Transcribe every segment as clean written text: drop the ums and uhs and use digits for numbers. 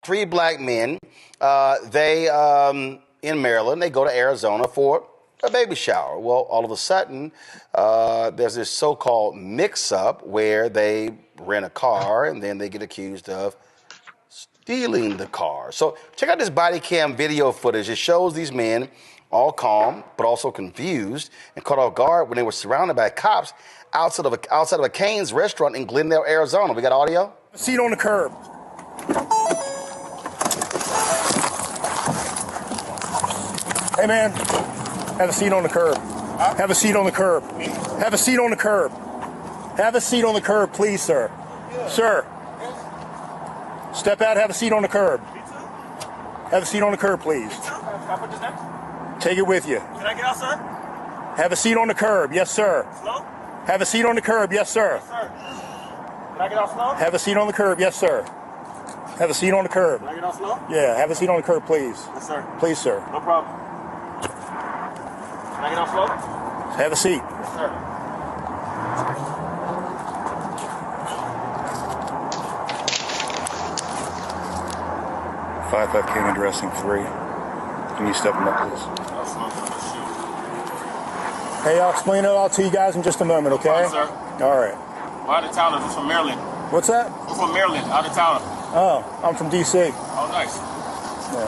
three black men. They in Maryland. They go to Arizona for a baby shower. Well, all of a sudden, there's this so-called mix-up where they rent a car and then they get accused of stealing the car. So check out this body cam video footage. It shows these men all calm but also confused and caught off guard when they were surrounded by cops outside of a Cane's restaurant in Glendale, Arizona. We got audio? Seat on the curb. Hey man, have a seat on the curb. Have a seat on the curb. Have a seat on the curb. Have a seat on the curb, please, sir. Sir. Step out, have a seat on the curb. Have a seat on the curb, please. Take it with you. Can I get out, sir? Have a seat on the curb, yes, sir. Slow? Have a seat on the curb, yes, sir. Yes, sir. Can I get out slow? Have a seat on the curb, yes, sir. Have a seat on the curb. Can I get out slow? Yeah, have a seat on the curb, please. Yes, sir. Please, sir. No problem. Can I get out slow? Have a seat. Yes, sir. 5'5" King addressing 3. Can you step him up, please? Hey, I'll explain it all to you guys in just a moment, okay? Fine, sir. All right. Well, out of town, I'm from Maryland. What's that? I'm from Maryland, out of town. Oh, I'm from D.C. Oh, nice. Yeah.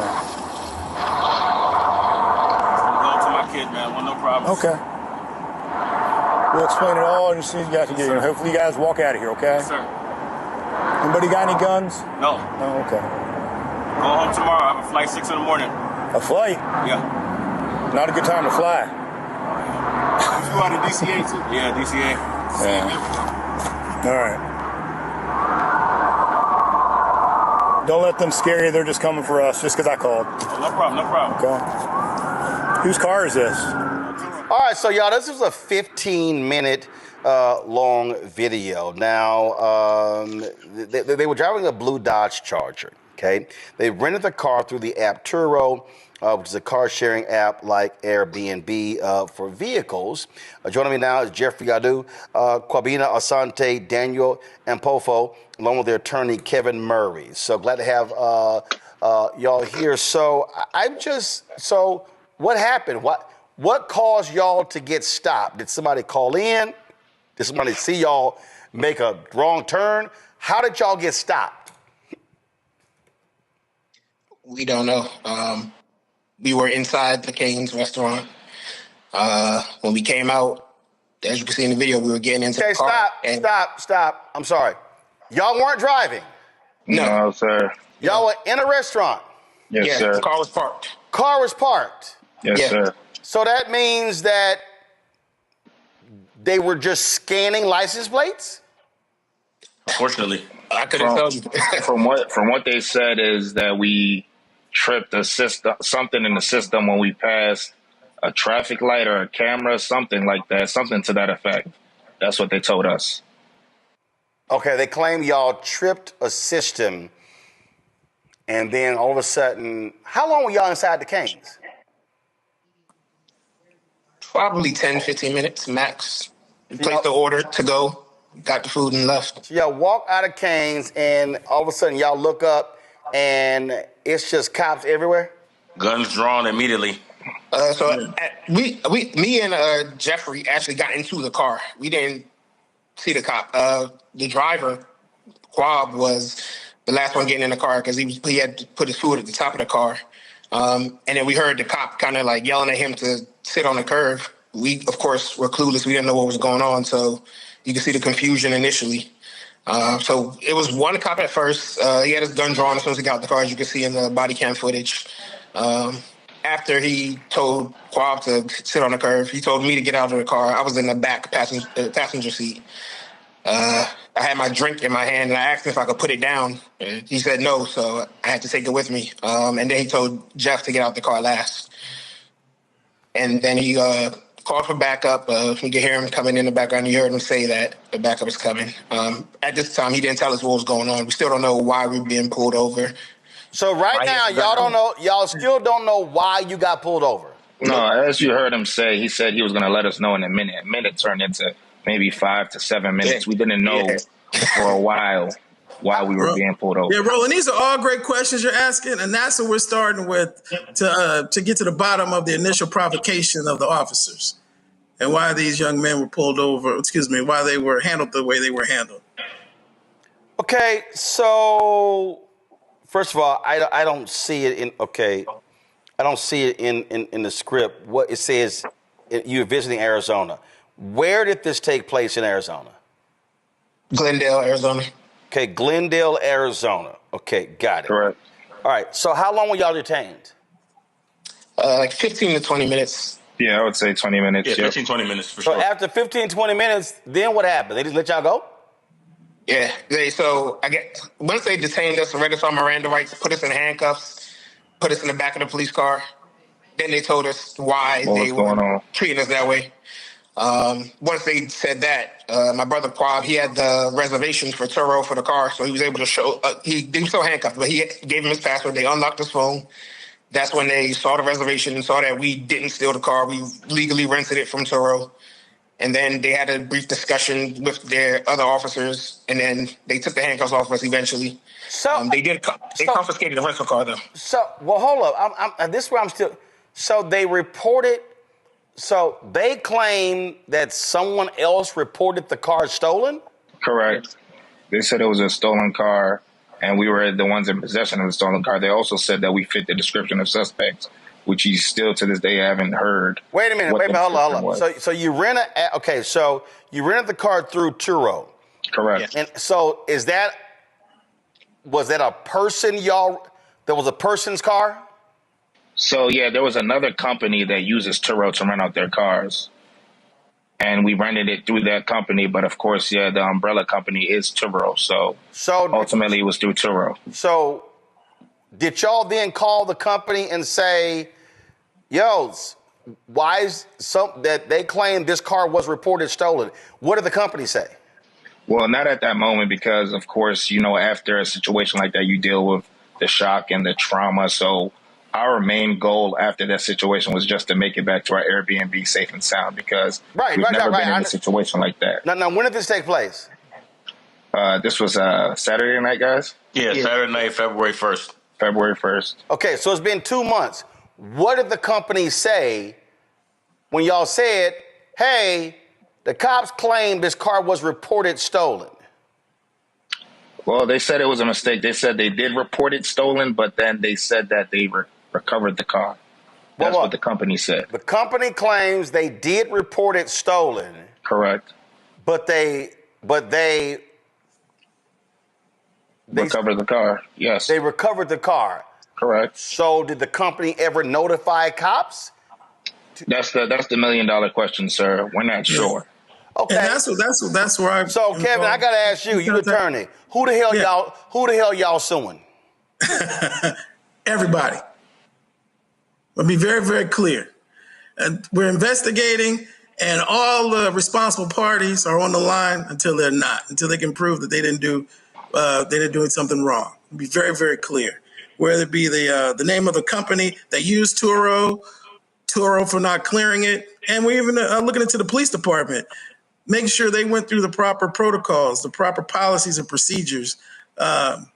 I'm going to my kid, man. Well, no problem. Okay. We'll explain it all and see you guys can get here. Hopefully you guys walk out of here, okay? Yes, sir. Anybody got any guns? No. Oh, okay. Go home tomorrow. I have a flight 6 in the morning. A flight? Yeah. Not a good time to fly. You out of DCA too? Yeah, DCA. Yeah. All right. Don't let them scare you. They're just coming for us just because I called. Oh, no problem, no problem. Okay. Whose car is this? All right, so y'all, this is a 15-minute long video. Now, they were driving a blue Dodge Charger, okay? They rented the car through the app Turo, which is a car-sharing app like Airbnb for vehicles. Joining me now is Jeffrey Adu, Kwabena Asante, Daniel Ampofo, along with their attorney, Kevin Murray. So glad to have y'all here. So what happened? What caused y'all to get stopped? Did somebody call in? Did somebody see y'all make a wrong turn? How did y'all get stopped? We don't know. We were inside the Cane's restaurant. When we came out, as you can see in the video, we were getting into the car. Stop. I'm sorry. Y'all weren't driving? No, sir. Y'all were in a restaurant? Yes, sir. The car was parked. Car was parked? Yes, sir. So that means that they were just scanning license plates? Unfortunately. I couldn't tell you. From what they said is that we tripped a system, something in the system when we passed a traffic light or a camera, something like that, something to that effect. That's what they told us. Okay, they claim y'all tripped a system, and then all of a sudden, how long were y'all inside the Cane's? Probably 10, 15 minutes max. We placed the order to go, got the food and left. So y'all walk out of Cane's, and all of a sudden y'all look up, and it's just cops everywhere? Guns drawn immediately. Me and Jeffrey actually got into the car. We didn't see the cop. The driver, Quab, was the last one getting in the car because he had to put his food at the top of the car. And then we heard the cop kind of like yelling at him to sit on the curb. We, of course, were clueless. We didn't know what was going on. So you can see the confusion initially. So it was one cop at first. He had his gun drawn as soon as he got out the car, as you can see in the body cam footage. After he told Quab to sit on the curb, he told me to get out of the car. I was in the back passenger seat. I had my drink in my hand, and I asked him if I could put it down. He said no, so I had to take it with me. And then he told Jeff to get out the car last. And then he called for backup. You can hear him coming in the background. You heard him say that the backup is coming. At this time, he didn't tell us what was going on. We still don't know why we were being pulled over. So right now, y'all still don't know why you got pulled over? No, as you heard him say, he said he was going to let us know in a minute. A minute turned into maybe 5 to 7 minutes. We didn't know for a while. while we were being pulled over. Yeah, Roland, these are all great questions you're asking, and that's what we're starting with to get to the bottom of the initial provocation of the officers and why these young men were pulled over. Excuse me, why they were handled the way they were handled. Okay, so first of all, I don't see it in. Okay, I don't see it in the script. What it says, you're visiting Arizona. Where did this take place in Arizona? Glendale, Arizona. Okay, Glendale, Arizona. Okay, got it. Correct. All right, so how long were y'all detained? Like 15 to 20 minutes. Yeah, I would say 20 minutes. Yeah, Yep. 15, 20 minutes for So sure. after 15, 20 minutes, then what happened? They just let y'all go? Yeah. Once they detained us, read us our Miranda rights, put us in handcuffs, put us in the back of the police car. Then they told us why What they was going were on? treating us that way. Once they said that, my brother Quab, he had the reservations for Turo for the car, so he was able to show. He was still handcuffed, but he gave him his password. They unlocked his phone. That's when they saw the reservation and saw that we didn't steal the car. We legally rented it from Turo. And then they had a brief discussion with their other officers, and then they took the handcuffs off us eventually. So They confiscated the rental car, though. So, well, hold up. This is where I'm still. So they reported. So they claim that someone else reported the car stolen. Correct. They said it was a stolen car, and we were the ones in possession of the stolen car. They also said that we fit the description of suspects, which you still to this day haven't heard. Wait a minute. what Wait a the minute. Hold description on. was. So you rent a. Okay. So you rented the car through Turo, Correct. and so was that a person y'all? That was a person's car. So, yeah, there was another company that uses Turo to rent out their cars. And we rented it through that company. But, of course, yeah, the umbrella company is Turo. So ultimately, it was through Turo. So did y'all then call the company and say, yo, why is that they claim this car was reported stolen? What did the company say? Well, not at that moment because, of course, after a situation like that, you deal with the shock and the trauma. So our main goal after that situation was just to make it back to our Airbnb safe and sound because we've never been in a situation like that. Now, when did this take place? This was Saturday night, guys? Yeah, Saturday night, February 1st. February 1st. Okay, so it's been 2 months. What did the company say when y'all said, hey, the cops claim this car was reported stolen? Well, they said it was a mistake. They said they did report it stolen, but then they said that they recovered the car. That's what the company said. The company claims they did report it stolen. Correct. But they recovered the car. Yes. They recovered the car. Correct. So did the company ever notify cops? That's the $1 million question, sir. We're not sure. Okay. And that's where I. So Kevin, I gotta ask you, you attorney, who the hell y'all suing? Everybody. I'll be very, very clear. And we're investigating, and all the responsible parties are on the line until they're not, until they can prove that they didn't do something wrong. I'll be very, very clear. Whether it be the name of the company that used Turo for not clearing it, and we're even looking into the police department, making sure they went through the proper protocols, the proper policies and procedures that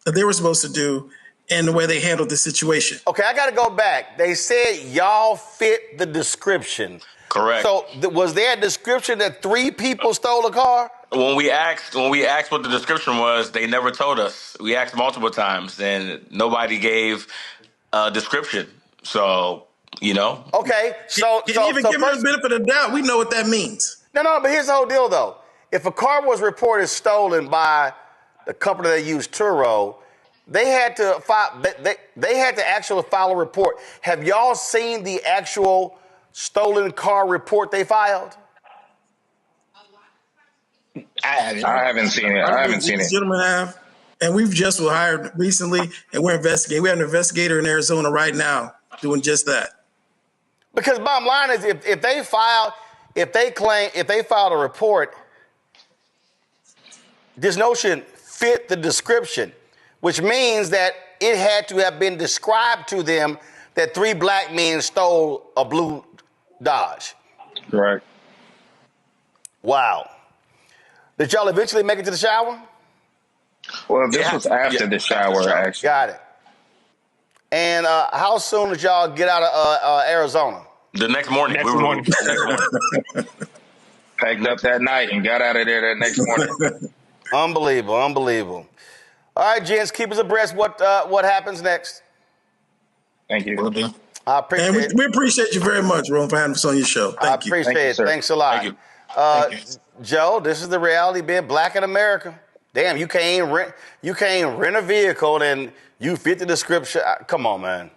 they were supposed to do, and the way they handled the situation. Okay, I got to go back. They said y'all fit the description. Correct. So was there a description that 3 people stole a car? When we asked what the description was, they never told us. We asked multiple times, and nobody gave a description. So, Okay, so even give them the benefit of the doubt, we know what that means. No, but here's the whole deal, though. If a car was reported stolen by the company that used Turo, they had to file. They had to actually file a report. Have y'all seen the actual stolen car report they filed? I haven't seen it. I haven't seen it. Gentlemen have, and we've just were hired recently, and we're investigating. We have an investigator in Arizona right now doing just that. Because bottom line is, if they filed a report, this notion fit the description, which means that it had to have been described to them that 3 black men stole a blue Dodge. Right. Wow. Did y'all eventually make it to the shower? Well, this was after the shower, actually. Got it. And how soon did y'all get out of Arizona? The next morning. Next morning. Packed up that night and got out of there that next morning. Unbelievable. All right, gents, keep us abreast what happens next. Thank you. Will do. I appreciate it. We appreciate you very much, Roland, for having us on your show. Thank you. I appreciate it. sir. Thanks a lot. Thank you. Thank you. Joe, this is the reality being black in America. Damn, you can't rent a vehicle and you fit the description. Come on, man.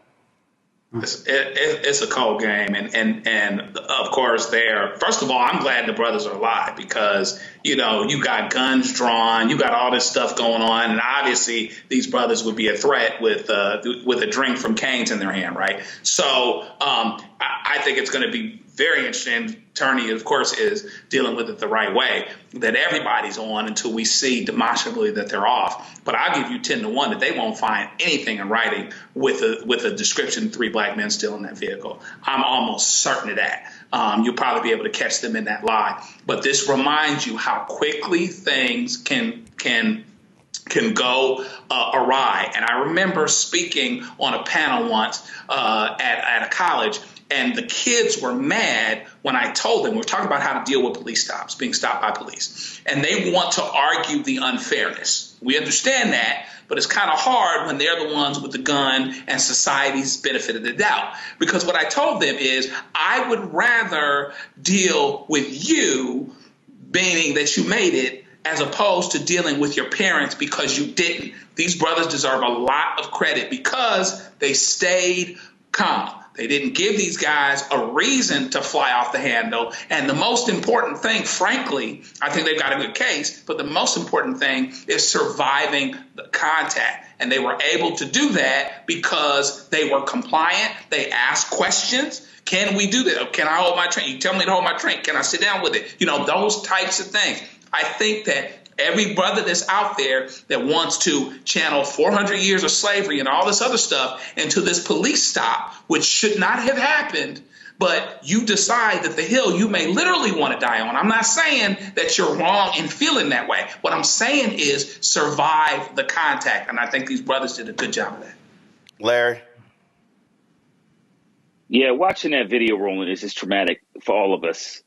It's a cold game, and of course, first of all, I'm glad the brothers are alive because you got guns drawn, you got all this stuff going on, and obviously these brothers would be a threat with a drink from Cane's in their hand, right? So I think it's going to be very interesting. Attorney, of course, is dealing with it the right way, that everybody's on until we see demonstrably that they're off. But I'll give you 10-1 that they won't find anything in writing with a description, 3 black men still in that vehicle. I'm almost certain of that. You'll probably be able to catch them in that lie. But this reminds you how quickly things can go awry. And I remember speaking on a panel once at a college, and the kids were mad when I told them, we're talking about how to deal with police stops, being stopped by police. And they want to argue the unfairness. We understand that, but it's kind of hard when they're the ones with the gun and society's benefit of the doubt. Because what I told them is, I would rather deal with you, meaning that you made it, as opposed to dealing with your parents because you didn't. These brothers deserve a lot of credit because they stayed calm. They didn't give these guys a reason to fly off the handle. And the most important thing, frankly, I think they've got a good case, but the most important thing is surviving the contact. And they were able to do that because they were compliant. They asked questions. Can we do that? Can I hold my drink? You tell me to hold my drink. Can I sit down with it? Those types of things. I think that every brother that's out there that wants to channel 400 years of slavery and all this other stuff into this police stop, which should not have happened, but you decide that the hill you may literally want to die on. I'm not saying that you're wrong in feeling that way. What I'm saying is survive the contact. And I think these brothers did a good job of that. Larry? Yeah, watching that video, Roland, is just traumatic for all of us.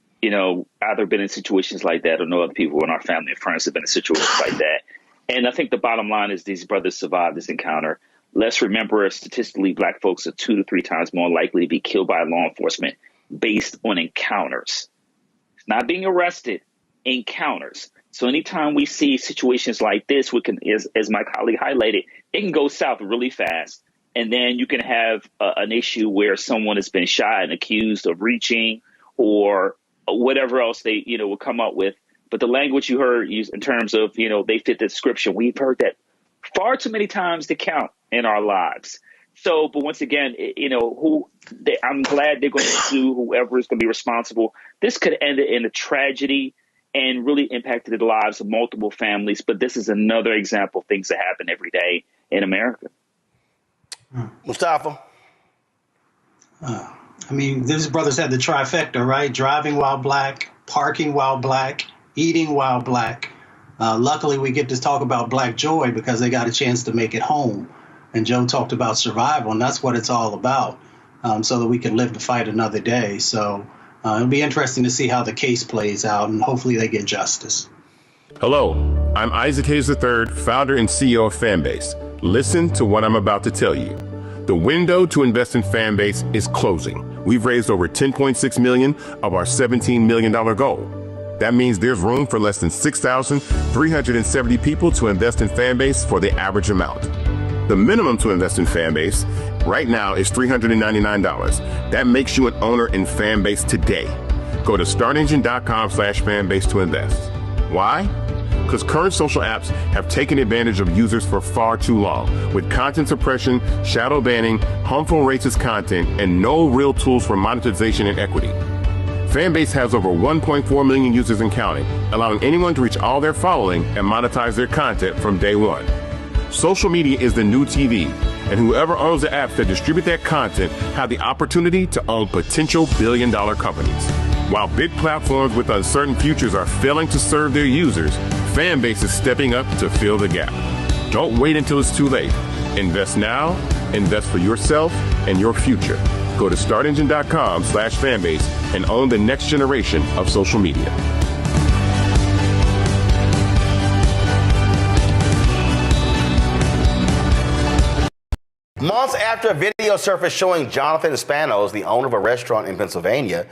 Either been in situations like that or know other people in our family and friends have been in situations like that. And I think the bottom line is these brothers survived this encounter. Let's remember, statistically, black folks are 2 to 3 times more likely to be killed by law enforcement based on encounters. It's not being arrested, encounters. So anytime we see situations like this, we can, as my colleague highlighted, it can go south really fast. And then you can have an issue where someone has been shot and accused of reaching or whatever else they, will come up with. But the language you heard used in terms of, they fit the description. We've heard that far too many times to count in our lives. So, but once again, I'm glad they're going to sue whoever is going to be responsible. This could end in a tragedy and really impacted the lives of multiple families. But this is another example of things that happen every day in America. Mustafa? These brothers had the trifecta, right? Driving while black, parking while black, eating while black. Luckily, we get to talk about black joy because they got a chance to make it home. And Joe talked about survival, and that's what it's all about, so that we can live to fight another day. So it'll be interesting to see how the case plays out, and hopefully they get justice. Hello, I'm Isaac Hayes III, founder and CEO of Fanbase. Listen to what I'm about to tell you. The window to invest in Fanbase is closing. We've raised over $10.6 million of our $17 million goal. That means there's room for less than 6,370 people to invest in Fanbase for the average amount. The minimum to invest in Fanbase right now is $399. That makes you an owner in Fanbase today. Go to startengine.com/fanbase to invest. Why? Because current social apps have taken advantage of users for far too long, with content suppression, shadow banning, harmful racist content, and no real tools for monetization and equity. Fanbase has over 1.4 million users and counting, allowing anyone to reach all their following and monetize their content from day one. Social media is the new TV, and whoever owns the apps that distribute that content have the opportunity to own potential billion-dollar companies. While big platforms with uncertain futures are failing to serve their users, Fanbase is stepping up to fill the gap. Don't wait until it's too late. Invest now, invest for yourself and your future. Go to startengine.com/fanbase and own the next generation of social media. Months after a video surfaced showing Jonathan Spanos, the owner of a restaurant in Pennsylvania,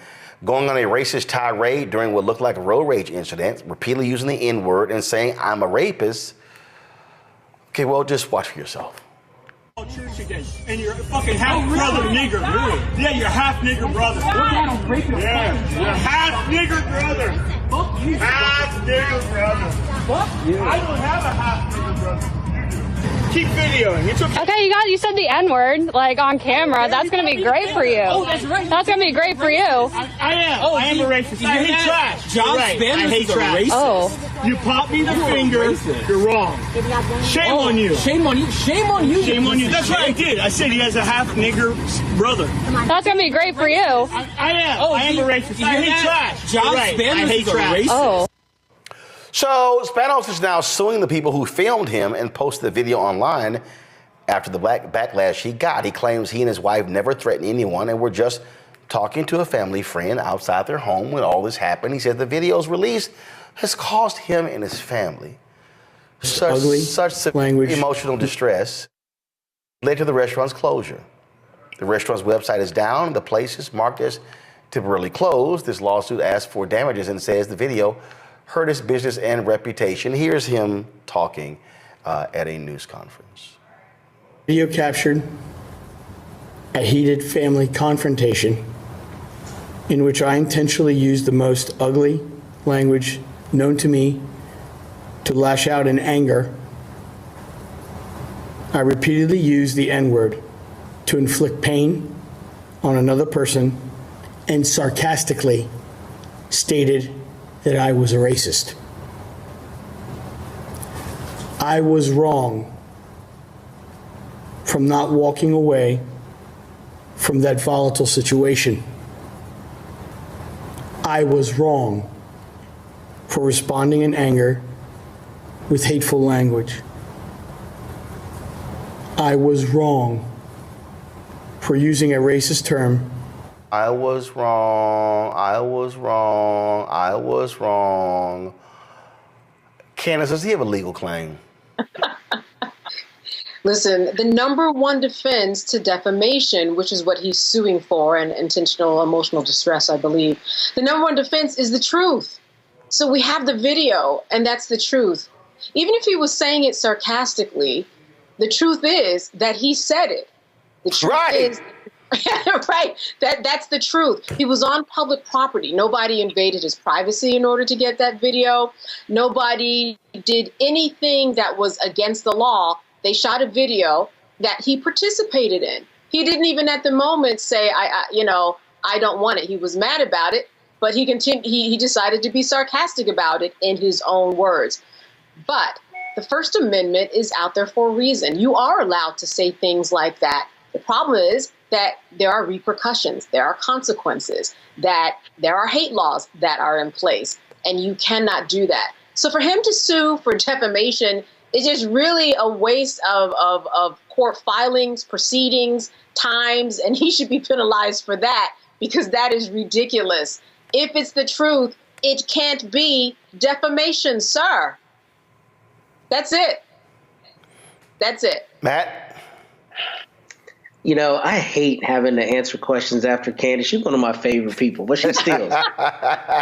going on a racist tirade during what looked like a road rage incident, repeatedly using the N-word and saying, "I'm a rapist." Okay, well, just watch for yourself. Church again, and you're a fucking half brother nigger. Really? Yeah, you're half nigger brother. Yeah, you're half nigger brother. Fuck you. Half nigger brother. Fuck you. I don't have a half nigger brother. Keep videoing. It's okay. Okay, you said the N-word, like, on camera. That's going to be great for you. Oh, that's right. That's going to be great for you. I am. Oh, I am a racist. I hate trash. John Spanos is a racist. Oh. You pop me the finger. You're wrong. Shame on you. Shame on you. Shame on you. Shame on you. That's what I did. I said he has a half nigger brother. That's going to be great for you. I am. I am a racist. I hate trash. John Spanos is a racist. Oh. So Spanos is now suing the people who filmed him and posted the video online after the backlash he got. He claims he and his wife never threatened anyone and were just talking to a family friend outside their home when all this happened. He said the videos released has caused him and his family such language, emotional distress, led to the restaurant's closure. The restaurant's website is down. The place is marked as temporarily closed. This lawsuit asks for damages and says the video hurt his business and reputation. Here's him talking at a news conference. Video captured a heated family confrontation in which I intentionally used the most ugly language known to me to lash out in anger. I repeatedly used the N-word to inflict pain on another person and sarcastically stated that I was a racist. I was wrong from not walking away from that volatile situation. I was wrong for responding in anger with hateful language. I was wrong for using a racist term. I was wrong. I was wrong. I was wrong. Candace, does he have a legal claim? Listen, the number one defense to defamation, which is what he's suing for, and intentional emotional distress, I believe, the number one defense is the truth. So we have the video, and that's the truth. Even if he was saying it sarcastically, the truth is that he said it. The truth is, right, that's the truth. He was on public property. Nobody invaded his privacy in order to get that video. Nobody did anything that was against the law. They shot a video that he participated in. He didn't even at the moment say, I don't want it. He was mad about it, but he decided to be sarcastic about it in his own words. But the First Amendment is out there for a reason. You are allowed to say things like that. The problem is that there are repercussions, there are consequences, that there are hate laws that are in place, and you cannot do that. So for him to sue for defamation is just really a waste of court filings, proceedings, times, and he should be penalized for that because that is ridiculous. If it's the truth, it can't be defamation, sir. That's it. That's it. Matt? You know, I hate having to answer questions after Candace. She's one of my favorite people, but she steals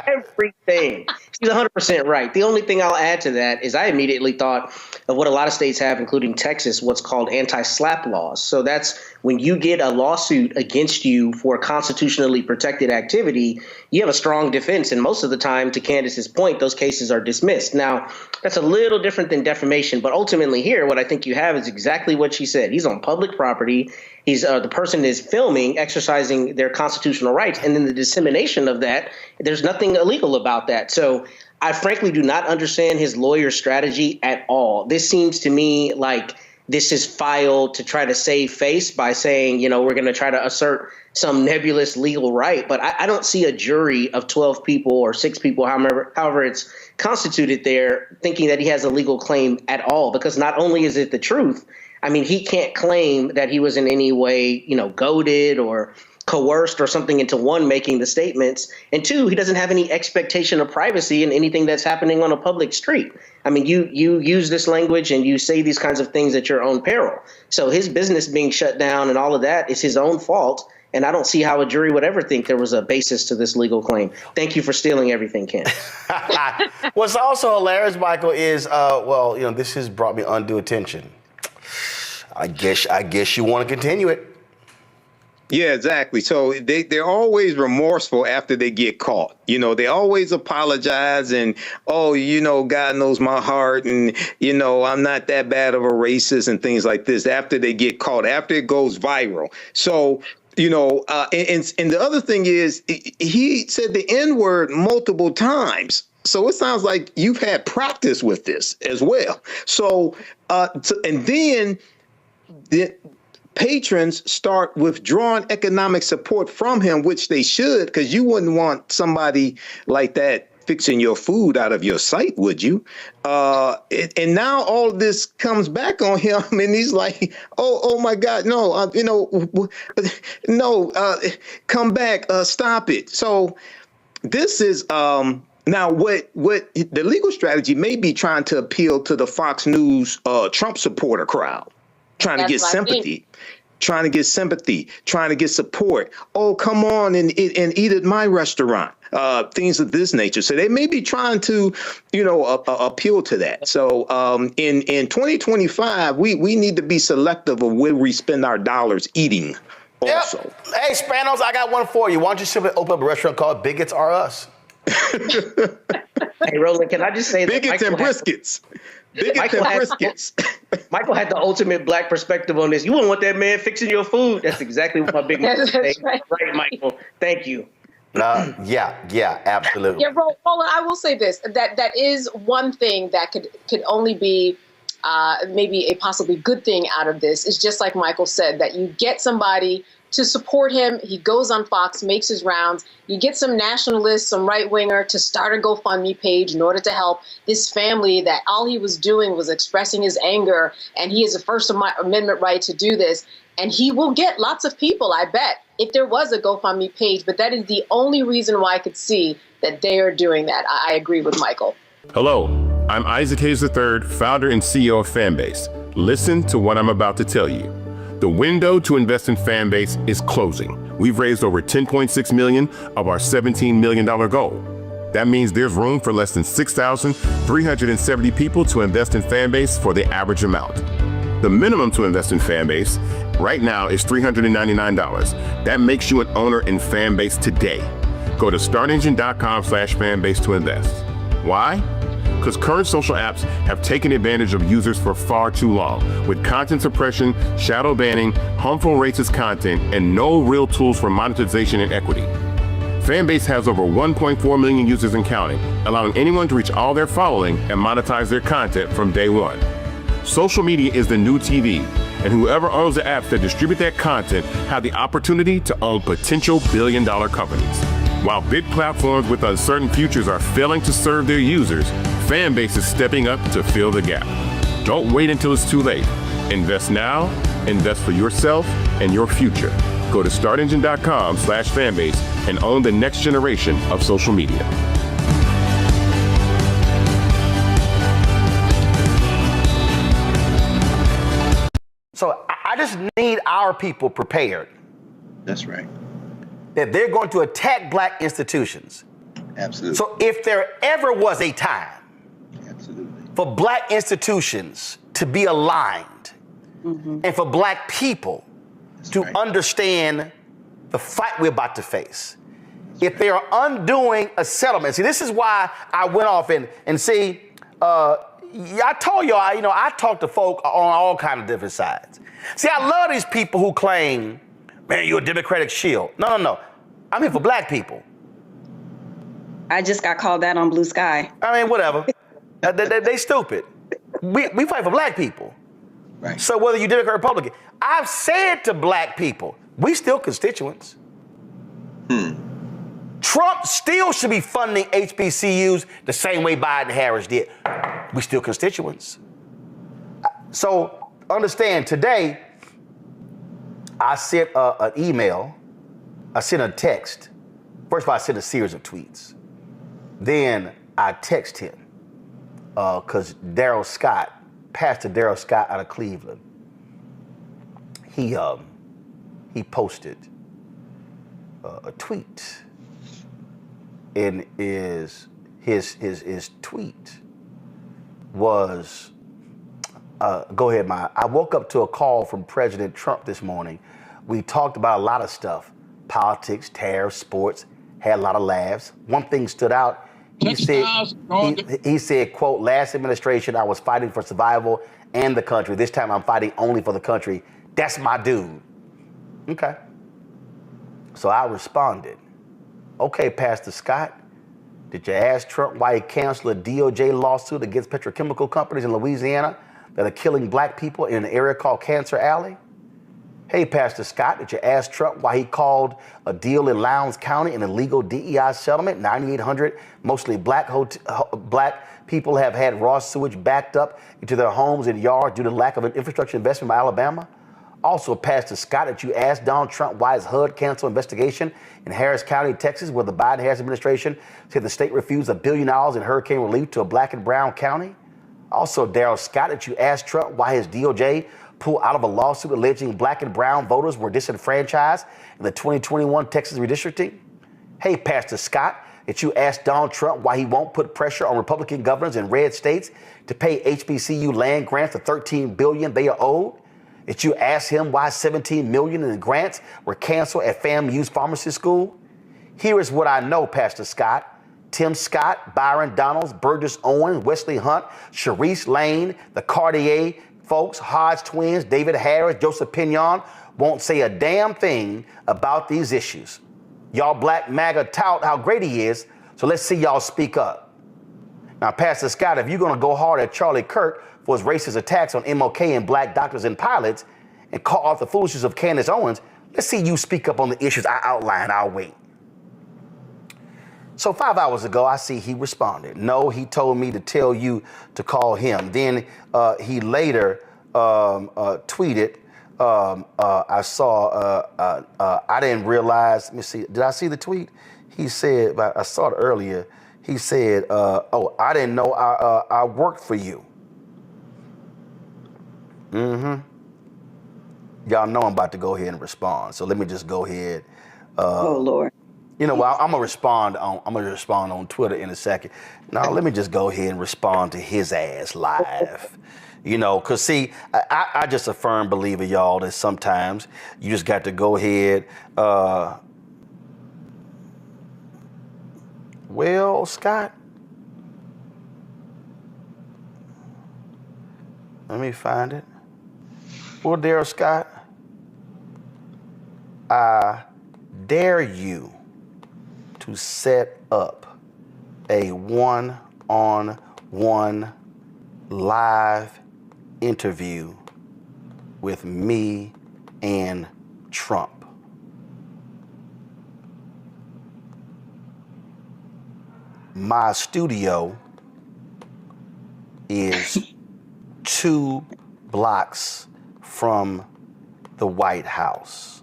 everything. She's 100% right. The only thing I'll add to that is I immediately thought of what a lot of states have, including Texas, what's called anti-slap laws. So that's when you get a lawsuit against you for constitutionally protected activity, you have a strong defense. And most of the time, to Candace's point, those cases are dismissed. Now, that's a little different than defamation. But ultimately here, what I think you have is exactly what she said. He's on public property. He's the person is filming, exercising their constitutional rights. And then the dissemination of that, there's nothing illegal about that. So I frankly do not understand his lawyer's strategy at all. This seems to me like this is filed to try to save face by saying, we're going to try to assert some nebulous legal right. But I don't see a jury of 12 people or 6 people, however it's constituted there, thinking that he has a legal claim at all, because not only is it the truth, I mean, he can't claim that he was in any way, goaded or coerced or something into, one, making the statements, and 2, he doesn't have any expectation of privacy in anything that's happening on a public street. I mean, you use this language and you say these kinds of things at your own peril. So his business being shut down and all of that is his own fault. And I don't see how a jury would ever think there was a basis to this legal claim. Thank you for stealing everything, Ken. What's also hilarious, Michael, is, this has brought me undue attention. I guess you want to continue it. Yeah, exactly. So they're always remorseful after they get caught. They always apologize and, God knows my heart. And, I'm not that bad of a racist and things like this after they get caught, after it goes viral. So, and the other thing is he said the N-word multiple times. So it sounds like you've had practice with this as well. So and then the patrons start withdrawing economic support from him, which they should, because you wouldn't want somebody like that fixing your food out of your site, would you? And now all of this comes back on him, and he's like, "Oh my God, no, come back, stop it." So this is now what the legal strategy may be trying to appeal to the Fox News Trump supporter crowd, trying to get sympathy. Trying to get sympathy, trying to get support. Oh, come on and eat at my restaurant. Things of this nature. So they may be trying to, appeal to that. So in 2025, we need to be selective of where we spend our dollars eating also. Yep. Hey, Spanos, I got one for you. Why don't you simply open up a restaurant called Bigots Are Us? Hey, Roland, can I just say that Bigots and briskets. Michael had the ultimate black perspective on this. You wouldn't want that man fixing your food. That's exactly what my big man said. Right, Michael. Thank you. Yeah, absolutely. Yeah, Roland, I will say this, that is one thing that could only be maybe a possibly good thing out of this, is just like Michael said, that you get somebody to support him. He goes on Fox, makes his rounds. You get some nationalists, some right-winger to start a GoFundMe page in order to help this family that all he was doing was expressing his anger, and he has a First Amendment right to do this. And he will get lots of people, I bet, if there was a GoFundMe page. But that is the only reason why I could see that they are doing that. I agree with Michael. Hello, I'm Isaac Hayes III, founder and CEO of Fanbase. Listen to what I'm about to tell you. The window to invest in Fanbase is closing. We've raised over $10.6 million of our $17 million goal. That means there's room for less than 6,370 people to invest in Fanbase for the average amount. The minimum to invest in Fanbase right now is $399. That makes you an owner in Fanbase today. Go to startengine.com/fanbase to invest. Why? Because current social apps have taken advantage of users for far too long, with content suppression, shadow banning, harmful racist content, and no real tools for monetization and equity. Fanbase has over 1.4 million users and counting, allowing anyone to reach all their following and monetize their content from day one. Social media is the new TV, and whoever owns the apps that distribute that content have the opportunity to own potential billion-dollar companies. While big platforms with uncertain futures are failing to serve their users, Fanbase is stepping up to fill the gap. Don't wait until it's too late. Invest now, invest for yourself and your future. Go to startengine.com/fanbase and own the next generation of social media. So I just need our people prepared. That's right. That they're going to attack black institutions. Absolutely. So if there ever was a time for black institutions to be aligned and for black people to understand the fight we're about to face, if they are undoing a settlement. See, this is why I went off and see, I told y'all, I talk to folk on all kinds of different sides. See, I love these people who claim, man, you're a Democratic shield. No. I'm here for black people. I just got called that on Blue Sky. I mean, whatever. They stupid. We fight for black people. Right. So whether you Democrat or Republican, I've said to black people, we still constituents. Trump still should be funding HBCUs the same way Biden and Harris did. We still constituents. So understand, today, I sent an email, I sent a text. First of all, I sent a series of tweets. Then I text him, because Daryl Scott, Pastor Daryl Scott out of Cleveland, he posted a tweet. And his tweet was, go ahead, Maya. I woke up to a call from President Trump this morning. We talked about a lot of stuff, politics, tariffs, sports, had a lot of laughs. One thing stood out. He said, quote, last administration, I was fighting for survival and the country. This time I'm fighting only for the country. That's my dude. Okay. So I responded, okay, Pastor Scott, did you ask Trump why he canceled a DOJ lawsuit against petrochemical companies in Louisiana that are killing black people in an area called Cancer Alley? Hey, Pastor Scott, did you ask Trump why he called a deal in Lowndes County an illegal DEI settlement? 9,800 mostly black people have had raw sewage backed up into their homes and yards due to lack of an infrastructure investment by Alabama. Also, Pastor Scott, did you ask Donald Trump why his HUD canceled investigation in Harris County, Texas, where the Biden-Harris administration said the state refused $1 billion in hurricane relief to a black and brown county? Also, Daryl Scott, did you ask Trump why his DOJ pulled out of a lawsuit alleging black and brown voters were disenfranchised in the 2021 Texas redistricting? Hey, Pastor Scott, did you ask Donald Trump why he won't put pressure on Republican governors in red states to pay HBCU land grants of $13 billion they are owed? Did you ask him why $17 million in grants were canceled at FAMU's pharmacy school? Here is what I know, Pastor Scott. Tim Scott, Byron Donalds, Burgess Owen, Wesley Hunt, Sharice Lane, the Cartier folks, Hodge twins, David Harris, Joseph Pinion won't say a damn thing about these issues. Y'all black MAGA tout how great he is, so let's see y'all speak up. Now, Pastor Scott, if you're going to go hard at Charlie Kirk for his racist attacks on MLK and black doctors and pilots and call out the foolishness of Candace Owens, let's see you speak up on the issues I outlined. I'll wait. So 5 hours ago, I see he responded. No, he told me to tell you to call him. Then he later tweeted, I saw, I didn't realize, let me see, did I see the tweet? He said, I saw it earlier. He said, oh, I didn't know I worked for you. Y'all know I'm about to go ahead and respond. So let me just go ahead. Oh, Lord. You know, well, I'm gonna respond on Twitter in a second. Now, let me just go ahead and respond to his ass live. You know, cause see, I just a firm believer, y'all, that sometimes you just got to go ahead. Well, Scott, let me find it. Well, Daryl Scott, I dare you to set up a one-on-one live interview with me and Trump. My studio is 2 blocks from the White House.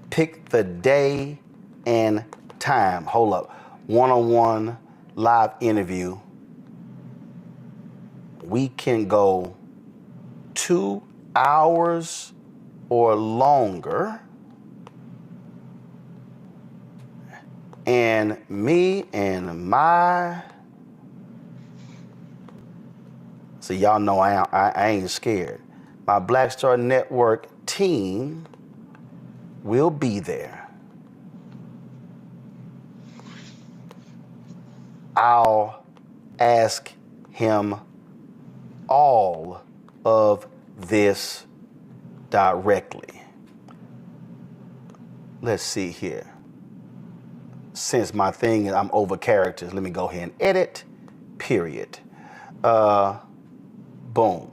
Pick the day and time. Hold up. One-on-one live interview. We can go 2 hours or longer. And me and my, so y'all know I ain't scared. My Black Star Network team will be there. I'll ask him all of this directly. Let's see here. Since my thing is I'm over characters, let me go ahead and edit, period. Boom.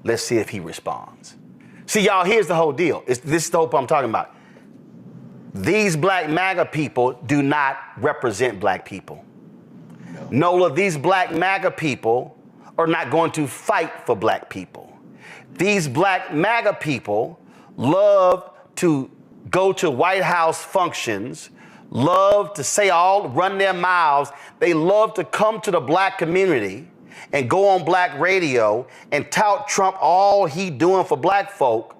Let's see if he responds. See, y'all, here's the whole deal. This is the whole point I'm talking about. These black MAGA people do not represent black people. Nola, these black MAGA people are not going to fight for black people. These black MAGA people love to go to White House functions, love to run their mouths. They love to come to the black community and go on black radio and tout Trump all he doing for black folk.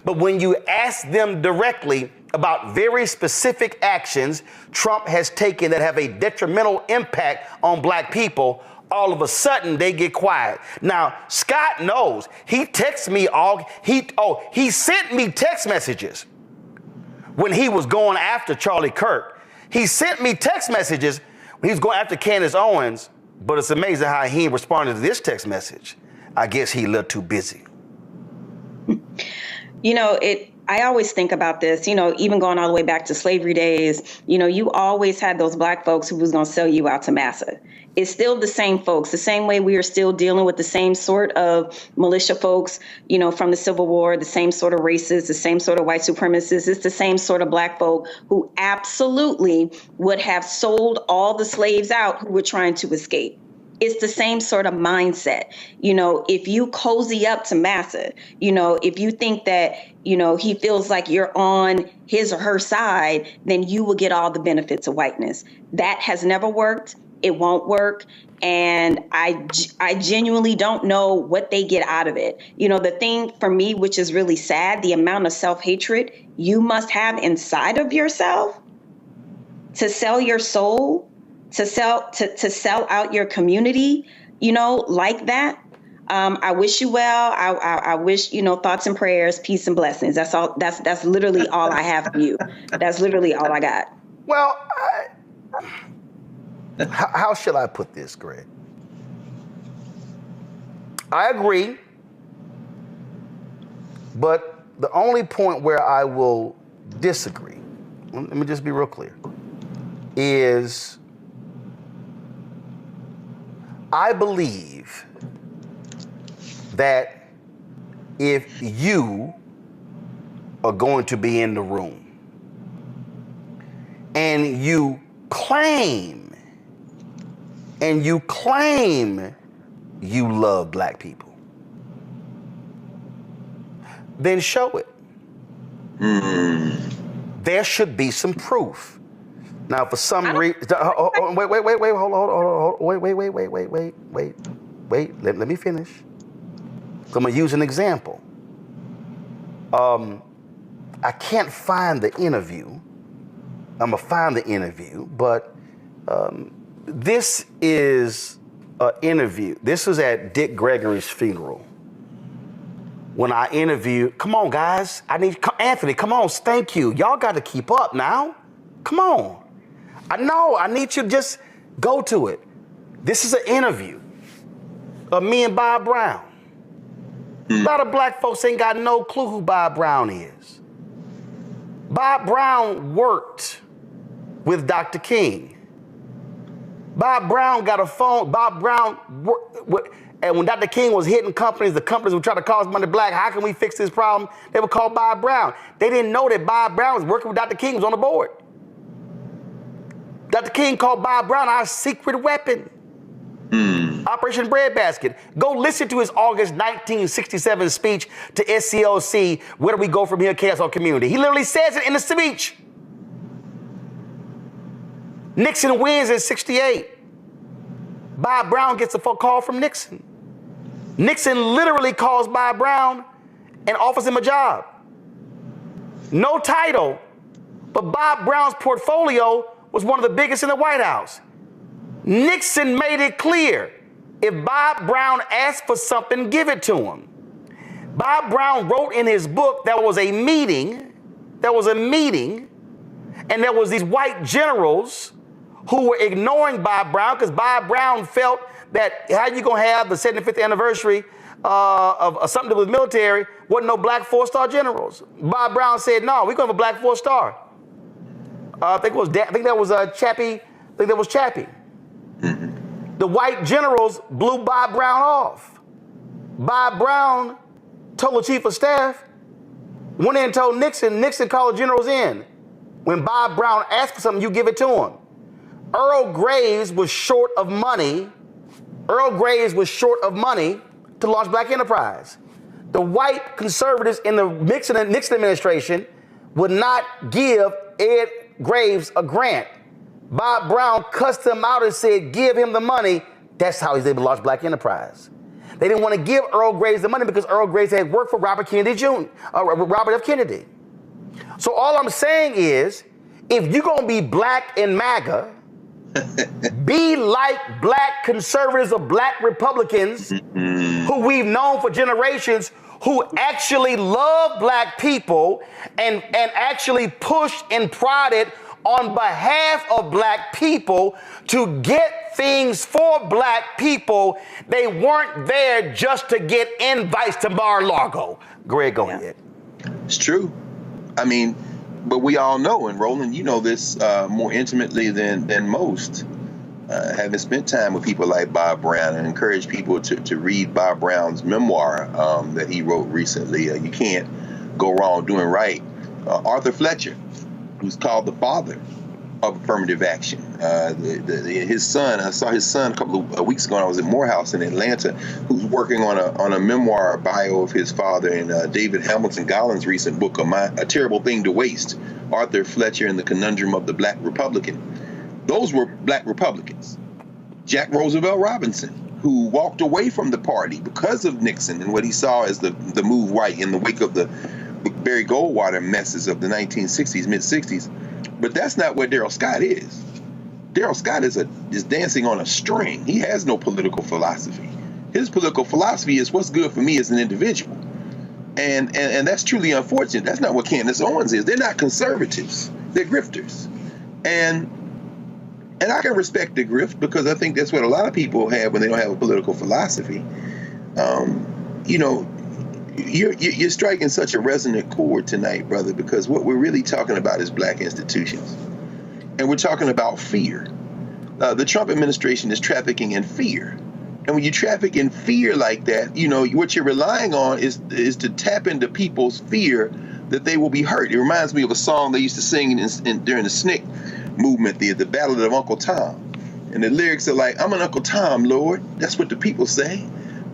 But when you ask them directly about very specific actions Trump has taken that have a detrimental impact on black people, all of a sudden they get quiet. Now, Scott knows. He texts me he sent me text messages when he was going after Charlie Kirk. He sent me text messages when he was going after Candace Owens, but it's amazing how he responded to this text message. I guess he a little too busy. I always think about this, even going all the way back to slavery days, you always had those black folks who was going to sell you out to massa. It's still the same folks, the same way we are still dealing with the same sort of militia folks, from the Civil War, the same sort of racists, the same sort of white supremacists. It's the same sort of black folk who absolutely would have sold all the slaves out who were trying to escape. It's the same sort of mindset. If you cozy up to massa, if you think that, he feels like you're on his or her side, then you will get all the benefits of whiteness. That has never worked. It won't work. And I genuinely don't know what they get out of it. The thing for me, which is really sad, the amount of self-hatred you must have inside of yourself to sell your soul, to sell out your community, like that. I wish you well. I wish, thoughts and prayers, peace and blessings. That's all. That's literally all I have for you. That's literally all I got. Well, how shall I put this, Greg? I agree, but the only point where I will disagree, let me just be real clear, is I believe that if you are going to be in the room and you claim you love black people, then show it. There should be some proof. Now, for some reason, wait, hold on, wait. Let me finish. So I'm gonna use an example. I can't find the interview. I'm gonna find the interview, but this is an interview. This was at Dick Gregory's funeral. When I interviewed, come on, guys. Anthony, come on, thank you. Y'all got to keep up now. Come on. I know, I need you to just go to it. This is an interview of me and Bob Brown. A lot of black folks ain't got no clue who Bob Brown is. Bob Brown worked with Dr. King. Bob Brown got a phone. Bob Brown and when Dr. King was hitting companies, the companies would try to call money black. How can we fix this problem? They would call Bob Brown. They didn't know that Bob Brown was working with Dr. King, was on the board. Dr. King called Bob Brown our secret weapon. Operation Breadbasket. Go listen to his August 1967 speech to SCLC, Where Do We Go From Here, Chaos or Community. He literally says it in the speech. Nixon wins in 68. Bob Brown gets a phone call from Nixon. Nixon literally calls Bob Brown and offers him a job. No title, but Bob Brown's portfolio was one of the biggest in the White House. Nixon made it clear, if Bob Brown asked for something, give it to him. Bob Brown wrote in his book there was a meeting, and there was these white generals who were ignoring Bob Brown because Bob Brown felt that how you gonna have the 75th anniversary of something to do with military, wasn't no black 4-star generals. Bob Brown said, no, we're gonna have a black 4-star. I think that was Chappie. The white generals blew Bob Brown off. Bob Brown told the chief of staff, went in and told Nixon, Nixon called the generals in. When Bob Brown asked for something, you give it to him. Earl Graves was short of money. Earl Graves was short of money to launch Black Enterprise. The white conservatives in the Nixon administration would not give Ed Graves a grant. Bob Brown cussed him out and said, give him the money. That's how he's able to launch Black Enterprise. They didn't want to give Earl Graves the money because Earl Graves had worked for Robert F. Kennedy. So all I'm saying is, if you're going to be black and MAGA, be like black conservatives or black Republicans who we've known for generations, who actually love black people and actually pushed and prodded on behalf of black people to get things for black people. They weren't there just to get invites to Mar-a-Lago. Greg, go ahead. It's true. I mean, but we all know, and Roland, you know this more intimately than most, having spent time with people like Bob Brown, and encourage people to read Bob Brown's memoir that he wrote recently, You Can't Go Wrong Doing Right. Arthur Fletcher, who's called the father of affirmative action. His son, I saw his son a couple of weeks ago when I was at Morehouse in Atlanta, who's working on a memoir bio of his father in David Hamilton Gollin's recent book, A Terrible Thing to Waste, Arthur Fletcher and the Conundrum of the Black Republican. Those were black Republicans. Jack Roosevelt Robinson, who walked away from the party because of Nixon and what he saw as the move white in the wake of the Barry Goldwater messes of the 1960s, mid-60s. But that's not what Darrell Scott is. Darrell Scott is dancing on a string. He has no political philosophy. His political philosophy is what's good for me as an individual. And that's truly unfortunate. That's not what Candace Owens is. They're not conservatives. They're grifters. And I can respect the grift because I think that's what a lot of people have when they don't have a political philosophy. You know, you're striking such a resonant chord tonight, brother, because what we're really talking about is black institutions. And we're talking about fear. The Trump administration is trafficking in fear. And when you traffic in fear like that, you know, what you're relying on is to tap into people's fear that they will be hurt. It reminds me of a song they used to sing during the SNCC movement, the Ballad of Uncle Tom. And the lyrics are like, I'm an Uncle Tom, Lord. That's what the people say.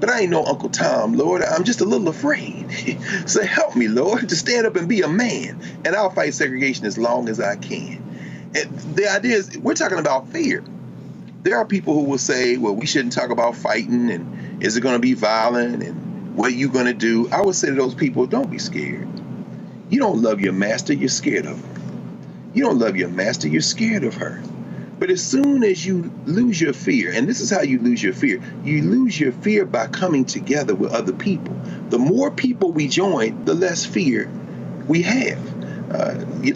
But I ain't no Uncle Tom, Lord. I'm just a little afraid. So help me, Lord, to stand up and be a man. And I'll fight segregation as long as I can. And the idea is, we're talking about fear. There are people who will say, well, we shouldn't talk about fighting, and is it going to be violent, and what are you going to do? I would say to those people, don't be scared. You don't love your master, you're scared of her. You don't love your master, you're scared of her. But as soon as you lose your fear, and this is how you lose your fear, you lose your fear by coming together with other people. The more people we join, the less fear we have.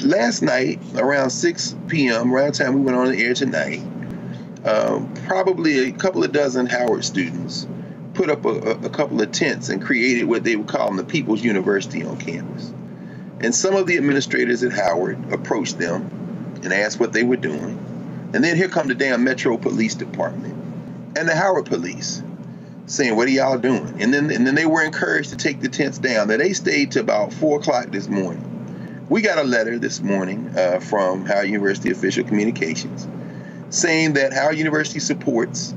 Last night, around 6 p.m., around the time we went on the air tonight, probably a couple of dozen Howard students put up a couple of tents and created what they would call the People's University on campus. And some of the administrators at Howard approached them and asked what they were doing. And then here come the damn Metro Police Department and the Howard Police saying, what are y'all doing? And then they were encouraged to take the tents down. Now, they stayed to about 4 o'clock this morning. We got a letter this morning from Howard University Official Communications saying that Howard University supports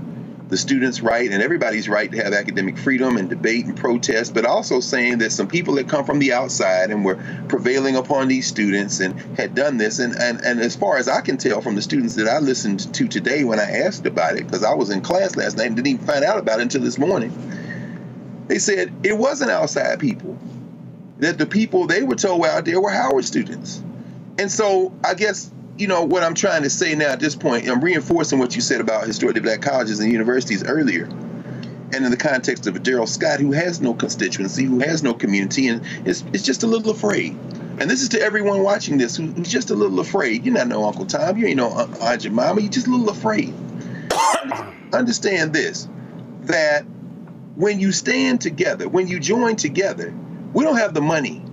the students' right and everybody's right to have academic freedom and debate and protest, but also saying that some people that come from the outside and were prevailing upon these students and had done this. And as far as I can tell from the students that I listened to today when I asked about it, because I was in class last night and didn't even find out about it until this morning, they said it wasn't outside people, that the people they were told were out there were Howard students. And so I guess, you know, what I'm trying to say now at this point, I'm reinforcing what you said about historically black colleges and universities earlier. And in the context of Darrell Scott, who has no constituency, who has no community, and is just a little afraid. And this is to everyone watching this who's just a little afraid. You're not no Uncle Tom. You ain't no Aunt Jemima. You're just a little afraid. Understand this, that when you stand together, when you join together, we don't have the money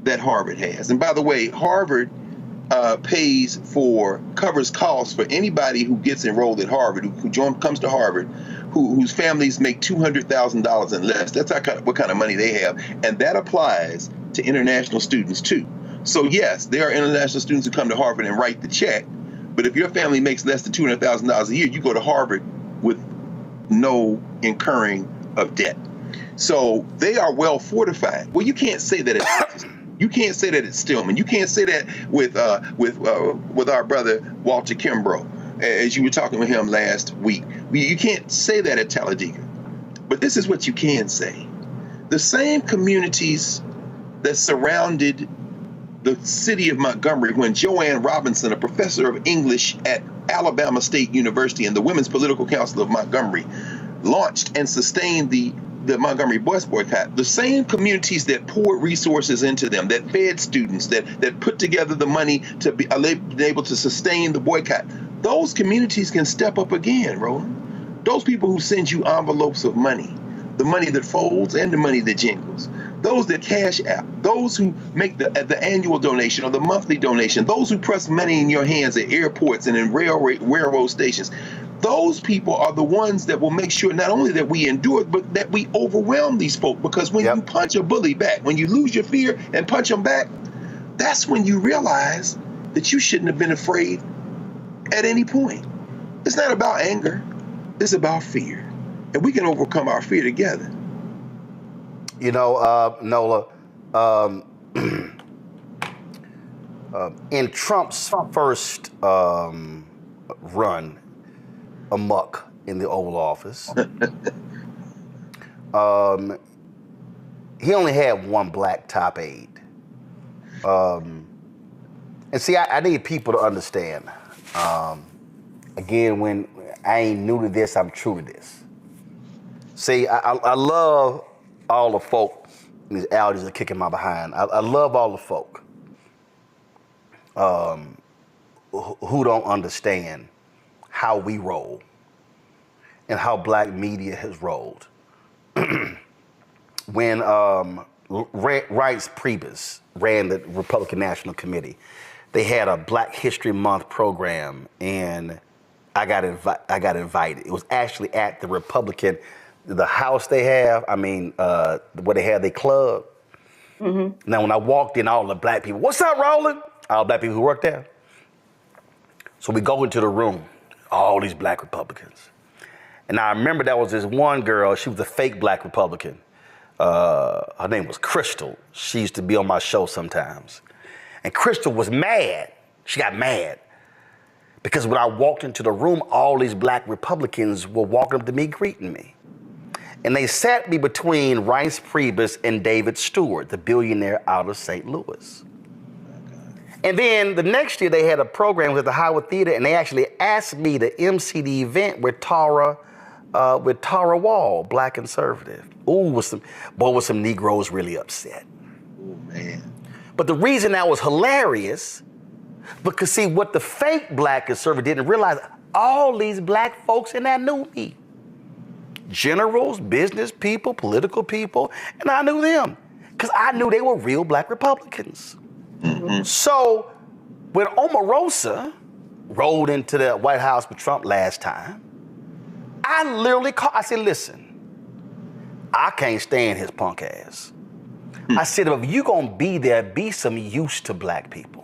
that Harvard has. And by the way, Harvard covers costs for anybody who gets enrolled at Harvard, comes to Harvard, whose families make $200,000 and less. That's what kind of money they have, and that applies to international students too. So yes, there are international students who come to Harvard and write the check, but if your family makes less than $200,000 a year, you go to Harvard with no incurring of debt. So they are well fortified. Well, you can't say that it's you can't say that it's Stillman. You can't say that with our brother Walter Kimbrough, as you were talking with him last week. You can't say that at Talladega. But this is what you can say. The same communities that surrounded the city of Montgomery when Joanne Robinson, a professor of English at Alabama State University and the Women's Political Council of Montgomery, launched and sustained the Montgomery bus boycott, the same communities that poured resources into them, that fed students, that put together the money to be able to sustain the boycott, those communities can step up again, Roland. Those people who send you envelopes of money, the money that folds and the money that jingles, those that cash out, those who make the annual donation or the monthly donation, those who press money in your hands at airports and in railroad stations, those people are the ones that will make sure not only that we endure, but that we overwhelm these folk. Because when you punch a bully back, when you lose your fear and punch them back, that's when you realize that you shouldn't have been afraid at any point. It's not about anger. It's about fear. And we can overcome our fear together. You know, Nola, in Trump's first run amok in the Oval Office, he only had one black top aide. And see, I need people to understand. Again, when I ain't new to this, I'm true to this. See, I love all the folk, and these allergies are kicking my behind. I love all the folk who don't understand how we roll and how black media has rolled. When Reince Priebus ran the Republican National Committee, they had a Black History Month program, and I got invited. It was actually at the house they have, where they have their club. Mm-hmm. Now, when I walked in, all the black people, what's up, Roland? All the black people who work there. So we go into the room, all these black Republicans. And I remember there was this one girl, she was a fake black Republican. Her name was Crystal. She used to be on my show sometimes. And Crystal was mad. She got mad. Because when I walked into the room, all these black Republicans were walking up to me, greeting me. And they sat me between Reince Priebus and David Stewart, the billionaire out of St. Louis. And then the next year they had a program at the Howard Theater, and they actually asked me to MC the event with Tara Wall, black conservative. Ooh, was some Negroes really upset. Oh man. But the reason that was hilarious, because see, what the fake black conservative didn't realize, all these black folks in there knew me. Generals, business people, political people, and I knew them because I knew they were real black Republicans. Mm-hmm. So when Omarosa rolled into the White House with Trump last time, I literally called, I said, listen, I can't stand his punk ass. I said, if you gonna be there, be some use to black people.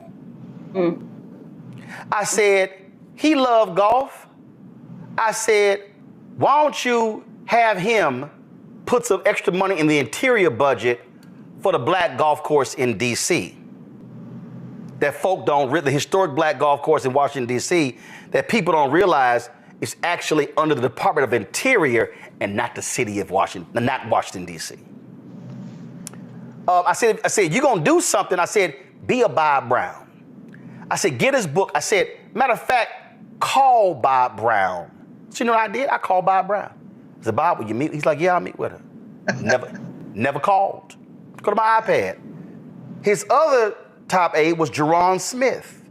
I said, he loved golf. I said, why don't you have him put some extra money in the interior budget for the black golf course in D.C. that folk the historic black golf course in Washington, D.C., that people don't realize is actually under the Department of Interior and not the city of Washington, not Washington, D.C. I said, you're going to do something. I said, be a Bob Brown. I said, get his book. I said, matter of fact, call Bob Brown. So you know what I did? I called Bob Brown. I said, Bob, will you meet? He's like, yeah, I'll meet with her. Never called. Go to my iPad. His other top aide was Jerron Smith.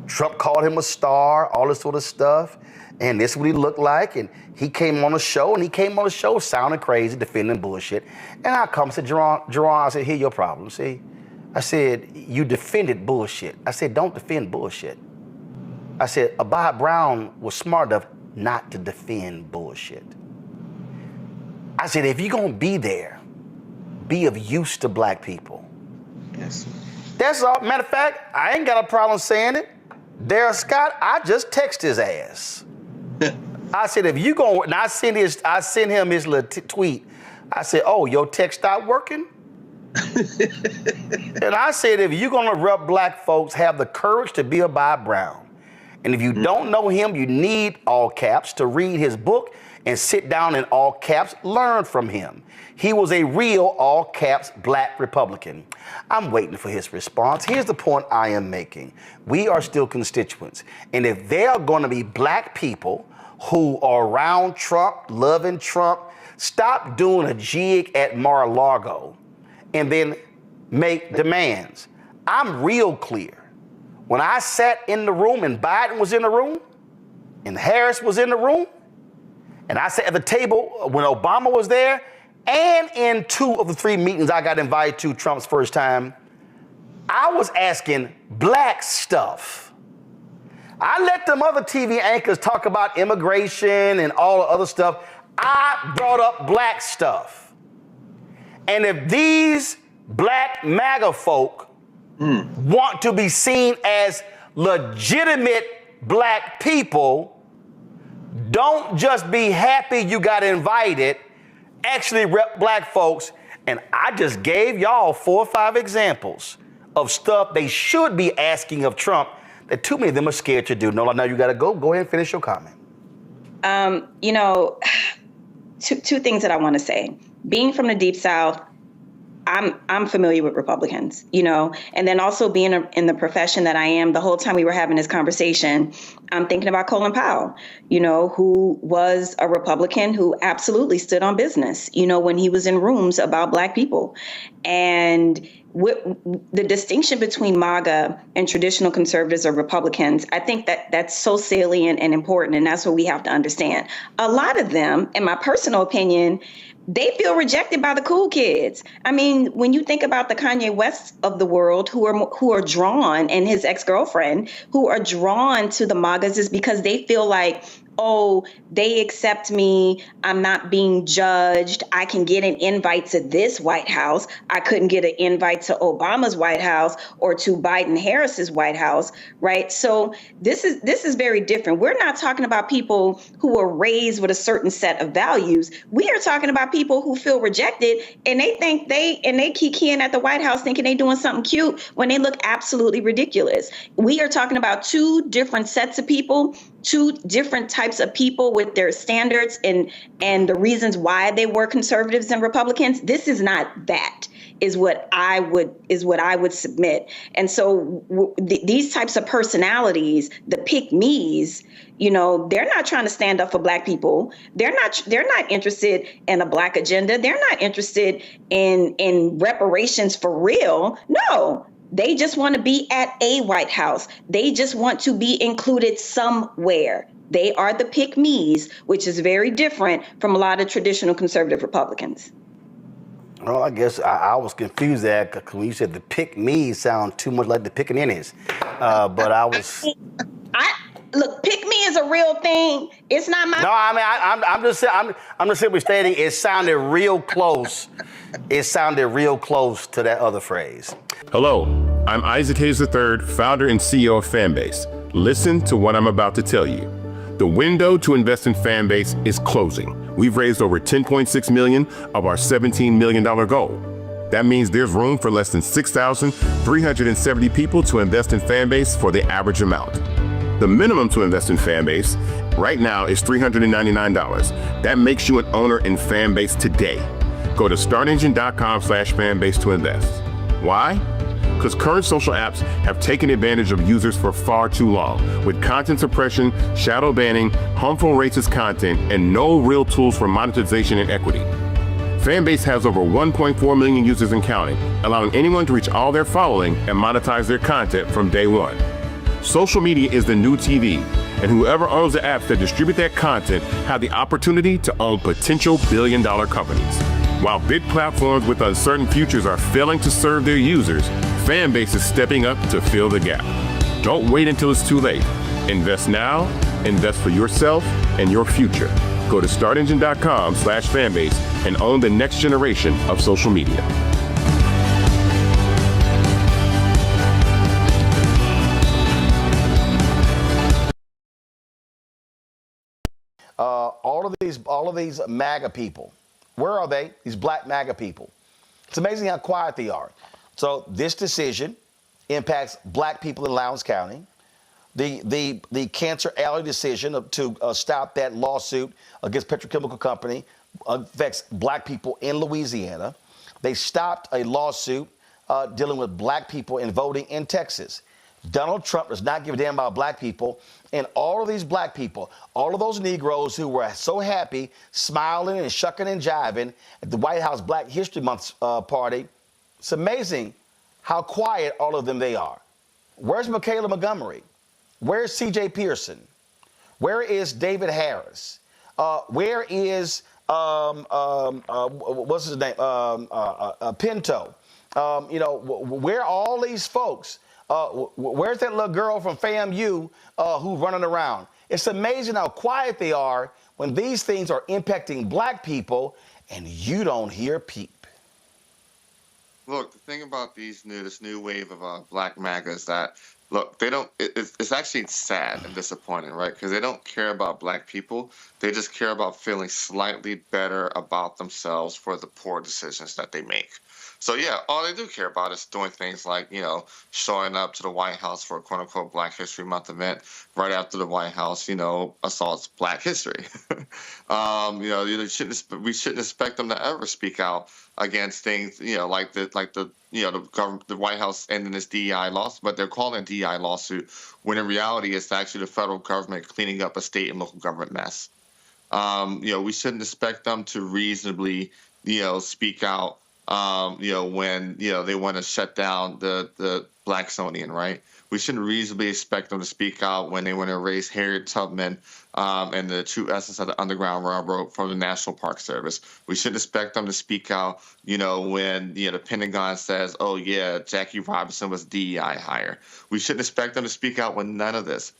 Trump called him a star, all this sort of stuff. And this is what he looked like. And he came on the show, sounding crazy, defending bullshit. And I come and said, Jerron, I said, here's your problem. See, I said, you defended bullshit. I said, don't defend bullshit. I said, Abad Brown was smart enough not to defend bullshit. I said, if you're gonna be there, be of use to black people. Yes. That's all. Matter of fact, I ain't got a problem saying it. Daryl Scott, I just text his ass. I said, if you go, and I sent him his little tweet. I said, oh, your text stopped working? And I said, if you're gonna rep black folks, have the courage to be Abad Brown. And if you don't know him, you need all caps to read his book and sit down in all caps, learn from him. He was a real all caps black Republican. I'm waiting for his response. Here's the point I am making. We are still constituents. And if there are gonna be black people who are around Trump, loving Trump, stop doing a jig at Mar-a-Lago and then make demands. I'm real clear. When I sat in the room and Biden was in the room and Harris was in the room, and I sat at the table when Obama was there, and in 2 of the 3 meetings I got invited to Trump's first time, I was asking black stuff. I let them other TV anchors talk about immigration and all the other stuff. I brought up black stuff. And if these black MAGA folk want to be seen as legitimate black people, don't just be happy you got invited, actually rep black folks. And I just gave y'all 4 or 5 examples of stuff they should be asking of Trump that too many of them are scared to do. No, now you got to go. Go ahead and finish your comment. You know, two things that I want to say. Being from the Deep South, I'm familiar with Republicans, you know, and then also being in the profession that I am, the whole time we were having this conversation, I'm thinking about Colin Powell, you know, who was a Republican who absolutely stood on business, you know, when he was in rooms about black people. And the distinction between MAGA and traditional conservatives or Republicans, I think that's so salient and important. And that's what we have to understand. A lot of them, in my personal opinion, they feel rejected by the cool kids. I mean, when you think about the Kanye West of the world who are drawn, and his ex-girlfriend, who are drawn to the MAGAs is because they feel like, oh, they accept me. I'm not being judged. I can get an invite to this White House. I couldn't get an invite to Obama's White House or to Biden Harris's White House, right? So this is very different. We're not talking about people who were raised with a certain set of values. We are talking about people who feel rejected, and they think they kikiing at the White House thinking they're doing something cute when they look absolutely ridiculous. We are talking about 2 different sets of people, 2 different types of people with their standards and the reasons why they were conservatives and Republicans. This is not that, is what I would submit. And so these types of personalities, the pick-me's, you know, they're not trying to stand up for black people. They're not interested in a black agenda. They're not interested in reparations for real. No. They just want to be at a White House. They just want to be included somewhere. They are the pick-me's, which is very different from a lot of traditional conservative Republicans. Well, I guess I was confused there because when you said the pick-me's sound too much like the pickaninnies. But I was... Look, pick-me is a real thing. It's not my... No, I mean, I'm just simply stating it sounded real close. It sounded real close to that other phrase. Hello, I'm Isaac Hayes III, founder and CEO of Fanbase. Listen to what I'm about to tell you. The window to invest in Fanbase is closing. We've raised over $10.6 million of our $17 million goal. That means there's room for less than 6,370 people to invest in Fanbase for the average amount. The minimum to invest in Fanbase right now is $399. That makes you an owner in Fanbase today. Go to startengine.com/fanbase to invest. Why? Because current social apps have taken advantage of users for far too long, with content suppression, shadow banning, harmful racist content, and no real tools for monetization and equity. Fanbase has over 1.4 million users and counting, allowing anyone to reach all their following and monetize their content from day one. Social media is the new TV, and whoever owns the apps that distribute that content have the opportunity to own potential billion-dollar companies. While big platforms with uncertain futures are failing to serve their users, Fanbase is stepping up to fill the gap. Don't wait until it's too late. Invest now, invest for yourself and your future. Go to startengine.com/fanbase and own the next generation of social media. All of these MAGA people, where are they? These black MAGA people. It's amazing how quiet they are. So this decision impacts black people in Lowndes County. The Cancer Alley decision to stop that lawsuit against petrochemical company affects black people in Louisiana. They stopped a lawsuit dealing with black people in voting in Texas. Donald Trump does not give a damn about black people. And all of these black people, all of those Negroes who were so happy, smiling and shucking and jiving at the White House Black History Month party, it's amazing how quiet all of them they are. Where's Michaela Montgomery? Where's C.J. Pearson? Where is David Harris? Where is, what's his name? Pinto. Where are all these folks? Where's that little girl from FAMU who's running around? It's amazing how quiet they are when these things are impacting black people and you don't hear peep. Look, the thing about this new wave of black MAGA is that, look, they don't. It's actually sad and disappointing, right? Because they don't care about black people. They just care about feeling slightly better about themselves for the poor decisions that they make. So yeah, all they do care about is doing things like, showing up to the White House for a quote unquote Black History Month event right after the White House, assaults Black history. We shouldn't expect them to ever speak out against things, like the White House ending this DEI lawsuit, but they're calling it a DEI lawsuit when in reality it's actually the federal government cleaning up a state and local government mess. We shouldn't expect them to reasonably, speak out, when, they want to shut down the Blacksonian, right? We shouldn't reasonably expect them to speak out when they want to erase Harriet Tubman and the true essence of the Underground Railroad from the National Park Service. We shouldn't expect them to speak out, when, the Pentagon says, oh, yeah, Jackie Robinson was DEI hire. We shouldn't expect them to speak out with none of this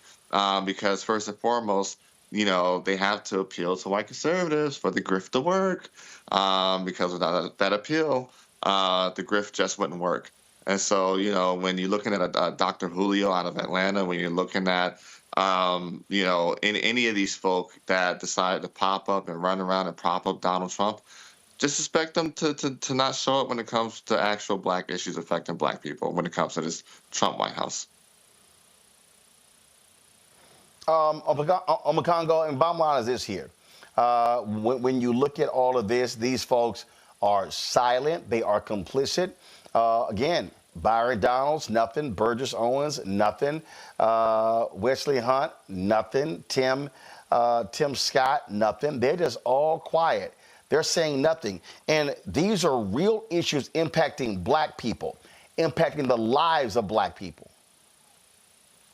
because first and foremost, they have to appeal to white conservatives for the grift to work because without that appeal, the grift just wouldn't work. And so, when you're looking at a Dr. Julio out of Atlanta, when you're looking at, in any of these folk that decide to pop up and run around and prop up Donald Trump, just expect them to not show up when it comes to actual black issues affecting black people when it comes to this Trump White House. Omekongo, and bottom line is this here. When you look at all of this, these folks are silent. They are complicit. Again, Byron Donalds, nothing. Burgess Owens, nothing. Wesley Hunt, nothing. Tim Scott, nothing. They're just all quiet. They're saying nothing. And these are real issues impacting black people, impacting the lives of black people.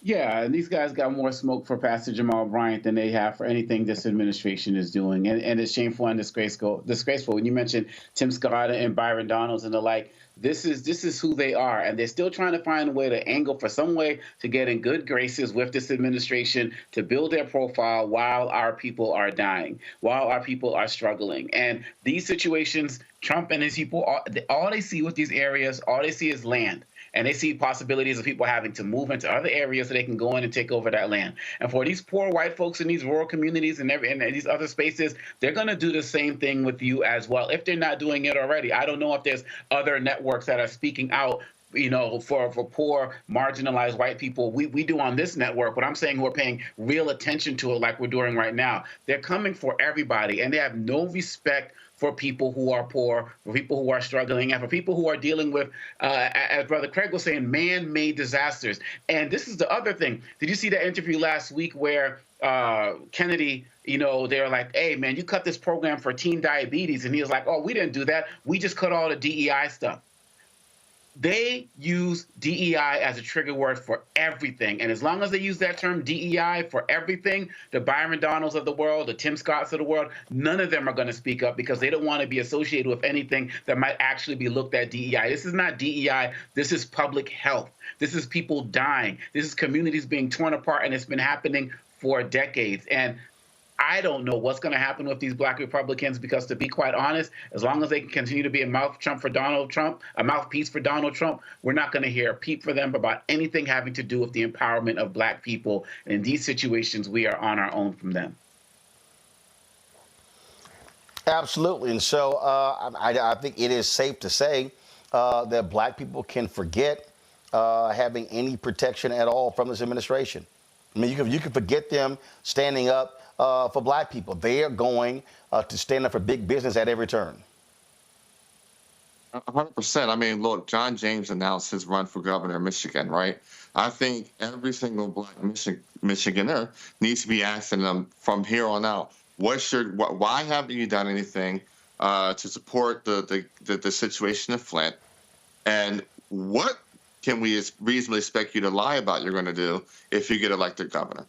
Yeah, and these guys got more smoke for Pastor Jamal Bryant than they have for anything this administration is doing. And it's shameful and disgraceful. When you mentioned Tim Scott and Byron Donalds and the like, this is who they are. And they're still trying to find a way to angle for some way to get in good graces with this administration to build their profile while our people are dying, while our people are struggling. And these situations, Trump and his people, all they see with these areas, all they see is land. And they see possibilities of people having to move into other areas so they can go in and take over that land. And for these poor white folks in these rural communities and these other spaces, they're going to do the same thing with you as well, if they're not doing it already. I don't know if there's other networks that are speaking out, for poor, marginalized white people. We do on this network, but I'm saying we're paying real attention to it like we're doing right now. They're coming for everybody, and they have no respect for people who are poor, for people who are struggling, and for people who are dealing with, as Brother Craig was saying, man-made disasters. And this is the other thing. Did you see that interview last week where Kennedy, they were like, hey, man, you cut this program for teen diabetes. And he was like, oh, we didn't do that. We just cut all the DEI stuff. They use DEI as a trigger word for everything. And as long as they use that term DEI for everything, the Byron Donalds of the world, the Tim Scotts of the world, none of them are going to speak up because they don't want to be associated with anything that might actually be looked at DEI. This is not DEI. This is public health. This is people dying. This is communities being torn apart, and it's been happening for decades. And I don't know what's going to happen with these black Republicans because, to be quite honest, as long as they can continue to be a mouthpiece for Donald Trump, we're not going to hear a peep for them about anything having to do with the empowerment of black people. And in these situations, we are on our own from them. Absolutely. And so I think it is safe to say that black people can forget having any protection at all from this administration. I mean, you can forget them standing up for black people. They are going to stand up for big business at every turn. 100%. I mean, look, John James announced his run for governor of Michigan, right? I think every single black Michiganer needs to be asking them from here on out, why haven't you done anything to support the situation in Flint? And what can we reasonably expect you to lie about you're going to do if you get elected governor?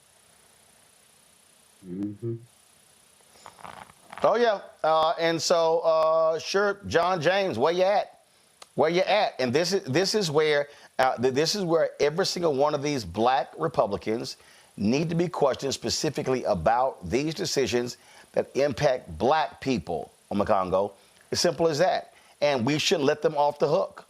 Mm-hmm. Oh, yeah. And so, sure, John James, where you at? Where you at? And this is where every single one of these black Republicans need to be questioned specifically about these decisions that impact black people on the Congo. As simple as that. And we shouldn't let them off the hook.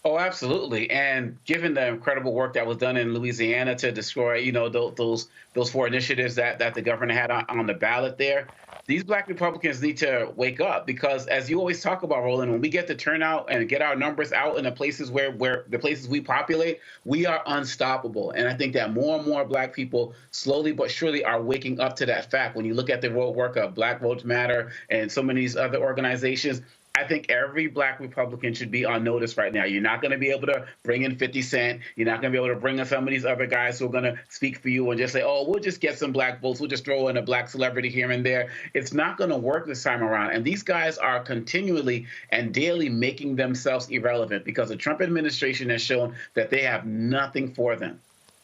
Oh, absolutely. And given the incredible work that was done in Louisiana to destroy, those 4 initiatives that the governor had on the ballot there, these black Republicans need to wake up because, as you always talk about, Roland, when we get the turnout and get our numbers out in the places where the places we populate, we are unstoppable. And I think that more and more black people slowly but surely are waking up to that fact. When you look at the road work of Black Votes Matter and so many of these other organizations, I think every black Republican should be on notice right now. You're not going to be able to bring in 50 Cent. You're not going to be able to bring in some of these other guys who are going to speak for you and just say, oh, we'll just get some black votes. We'll just throw in a black celebrity here and there. It's not going to work this time around. And these guys are continually and daily making themselves irrelevant because the Trump administration has shown that they have nothing for them.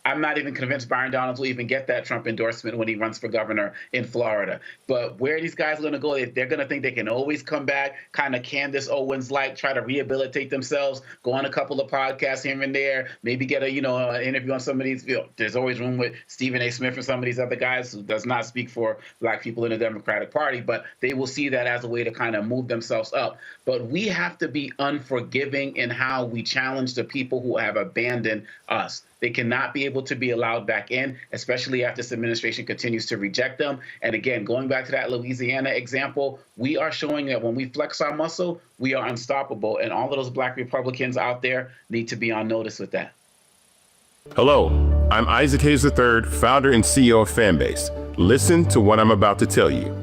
I'm not even convinced Byron Donalds will even get that Trump endorsement when he runs for governor in Florida. But where are these guys going to go? They're going to think they can always come back, kind of Candace Owens-like, try to rehabilitate themselves, go on a couple of podcasts here and there, maybe get an interview on some of these. There's always room with Stephen A. Smith and some of these other guys who does not speak for black people in the Democratic Party, but they will see that as a way to kind of move themselves up. But we have to be unforgiving in how we challenge the people who have abandoned us. They cannot be able to be allowed back in, especially after this administration continues to reject them. And again, going back to that Louisiana example, we are showing that when we flex our muscle, we are unstoppable. And all of those black Republicans out there need to be on notice with that. Hello, I'm Isaac Hayes III, founder and CEO of Fanbase. Listen to what I'm about to tell you.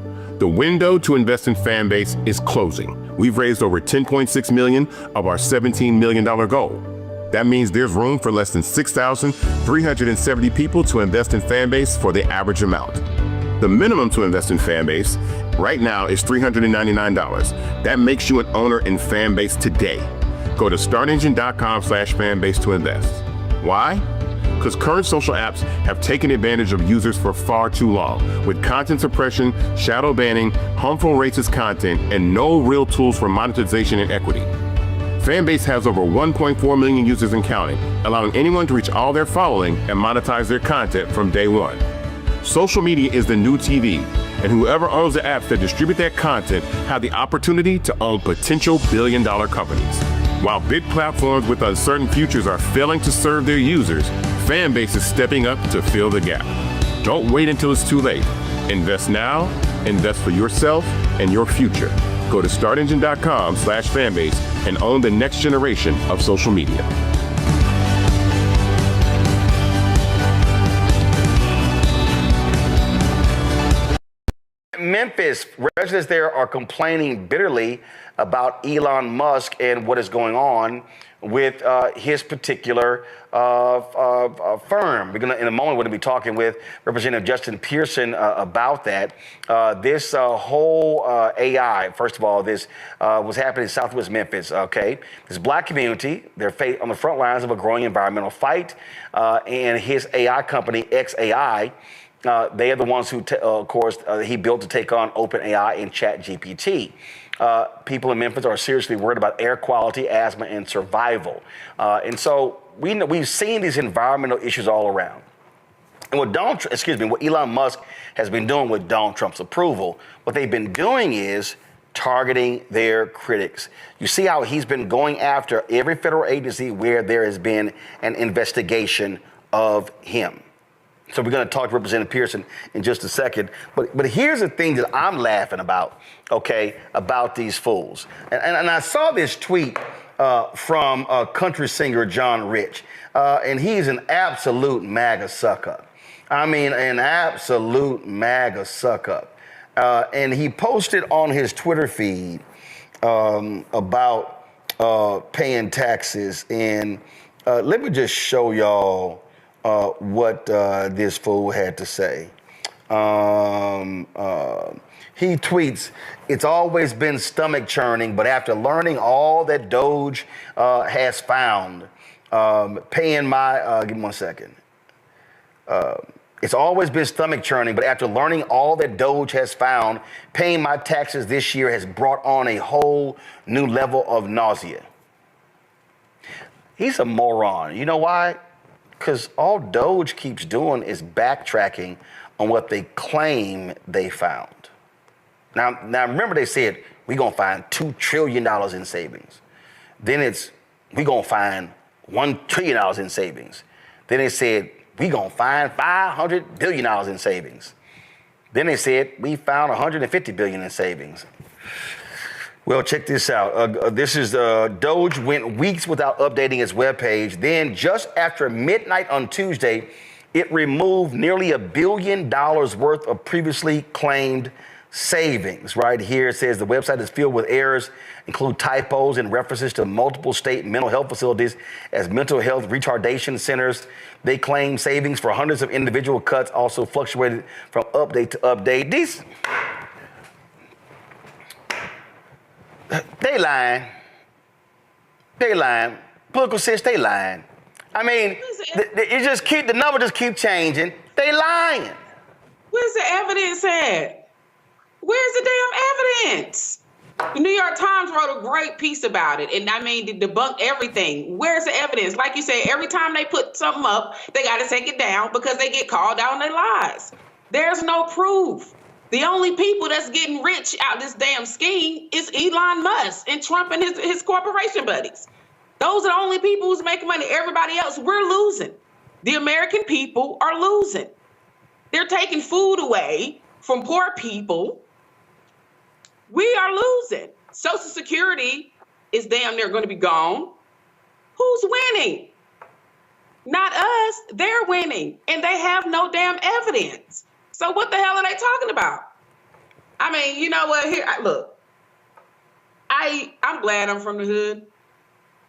The window to invest in Fanbase is closing. We've raised over $10.6 million of our $17 million goal. That means there's room for less than 6,370 people to invest in Fanbase for the average amount. The minimum to invest in Fanbase right now is $399. That makes you an owner in Fanbase today. Go to startengine.com/fanbase to invest. Why? Because current social apps have taken advantage of users for far too long, with content suppression, shadow banning, harmful racist content, and no real tools for monetization and equity. Fanbase has over 1.4 million users and counting, allowing anyone to reach all their following and monetize their content from day one. Social media is the new TV, and whoever owns the apps that distribute that content have the opportunity to own potential billion-dollar companies. While big platforms with uncertain futures are failing to serve their users, Fanbase is stepping up to fill the gap. Don't wait until it's too late. Invest now, invest for yourself and your future. Go to startengine.com/fanbase and own the next generation of social media. Memphis, residents there are complaining bitterly about Elon Musk and what is going on with his particular firm. We're gonna, in a moment, we're gonna be talking with Representative Justin Pearson about that. This whole AI, first of all, this was happening in Southwest Memphis. Okay, this black community, they're on the front lines of a growing environmental fight, and his AI company XAI. They are the ones who, of course, he built to take on OpenAI and ChatGPT. People in Memphis are seriously worried about air quality, asthma, and survival. And so we've seen these environmental issues all around. And what Elon Musk has been doing with Donald Trump's approval, what they've been doing is targeting their critics. You see how he's been going after every federal agency where there has been an investigation of him. So we're going to talk to Representative Pearson in just a second. But here's the thing that I'm laughing about, okay, about these fools. And I saw this tweet from country singer John Rich, and he's an absolute MAGA suck-up. I mean, an absolute MAGA suck-up. And he posted on his Twitter feed about paying taxes. And let me just show y'all what this fool had to say. He tweets, "It's always been stomach churning, but after learning all that Doge has found, paying my, give me 1 second. It's always been stomach churning, but after learning all that Doge has found, paying my taxes this year has brought on a whole new level of nausea." He's a moron. You know why? Because all Doge keeps doing is backtracking on what they claim they found. Now remember they said, we're going to find $2 trillion in savings. Then it's, we're going to find $1 trillion in savings. Then they said, we're going to find $500 billion in savings. Then they said, we found $150 billion in savings. Well, check this out. This is Doge went weeks without updating its webpage. Then, just after midnight on Tuesday, it removed nearly $1 billion worth of previously claimed savings. Right here, it says the website is filled with errors, include typos and references to multiple state mental health facilities as mental health retardation centers. They claim savings for hundreds of individual cuts also fluctuated from update to update. These. They lying. They lying. Political sense, they lying. I mean, the number just keep changing. They lying. Where's the evidence at? Where's the damn evidence? The New York Times wrote a great piece about it, and I mean, to debunk everything. Where's the evidence? Like you said, every time they put something up, they got to take it down because they get called out on their lies. There's no proof. The only people that's getting rich out of this damn scheme is Elon Musk and Trump and his corporation buddies. Those are the only people who's making money. Everybody else, we're losing. The American people are losing. They're taking food away from poor people. We are losing. Social Security is damn near going to be gone. Who's winning? Not us. They're winning. And they have no damn evidence. So what the hell are they talking about? I mean, you know what? Here, look, I'm glad I'm from the hood.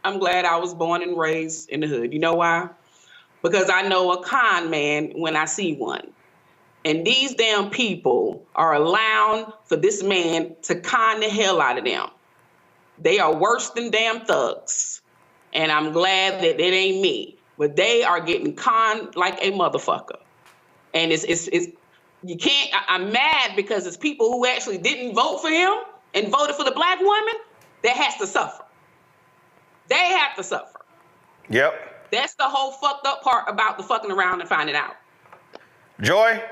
I'm glad I was born and raised in the hood. You know why? Because I know a con man when I see one. And these damn people are allowing for this man to con the hell out of them. They are worse than damn thugs. And I'm glad that it ain't me. But they are getting conned like a motherfucker. And it's you can't, I'm mad because it's people who actually didn't vote for him and voted for the black woman that has to suffer. They have to suffer. Yep. That's the whole fucked up part about the fucking around and finding out. Joy?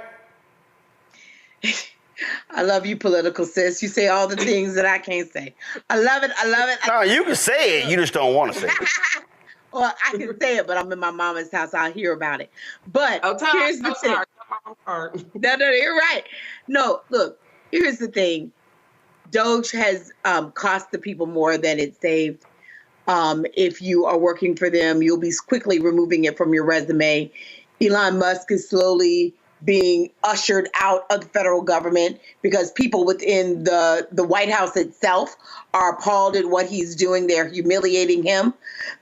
I love you, political sis. You say all the things that I can't say. I love it. I love it. No, you can say it. You just don't want to say it. Well, I can say it, but I'm in my mama's house. I'll hear about it. But here's the thing. No, you're right. No, look, here's the thing. Doge has cost the people more than it saved. If you are working for them, you'll be quickly removing it from your resume. Elon Musk is slowly being ushered out of the federal government because people within the White House itself are appalled at what he's doing. They're humiliating him.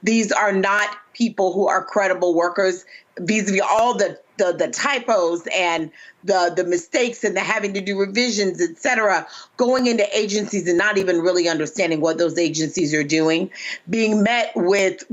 These are not people who are credible workers, vis-a-vis all the typos and the mistakes and the having to do revisions, et cetera, going into agencies and not even really understanding what those agencies are doing, being met with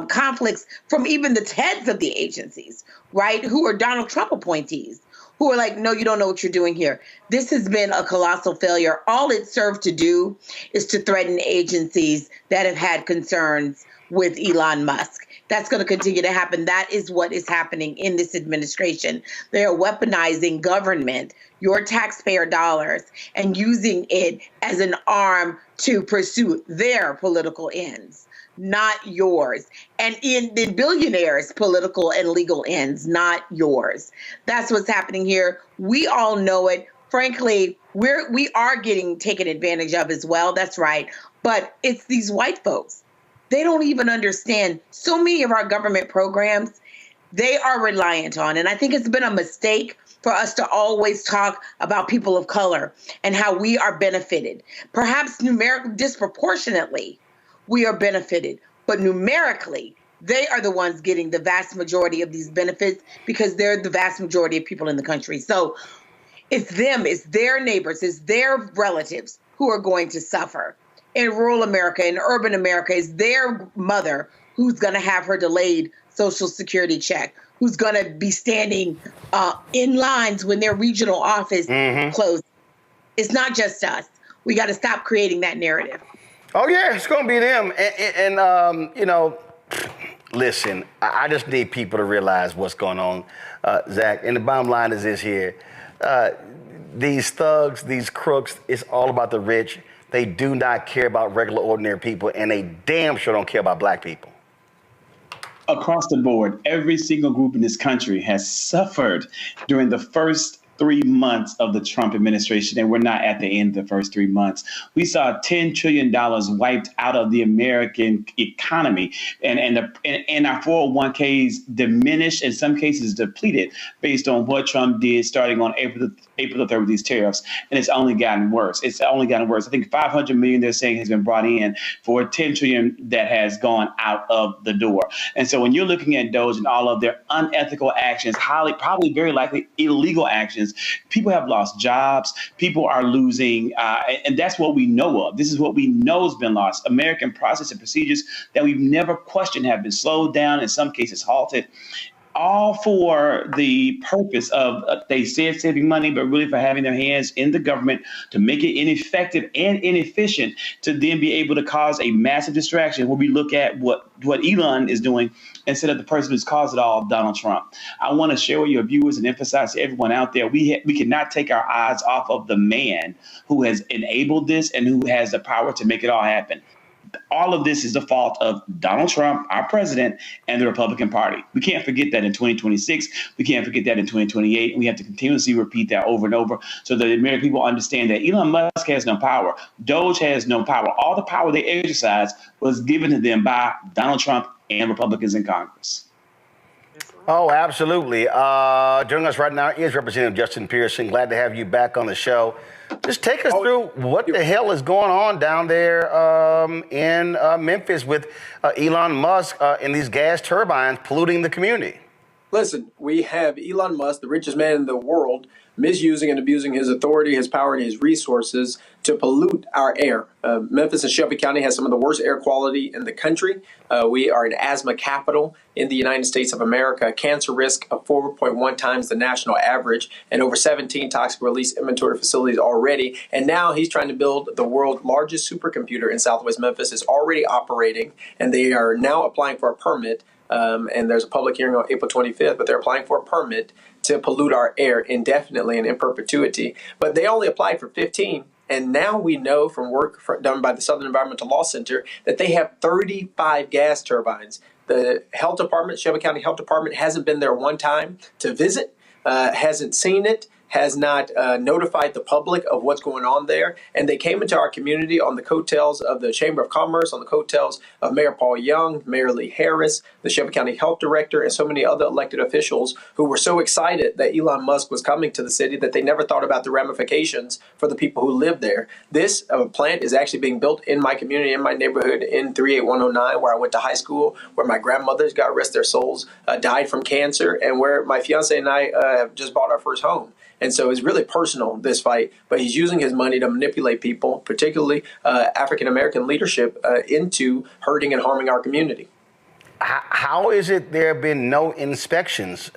conflicts from even the heads of the agencies, right, who are Donald Trump appointees, who are like, no, you don't know what you're doing here. This has been a colossal failure. All it served to do is to threaten agencies that have had concerns with Elon Musk. That's going to continue to happen. That is what is happening in this administration. They are weaponizing government, your taxpayer dollars, and using it as an arm to pursue their political ends, not yours. And in the billionaires' political and legal ends, not yours. That's what's happening here. We all know it. Frankly, we are getting taken advantage of as well. That's right. But it's these white folks. They don't even understand so many of our government programs they are reliant on. And I think it's been a mistake for us to always talk about people of color and how we are benefited. Perhaps disproportionately, we are benefited. But numerically, they are the ones getting the vast majority of these benefits because they're the vast majority of people in the country. So it's them, it's their neighbors, it's their relatives who are going to suffer. In rural America, in urban America, is their mother who's going to have her delayed Social Security check, who's going to be standing in lines when their regional office closes. It's not just us. We got to stop creating that narrative. Oh, yeah, it's going to be them. And you know, listen, I just need people to realize what's going on, Zach. And the bottom line is this here. These thugs, these crooks, it's all about the rich. They do not care about regular, ordinary people, and they damn sure don't care about black people. Across the board, every single group in this country has suffered during the first 3 months of the Trump administration, and we're not at the end of the first 3 months. We saw $10 trillion wiped out of the American economy, and our 401ks diminished, in some cases depleted, based on what Trump did starting on April the 3rd with these tariffs, and it's only gotten worse. It's only gotten worse. I think $500 million they're saying has been brought in for $10 trillion that has gone out of the door. And so when you're looking at Doge and all of their unethical actions, probably very likely illegal actions, people have lost jobs. People are losing, and that's what we know of. This is what we know has been lost. American process and procedures that we've never questioned have been slowed down, in some cases halted, all for the purpose of, they said saving money, but really for having their hands in the government to make it ineffective and inefficient to then be able to cause a massive distraction when we look at what Elon is doing instead of the person who's caused it all, Donald Trump. I want to share with your viewers and emphasize to everyone out there, we cannot take our eyes off of the man who has enabled this and who has the power to make it all happen. All of this is the fault of Donald Trump, our president, and the Republican Party. We can't forget that in 2026. We can't forget that in 2028. We have to continuously repeat that over and over so that the American people understand that Elon Musk has no power. Doge has no power. All the power they exercise was given to them by Donald Trump and Republicans in Congress. Oh, absolutely. Joining us right now is Representative Justin Pearson. Glad to have you back on the show. Just take us through what the hell is going on down there in Memphis with Elon Musk and these gas turbines polluting the community. Listen, we have Elon Musk, the richest man in the world, misusing and abusing his authority, his power, and his resources to pollute our air. Memphis and Shelby County has some of the worst air quality in the country. We are an asthma capital in the United States of America, cancer risk of 4.1 times the national average, and over 17 toxic release inventory facilities already. And now he's trying to build the world's largest supercomputer in Southwest Memphis. It's already operating, and they are now applying for a permit. And there's a public hearing on April 25th, but they're applying for a permit to pollute our air indefinitely and in perpetuity. But they only applied for 15. And now we know from work done by the Southern Environmental Law Center that they have 35 gas turbines. The health department, Shelby County Health Department, hasn't been there one time to visit, hasn't seen it. has not notified the public of what's going on there. And they came into our community on the coattails of the Chamber of Commerce, on the coattails of Mayor Paul Young, Mayor Lee Harris, the Shelby County Health Director, and so many other elected officials who were so excited that Elon Musk was coming to the city that they never thought about the ramifications for the people who live there. This plant is actually being built in my community, in my neighborhood, in 38109, where I went to high school, where my grandmothers, God rest their souls, died from cancer, and where my fiance and I have just bought our first home. And so it's really personal, this fight, but he's using his money to manipulate people, particularly African-American leadership, into hurting and harming our community. How is it there have been no inspections?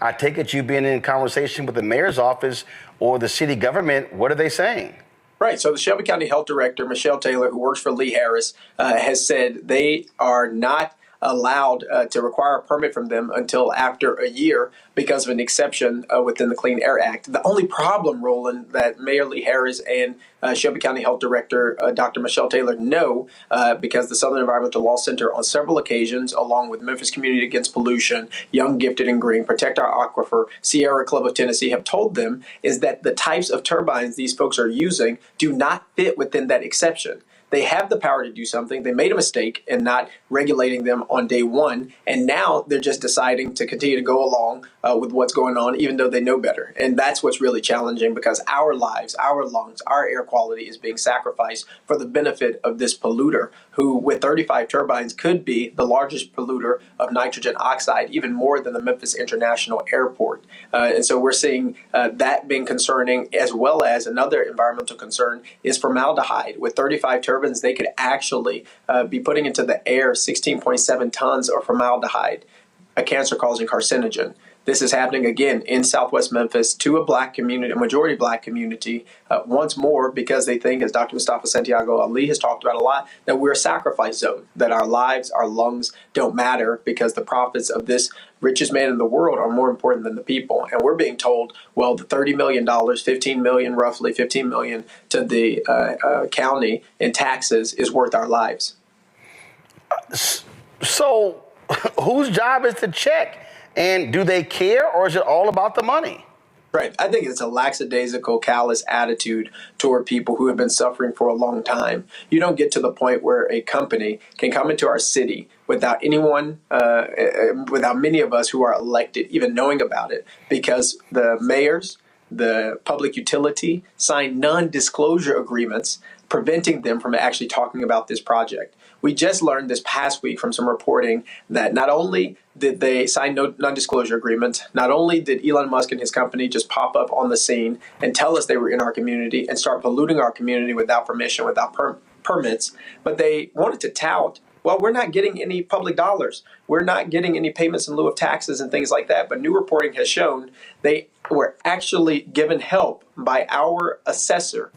I take it you've been in conversation with the mayor's office or the city government. What are they saying? Right. So the Shelby County Health Director, Michelle Taylor, who works for Lee Harris, has said they are not allowed to require a permit from them until after a year because of an exception within the Clean Air Act. The only problem, Roland, that Mayor Lee Harris and Shelby County Health Director Dr. Michelle Taylor know, because the Southern Environmental Law Center on several occasions, along with Memphis Community Against Pollution, Young, Gifted, and Green, Protect Our Aquifer, Sierra Club of Tennessee, have told them is that the types of turbines these folks are using do not fit within that exception. They have the power to do something. They made a mistake in not regulating them on day one, and now they're just deciding to continue to go along with what's going on, even though they know better. And that's what's really challenging, because our lives, our lungs, our air quality is being sacrificed for the benefit of this polluter, who with 35 turbines could be the largest polluter of nitrogen oxide, even more than the Memphis International Airport. And so we're seeing that being concerning, as well as another environmental concern is formaldehyde. With 35 turbines, they could actually be putting into the air 16.7 tons of formaldehyde, a cancer-causing carcinogen. This is happening again in Southwest Memphis to a black community, a majority black community, once more, because they think, as Dr. Mustafa Santiago Ali has talked about a lot, that we're a sacrifice zone, that our lives, our lungs don't matter because the profits of this richest man in the world are more important than the people. And we're being told, well, the $30 million, $15 million, roughly $15 million to the county in taxes is worth our lives. So whose job is to check? And do they care, or is it all about the money? Right. I think it's a lackadaisical, callous attitude toward people who have been suffering for a long time. You don't get to the point where a company can come into our city without anyone, without many of us who are elected even knowing about it, because the mayors, the public utility sign non-disclosure agreements preventing them from actually talking about this project. We just learned this past week from some reporting that not only did they sign non-disclosure agreements, not only did Elon Musk and his company just pop up on the scene and tell us they were in our community and start polluting our community without permission, without permits, but they wanted to tout, well, we're not getting any public dollars. We're not getting any payments in lieu of taxes and things like that. But new reporting has shown they were actually given help by our assessor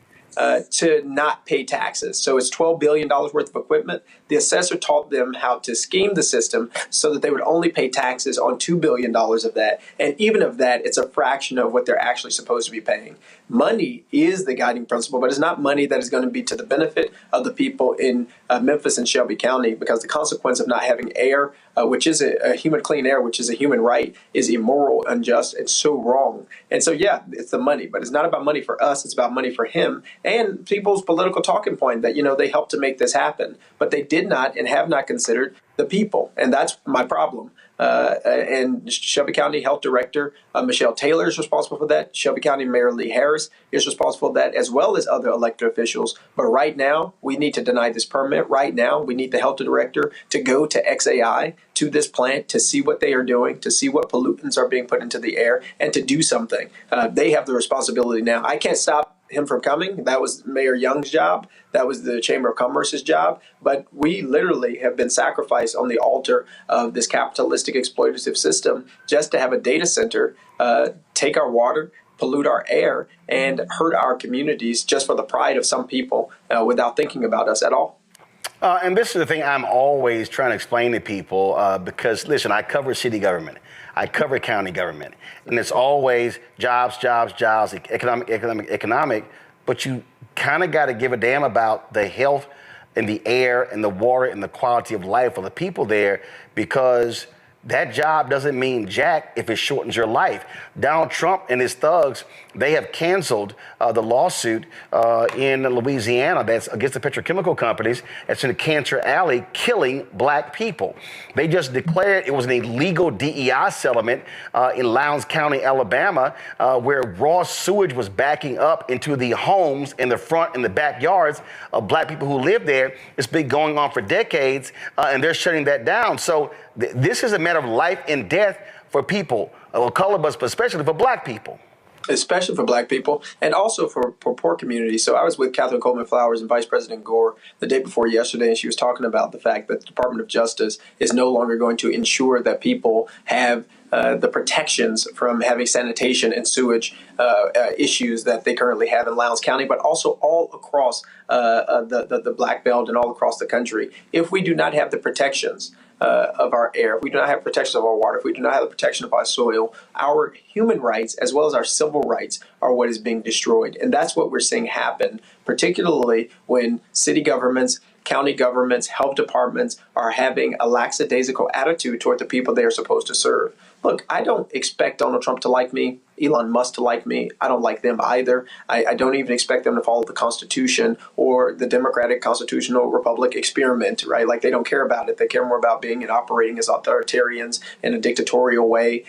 to not pay taxes. So it's $12 billion worth of equipment. The assessor taught them how to scheme the system so that they would only pay taxes on $2 billion of that. And even of that, it's a fraction of what they're actually supposed to be paying. Money is the guiding principle, but it's not money that is going to be to the benefit of the people in Memphis and Shelby County, because the consequence of not having air, which is a human clean air, which is a human right, is immoral, unjust, and so wrong. And so, yeah, it's the money, but it's not about money for us. It's about money for him and people's political talking point that, they helped to make this happen. But they did not and have not considered the people. And that's my problem. And Shelby County Health Director Michelle Taylor is responsible for that. Shelby County Mayor Lee Harris is responsible for that, as well as other elected officials. But right now, we need to deny this permit. Right now, we need the health director to go to XAI, to this plant, to see what they are doing, to see what pollutants are being put into the air, and to do something. They have the responsibility now. I can't stop him from coming. That was Mayor Young's job. That was the Chamber of Commerce's job. But we literally have been sacrificed on the altar of this capitalistic exploitative system just to have a data center take our water, pollute our air, and hurt our communities just for the pride of some people without thinking about us at all. And this is the thing I'm always trying to explain to people, because, listen, I cover city government. I cover county government. And it's always jobs, jobs, jobs, economic. But you kind of got to give a damn about the health and the air and the water and the quality of life of the people there, because that job doesn't mean jack if it shortens your life. Donald Trump and his thugs, they have canceled the lawsuit in Louisiana that's against the petrochemical companies that's in Cancer Alley killing black people. They just declared it was an illegal DEI settlement in Lowndes County, Alabama, where raw sewage was backing up into the homes in the front and the backyards of black people who live there. It's been going on for decades, and they're shutting that down. So this is a matter of life and death for people of color, but especially for black people. Especially for black people and also for poor communities. So I was with Catherine Coleman Flowers and Vice President Gore the day before yesterday, and she was talking about the fact that the Department of Justice is no longer going to ensure that people have the protections from having sanitation and sewage issues that they currently have in Lowndes County, but also all across the Black Belt and all across the country. If we do not have the protections of our air, if we do not have protection of our water, if we do not have the protection of our soil, our human rights as well as our civil rights are what is being destroyed. And that's what we're seeing happen, particularly when city governments, county governments, health departments are having a lackadaisical attitude toward the people they are supposed to serve. Look, I don't expect Donald Trump to like me, Elon Musk to like me. I don't like them either. I don't even expect them to follow the Constitution or the Democratic Constitutional Republic experiment, right? Like, they don't care about it. They care more about being and operating as authoritarians in a dictatorial way,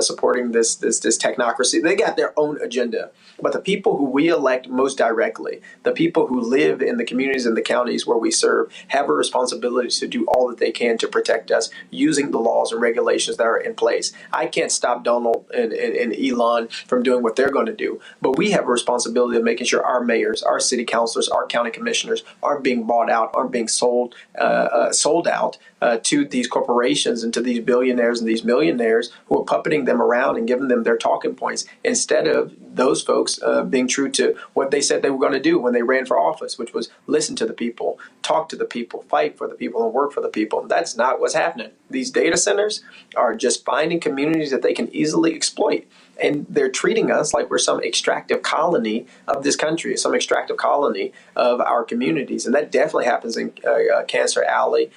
supporting this technocracy. They got their own agenda. But the people who we elect most directly, the people who live in the communities and the counties where we serve, have a responsibility to do all that they can to protect us using the laws and regulations that are in place. I can't stop Donald and Elon from doing what they're going to do, but we have a responsibility of making sure our mayors, our city councilors, our county commissioners aren't being bought out, aren't being sold out to these corporations and to these billionaires and these millionaires who are puppeting them around and giving them their talking points instead of those folks being true to what they said they were going to do when they ran for office, which was listen to the people, talk to the people, fight for the people, and work for the people. And that's not what's happening. These data centers are just finding communities that they can easily exploit. And they're treating us like we're some extractive colony of this country, some extractive colony of our communities. And that definitely happens in Cancer Alley,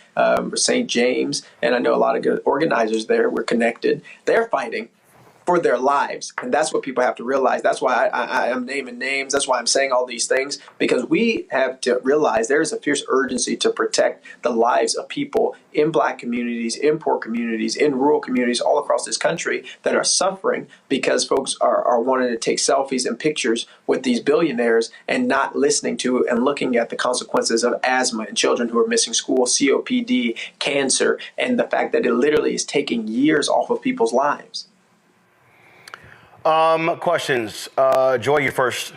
St. James. And I know a lot of good organizers there. We're connected. They're fighting for their lives. And that's what people have to realize. That's why I am naming names. That's why I'm saying all these things, because we have to realize there is a fierce urgency to protect the lives of people in black communities, in poor communities, in rural communities all across this country that are suffering because folks are wanting to take selfies and pictures with these billionaires and not listening to and looking at the consequences of asthma and children who are missing school, COPD, cancer, and the fact that it literally is taking years off of people's lives. Questions. Joy, you first.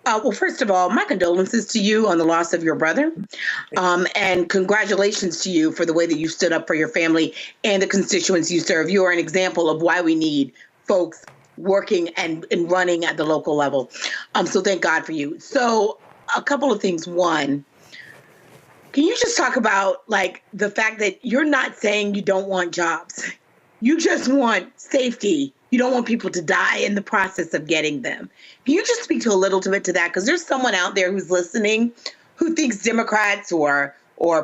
Well, first of all, my condolences to you on the loss of your brother. And congratulations to you for the way that you stood up for your family and the constituents you serve. You are an example of why we need folks working and running at the local level. So thank God for you. So a couple of things. One, can you just talk about like the fact that you're not saying you don't want jobs? You just want safety. You don't want people to die in the process of getting them. Can you just speak to a little bit to that? Because there's someone out there who's listening who thinks Democrats or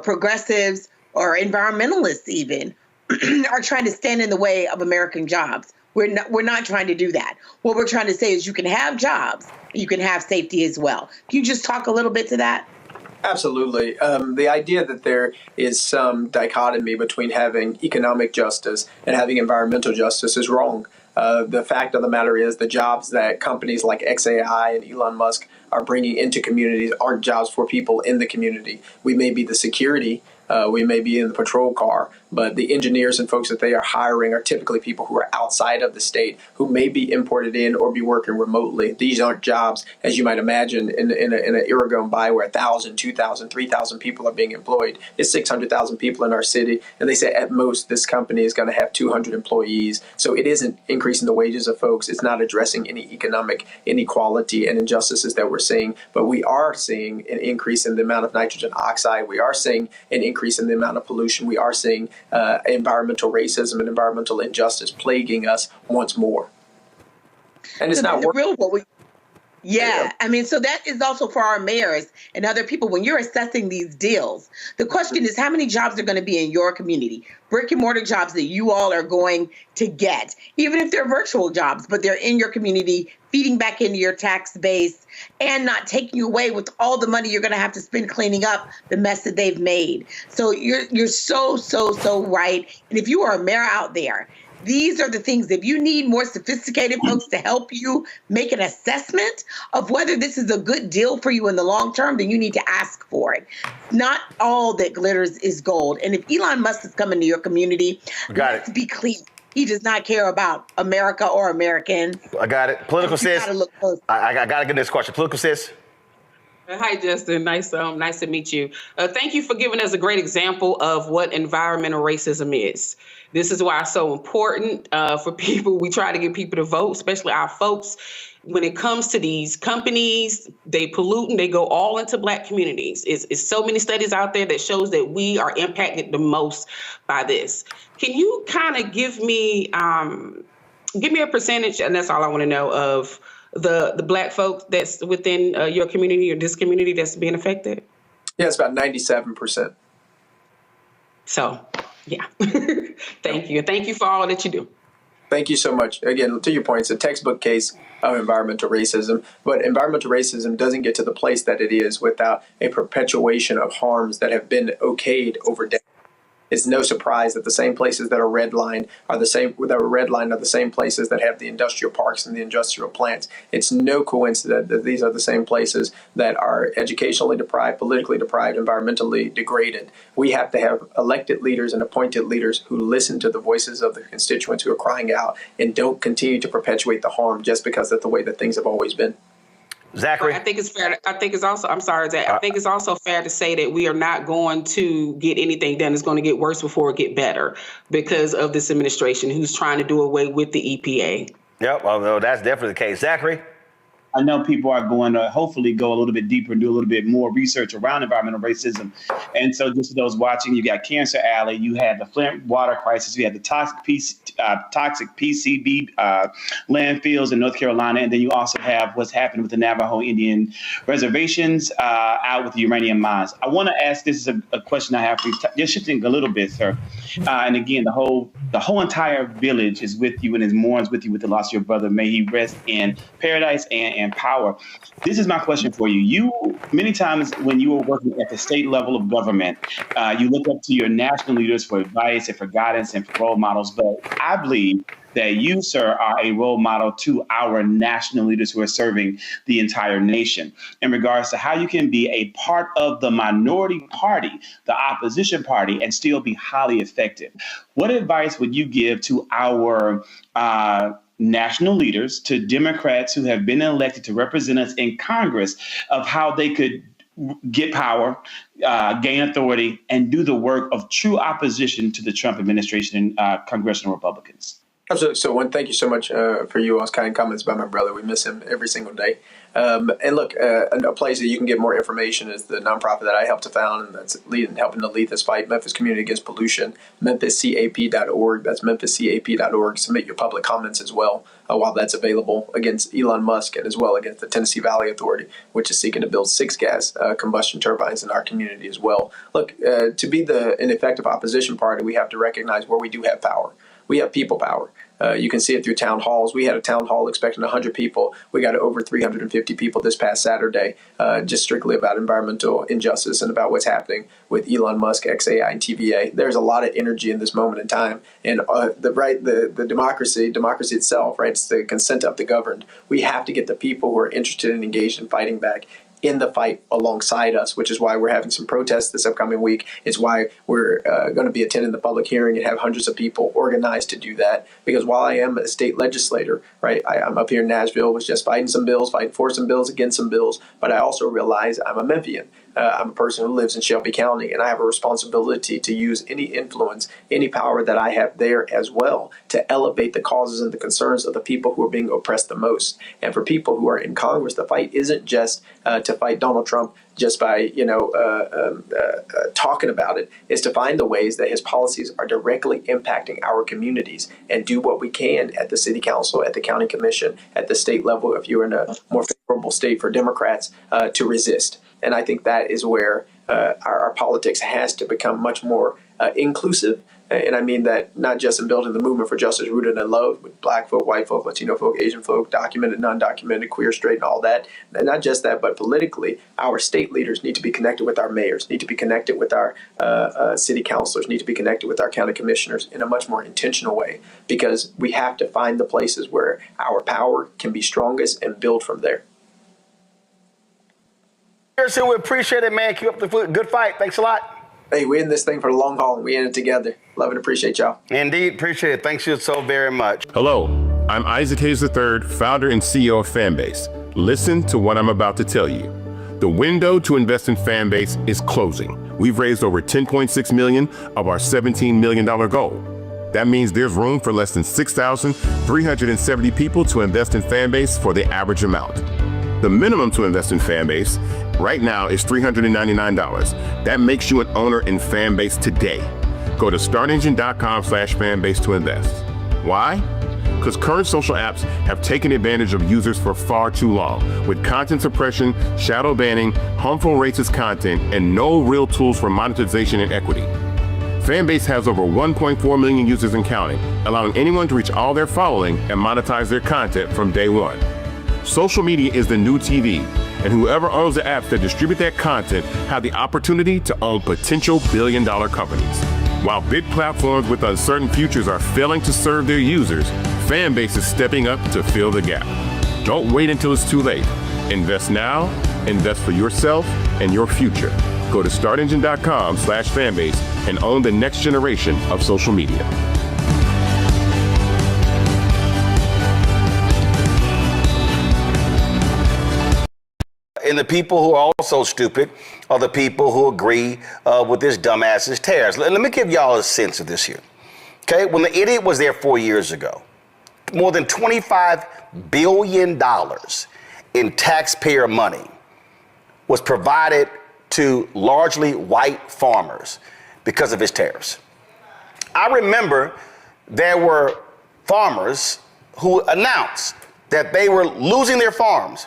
progressives or environmentalists even are trying to stand in the way of American jobs. We're not trying to do that. What we're trying to say is you can have jobs, you can have safety as well. Can you just talk a little bit to that? Absolutely. The idea that there is some dichotomy between having economic justice and having environmental justice is wrong. The fact of the matter is the jobs that companies like XAI and Elon Musk are bringing into communities aren't jobs for people in the community. We may be the security, we may be in the patrol car, but the engineers and folks that they are hiring are typically people who are outside of the state, who may be imported in or be working remotely. These aren't jobs, as you might imagine, in an era gone by where 1,000, 2,000, 3,000 people are being employed. It's 600,000 people in our city, and they say at most this company is going to have 200 employees. So it isn't increasing the wages of folks. It's not addressing any economic inequality and injustices that we're seeing, but we are seeing an increase in the amount of nitrogen oxide. We are seeing an increase in the amount of pollution. We are seeing environmental racism and environmental injustice plaguing us once more. And it's not working. Yeah, I mean, so that is also for our mayors and other people. When you're assessing these deals, the question is how many jobs are going to be in your community, brick and mortar jobs that you all are going to get, even if they're virtual jobs, but they're in your community, feeding back into your tax base and not taking you away with all the money you're going to have to spend cleaning up the mess that they've made. So you're so right. And if you are a mayor out there, these are the things. If you need more sophisticated folks to help you make an assessment of whether this is a good deal for you in the long term, then you need to ask for it. Not all that glitters is gold. And if Elon Musk is coming to your community, let's be clear. He does not care about America or Americans. I got it. Political sis. Gotta look close. I got to get this question. Political sis. Hi, Justin. Nice to meet you. Thank you for giving us a great example of what environmental racism is. This is why it's so important for people. We try to get people to vote, especially our folks. When it comes to these companies, they pollute and they go all into Black communities. It's so many studies out there that shows that we are impacted the most by this. Can you kind of give me a percentage, and that's all I want to know, of the Black folks that's within your community or this community that's being affected? Yeah, it's about 97%. So, yeah. Thank you. Thank you for all that you do. Thank you so much. Again, to your point, it's a textbook case of environmental racism, but environmental racism doesn't get to the place that it is without a perpetuation of harms that have been okayed over decades. It's no surprise that the same places that are redlined are the same places that have the industrial parks and the industrial plants. It's no coincidence that these are the same places that are educationally deprived, politically deprived, environmentally degraded. We have to have elected leaders and appointed leaders who listen to the voices of the constituents who are crying out and don't continue to perpetuate the harm just because that's the way that things have always been. Zachary? I think it's fair. I think it's also, I'm sorry, Zach. I think it's also fair to say that we are not going to get anything done. It's going to get worse before it get better because of this administration who's trying to do away with the EPA. Yep, well, no, that's definitely the case. Zachary? I know people are going to hopefully go a little bit deeper and do a little bit more research around environmental racism. And so just for those watching, you got Cancer Alley, you had the Flint water crisis, you had the toxic PCB landfills in North Carolina, and then you also have what's happened with the Navajo Indian reservations out with the uranium mines. I want to ask, this is a question I have for you, just shifting a little bit, sir. And again, the whole entire village is with you and mourns with you with the loss of your brother. May he rest in paradise and power. This is my question for you. You, many times when you were working at the state level of government, you look up to your national leaders for advice and for guidance and for role models. But I believe that you, sir, are a role model to our national leaders who are serving the entire nation in regards to how you can be a part of the minority party, the opposition party, and still be highly effective. What advice would you give to our national leaders, to Democrats who have been elected to represent us in Congress, of how they could get power, gain authority, and do the work of true opposition to the Trump administration and congressional Republicans? Absolutely. So, thank you so much for you all's kind comments about my brother. We miss him every single day. And look, a place that you can get more information is the nonprofit that I helped to found, and that's helping to lead this fight, Memphis Community Against Pollution, memphiscap.org. That's memphiscap.org. Submit your public comments as well while that's available against Elon Musk and as well against the Tennessee Valley Authority, which is seeking to build 6 gas combustion turbines in our community as well. Look, to be an effective opposition party, we have to recognize where we do have power. We have people power. You can see it through town halls. We had a town hall expecting 100 people. We got over 350 people this past Saturday, just strictly about environmental injustice and about what's happening with Elon Musk, XAI, and TVA. There's a lot of energy in this moment in time. And the democracy itself, right? It's the consent of the governed. We have to get the people who are interested and engaged in fighting back in the fight alongside us, which is why we're having some protests this upcoming week. It's why we're going to be attending the public hearing and have hundreds of people organized to do that. Because while I am a state legislator, right, I'm up here in Nashville, was just fighting for some bills, against some bills, but I also realize I'm a Memphian. I'm a person who lives in Shelby County, and I have a responsibility to use any influence, any power that I have there as well to elevate the causes and the concerns of the people who are being oppressed the most. And for people who are in Congress, the fight isn't just to fight Donald Trump just by talking about it. It's to find the ways that his policies are directly impacting our communities and do what we can at the city council, at the county commission, at the state level. If you're in a more horrible state for Democrats to resist. And I think that is where our politics has to become much more inclusive. And I mean that not just in building the movement for justice rooted in love with black folk, white folk, Latino folk, Asian folk, documented, non-documented, queer, straight, and all that. And not just that, but politically, our state leaders need to be connected with our mayors, need to be connected with our city councilors, need to be connected with our county commissioners in a much more intentional way, because we have to find the places where our power can be strongest and build from there. Harrison, we appreciate it, man. Keep up the good fight. Thanks a lot. Hey, we're in this thing for the long haul, and we in it together. Love and appreciate y'all. Indeed, appreciate it. Thanks you so very much. Hello, I'm Isaac Hayes III, founder and CEO of Fanbase. Listen to what I'm about to tell you. The window to invest in Fanbase is closing. We've raised over $10.6 million of our $17 million goal. That means there's room for less than 6,370 people to invest in Fanbase for the average amount. The minimum to invest in Fanbase right now is $399. That makes you an owner in Fanbase today. Go to startengine.com/fanbase to invest. Why? Because current social apps have taken advantage of users for far too long, with content suppression, shadow banning, harmful racist content, and no real tools for monetization and equity. Fanbase has over 1.4 million users and counting, allowing anyone to reach all their following and monetize their content from day one. Social media is the new TV, and whoever owns the apps that distribute that content have the opportunity to own potential billion-dollar companies. While big platforms with uncertain futures are failing to serve their users, Fanbase is stepping up to fill the gap. Don't wait until it's too late. Invest now, invest for yourself and your future. Go to startengine.com/fanbase and own the next generation of social media. And the people who are also stupid are the people who agree with this dumbass's tariffs. Let me give y'all a sense of this here. Okay, when the idiot was there 4 years ago, more than $25 billion in taxpayer money was provided to largely white farmers because of his tariffs. I remember there were farmers who announced that they were losing their farms,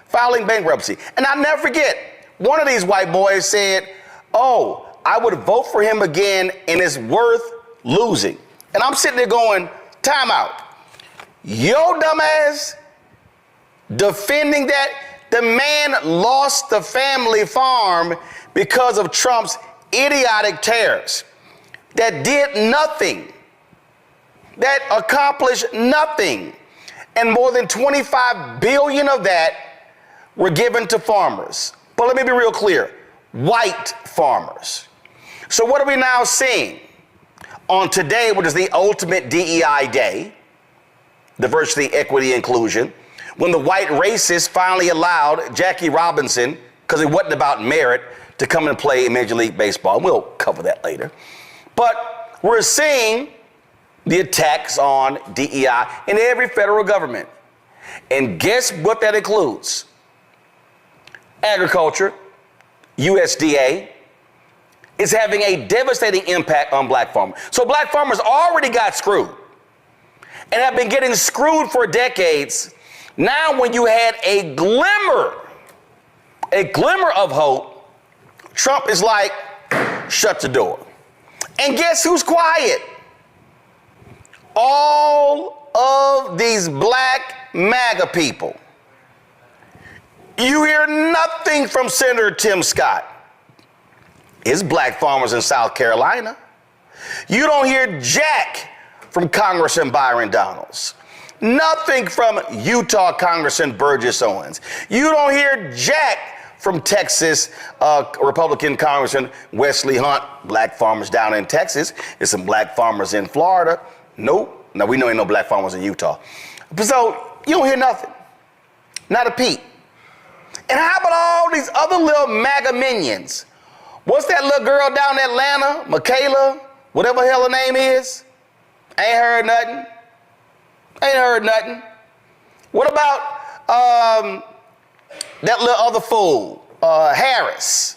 filing bankruptcy. And I'll never forget, one of these white boys said, "Oh, I would vote for him again and it's worth losing." And I'm sitting there going, time out. Yo dumbass defending that the man lost the family farm because of Trump's idiotic tariffs that did nothing, that accomplished nothing. And more than 25 billion of that were given to farmers. But let me be real clear, white farmers. So what are we now seeing? On today, which is the ultimate DEI day, diversity, equity, inclusion, when the white racists finally allowed Jackie Robinson, because it wasn't about merit, to come and play in Major League Baseball. And we'll cover that later. But we're seeing the attacks on DEI in every federal government. And guess what that includes? Agriculture, USDA, is having a devastating impact on black farmers. So black farmers already got screwed and have been getting screwed for decades. Now when you had a glimmer of hope, Trump is like, shut the door. And guess who's quiet? All of these black MAGA people. You hear nothing from Senator Tim Scott. It's black farmers in South Carolina. You don't hear jack from Congressman Byron Donalds. Nothing from Utah Congressman Burgess Owens. You don't hear jack from Texas Republican Congressman Wesley Hunt. Black farmers down in Texas. There's some black farmers in Florida. Nope. Now we know ain't no black farmers in Utah. So you don't hear nothing. Not a peep. And how about all these other little MAGA minions? What's that little girl down in Atlanta, Michaela, whatever the hell her name is? Ain't heard nothing. Ain't heard nothing. What about that little other fool, Harris?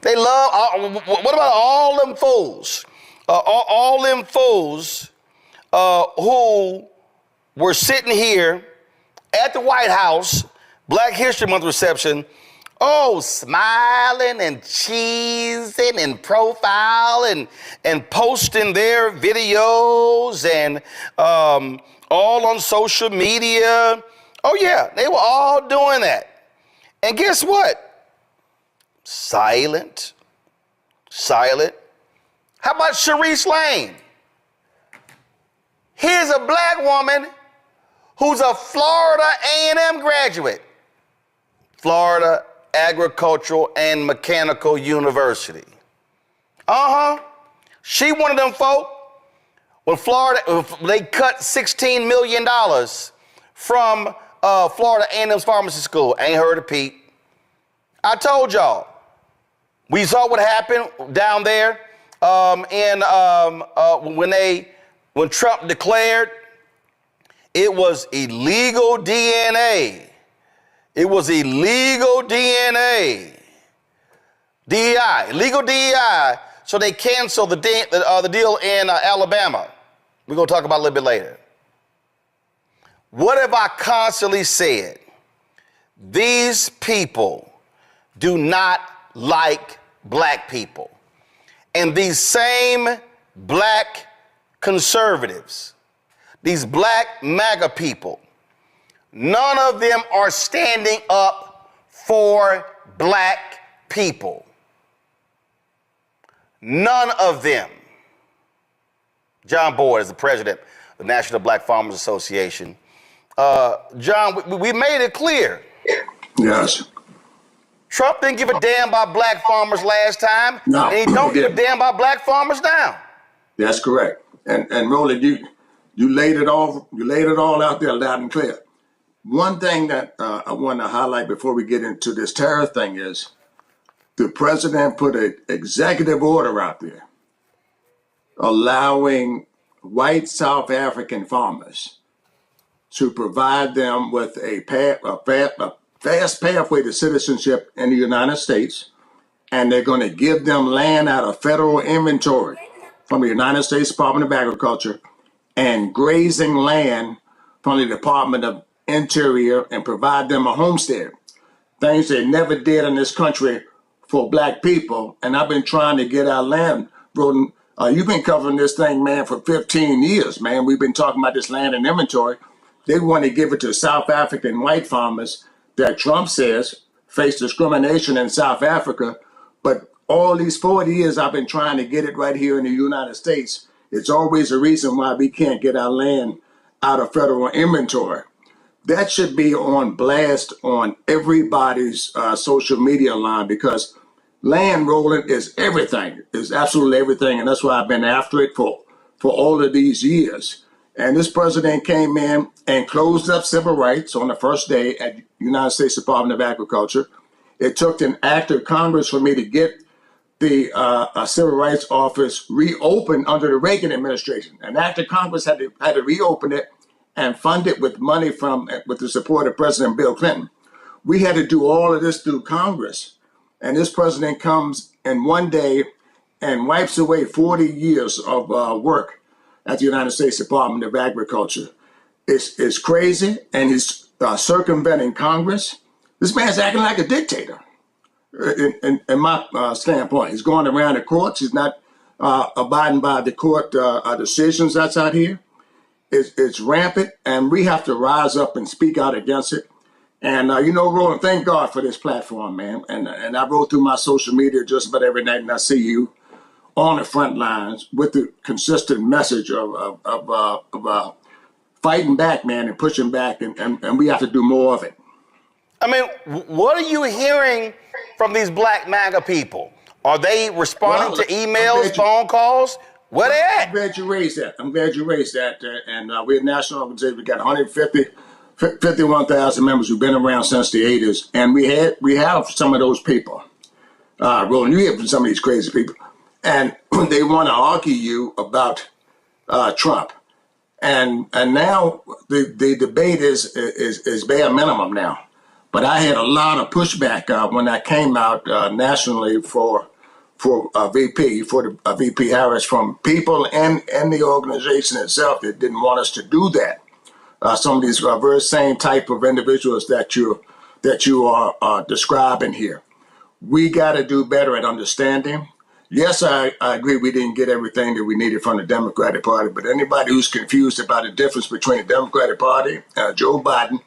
They love, what about all them fools? All them fools who were sitting here at the White House Black History Month reception, oh, smiling and cheesing and profiling and posting their videos and all on social media. Oh yeah, they were all doing that. And guess what? Silent. How about Sharice Lane? Here's a black woman who's a Florida A&M graduate. Florida Agricultural and Mechanical University. She one of them folk. When they cut $16 million from Florida A&M's pharmacy school. Ain't heard a peep. I told y'all. We saw what happened down there when Trump declared it was illegal DNA. It was illegal DNA. DEI, illegal DEI. So they canceled the deal in Alabama. We're going to talk about it a little bit later. What have I constantly said? These people do not like black people. And these same black conservatives, these black MAGA people, none of them are standing up for black people. None of them. John Boyd is the president of the National Black Farmers Association. John, we made it clear. Yes. Trump didn't give a damn about black farmers last time, no, and he don't give a damn about black farmers now. That's correct. And Roland, you laid it all out there loud and clear. One thing that I want to highlight before we get into this tariff thing is the president put an executive order out there allowing white South African farmers to provide them with a fast pathway to citizenship in the United States, and they're going to give them land out of federal inventory from the United States Department of Agriculture and grazing land from the Department of Interior and provide them a homestead. Things they never did in this country for black people, and I've been trying to get our land. Roland, you've been covering this thing, man, for 15 years, man. We've been talking about this land and inventory. They want to give it to South African white farmers that Trump says face discrimination in South Africa. But all these 40 years I've been trying to get it right here in the United States. It's always a reason why we can't get our land out of federal inventory. That should be on blast on everybody's social media line, because land, Roland, is everything, is absolutely everything. And that's why I've been after it for all of these years. And this president came in and closed up civil rights on the first day at United States Department of Agriculture. It took an act of Congress for me to get the Civil Rights Office reopened under the Reagan administration. An act of Congress had to reopen it and fund it with money with the support of President Bill Clinton. We had to do all of this through Congress. And this president comes in one day and wipes away 40 years of work at the United States Department of Agriculture. It's crazy, and he's circumventing Congress. This man's acting like a dictator, in my standpoint. He's going around the courts. He's not abiding by the court decisions that's out here. It's rampant, and we have to rise up and speak out against it. And, Roland, thank God for this platform, man. And I roll through my social media just about every night, and I see you on the front lines with the consistent message of fighting back, man, and pushing back, and we have to do more of it. I mean, what are you hearing from these black MAGA people? Are they responding to emails, phone calls? Where they at? I'm glad you raised that. And we're a national organization. We got 51,000 members who've been around since the 80s. And we have some of those people. Roland, you hear from some of these crazy people. And they want to argue you about Trump. And now the debate is bare minimum now. But I had a lot of pushback when I came out nationally for VP Harris, from people and the organization itself that didn't want us to do that. Some of these very same type of individuals that you're that you are describing here. We got to do better at understanding. Yes, I agree we didn't get everything that we needed from the Democratic Party, but anybody who's confused about the difference between the Democratic Party, Joe Biden,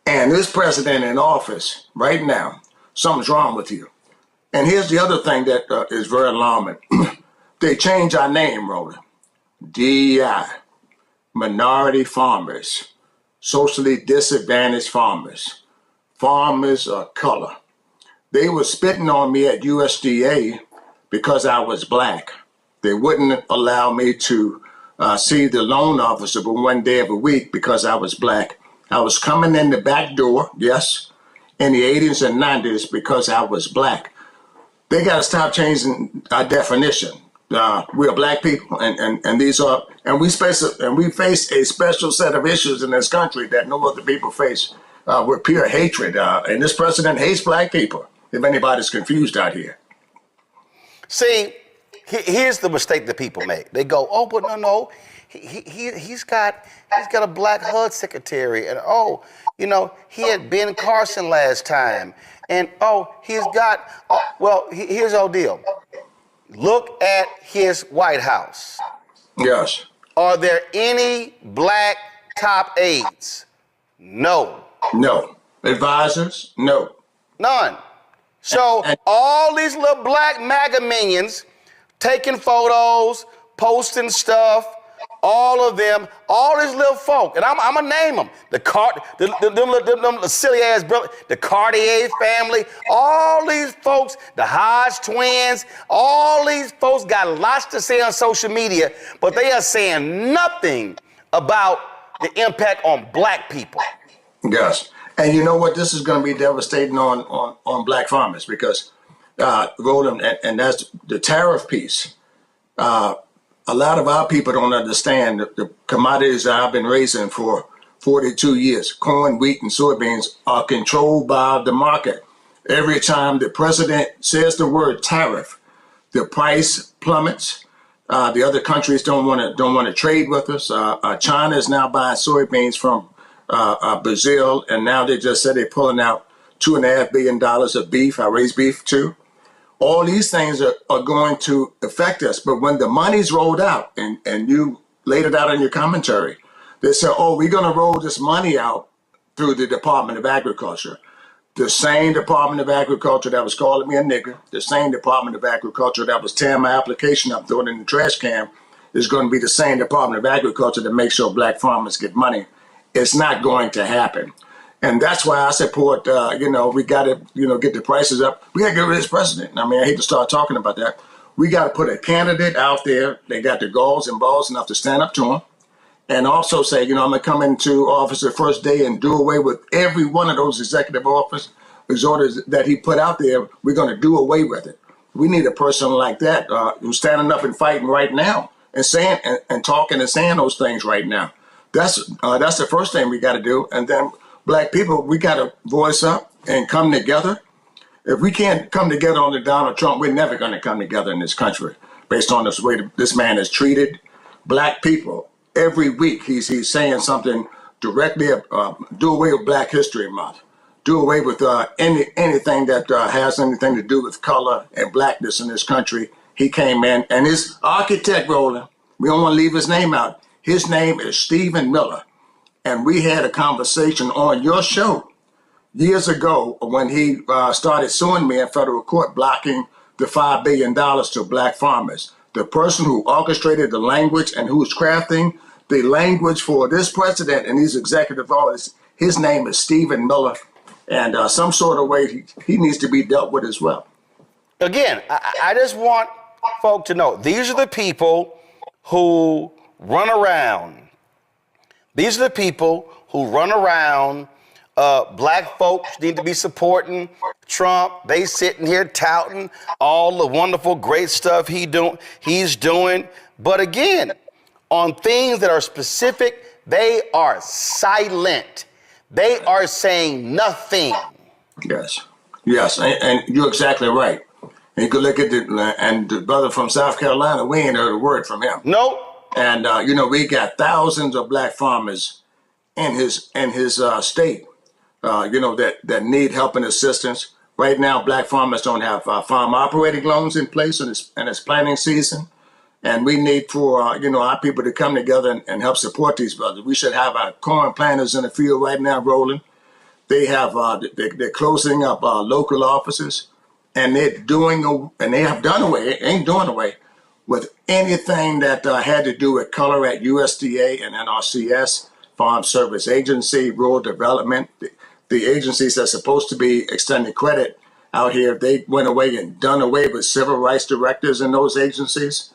and this president in office right now, something's wrong with you. And here's the other thing that is very alarming. They changed our name, Roland. DEI, minority farmers, socially disadvantaged farmers, farmers of color. They were spitting on me at USDA because I was black. They wouldn't allow me to see the loan officer but one day of a week because I was black. I was coming in the back door, yes, in the 80s and 90s because I was black. They got to stop changing our definition. We're black people, and these are, and we face a special set of issues in this country that no other people face with pure hatred. And this president hates black people, if anybody's confused out here. See, here's the mistake that people make. They go, oh, but no, he's got a black HUD secretary, and he had Ben Carson last time, and he's got. Well, here's the deal. Look at his White House. Yes. Are there any black top aides? No. No. Advisors? No. None. So all these little black MAGA minions taking photos, posting stuff, all of them, all these little folk, and I'm gonna name them: the silly ass brother, the Cartier family, all these folks, the Hodge twins, all these folks got lots to say on social media, but they are saying nothing about the impact on black people. Yes. And you know what? This is going to be devastating on black farmers because, Roland, and that's the tariff piece. A lot of our people don't understand the commodities that I've been raising for 42 years. Corn, wheat, and soybeans are controlled by the market. Every time the president says the word tariff, the price plummets. The other countries don't want to trade with us. China is now buying soybeans from Brazil, and now they just said they're pulling out $2.5 billion of beef. I raise beef too. All these things are going to affect us. But when the money's rolled out, and you laid it out in your commentary, they said, we're going to roll this money out through the Department of Agriculture. The same Department of Agriculture that was calling me a nigger, the same Department of Agriculture that was tearing my application up, throwing it in the trash can, is going to be the same Department of Agriculture that makes sure black farmers get money. It's not going to happen. And that's why I support, we got to, get the prices up. We got to get rid of this president. I mean, I hate to start talking about that. We got to put a candidate out there. They got the galls and balls enough to stand up to him. And also say, I'm going to come into office the first day and do away with every one of those executive orders that he put out there. We're going to do away with it. We need a person like that who's standing up and fighting right now and saying and talking and saying those things right now. That's the first thing we got to do. And then black people, we got to voice up and come together. If we can't come together under Donald Trump, we're never going to come together in this country based on this way this man has treated black people. Every week he's saying something directly, do away with Black History Month, do away with anything that has anything to do with color and blackness in this country. He came in, and his architect, Roland, we don't want to leave his name out. His name is Stephen Miller. And we had a conversation on your show years ago when he started suing me in federal court, blocking the $5 billion to black farmers. The person who orchestrated the language and who was crafting the language for this president and these executive orders, his name is Stephen Miller. And some sort of way he needs to be dealt with as well. Again, I just want folk to know, these are the people who run around. These are the people who run around. Black folks need to be supporting Trump. They sitting here touting all the wonderful, great stuff he's doing. But again, on things that are specific, they are silent. They are saying nothing. Yes, and you're exactly right. And you could look at the brother from South Carolina. We ain't heard a word from him. Nope. And we got thousands of black farmers in his state that need help and assistance. Right now, black farmers don't have farm operating loans in place, and it's planting season. And we need for our people to come together and help support these brothers. We should have our corn planters in the field right now rolling. They have they're closing up local offices, and they have done away, ain't doing away with anything that had to do with color at USDA and NRCS, Farm Service Agency, Rural Development. The agencies that's supposed to be extending credit out here, they went away and done away with civil rights directors in those agencies.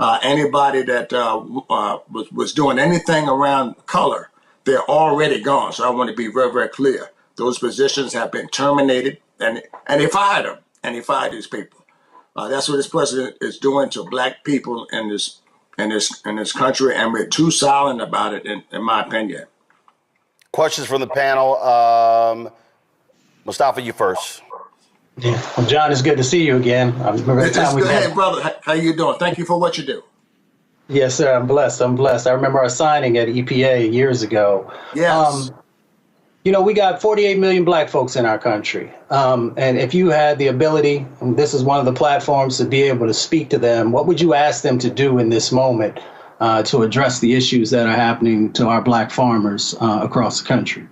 Anybody that was doing anything around color, they're already gone. So I want to be very, very clear. Those positions have been terminated, and they fired them, and they fired these people. That's what this president is doing to black people in this country, and we're too silent about it, in my opinion. Questions from the panel. Mustafa, you first. Yeah. Well, John, it's good to see you again. I remember the time we met. Hey, brother, how you doing? Thank you for what you do. Yes, sir. I'm blessed. I remember our signing at EPA years ago. Yes. We got 48 million black folks in our country. And if you had the ability, and this is one of the platforms, to be able to speak to them, what would you ask them to do in this moment to address the issues that are happening to our black farmers across the country?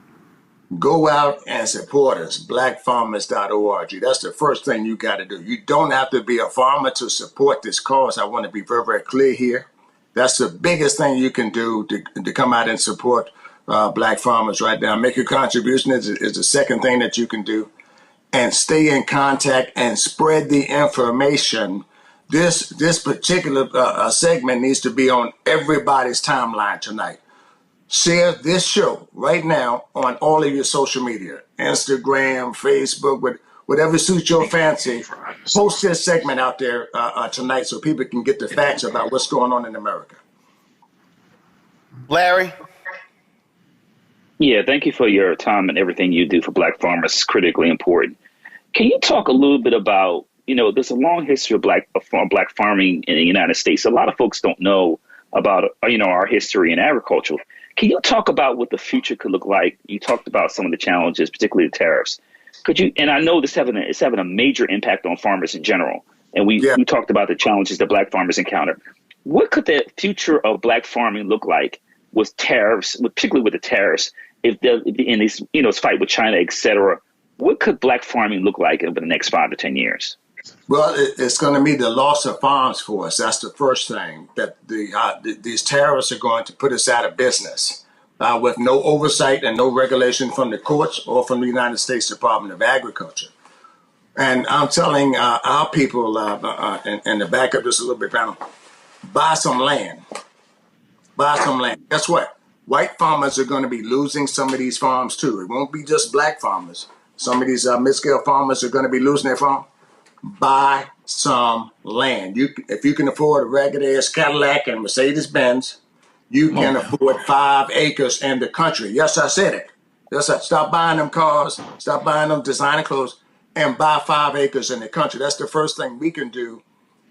Go out and support us, blackfarmers.org. That's the first thing you got to do. You don't have to be a farmer to support this cause. I want to be very, very clear here. That's the biggest thing you can do to come out and support black farmers right now. Make a contribution is the second thing that you can do. And stay in contact and spread the information. This particular segment needs to be on everybody's timeline tonight. Share this show right now on all of your social media, Instagram, Facebook, whatever suits your fancy. Post this segment out there tonight so people can get the facts about what's going on in America. Larry? Yeah, thank you for your time and everything you do for black farmers. It's critically important. Can you talk a little bit about, there's a long history of black farming in the United States. A lot of folks don't know about, our history in agriculture. Can you talk about what the future could look like? You talked about some of the challenges, particularly the tariffs. Could you? And I know it's having a major impact on farmers in general. And we talked about the challenges that black farmers encounter. What could the future of black farming look like with tariffs, particularly with the tariffs, in this fight with China, et cetera? What could black farming look like over the next 5 to 10 years? Well, it's going to be the loss of farms for us. That's the first thing. That these tariffs are going to put us out of business with no oversight and no regulation from the courts or from the United States Department of Agriculture. And I'm telling our people in the back of this a little bit panel, buy some land. Buy some land. Guess what? White farmers are going to be losing some of these farms too. It won't be just black farmers. Some of these mid-scale farmers are going to be losing their farm. Buy some land. If you can afford a ragged-ass Cadillac and Mercedes-Benz, you can afford 5 acres in the country. Yes, I said it. Yes, stop buying them cars, stop buying them designer clothes, and buy 5 acres in the country. That's the first thing we can do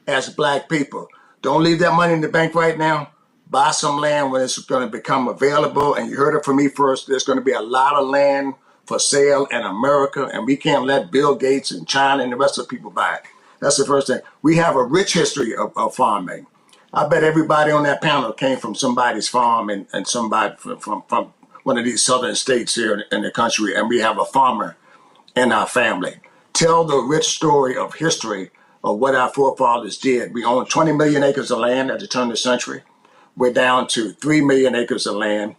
as black people. Don't leave that money in the bank right now. Buy some land when it's going to become available. And you heard it from me first. There's going to be a lot of land for sale in America, and we can't let Bill Gates and China and the rest of the people buy it. That's the first thing. We have a rich history of farming. I bet everybody on that panel came from somebody's farm and somebody from one of these southern states here in the country, and we have a farmer in our family. Tell the rich story of history of what our forefathers did. We own 20 million acres of land at the turn of the century. We're down to 3 million acres of land.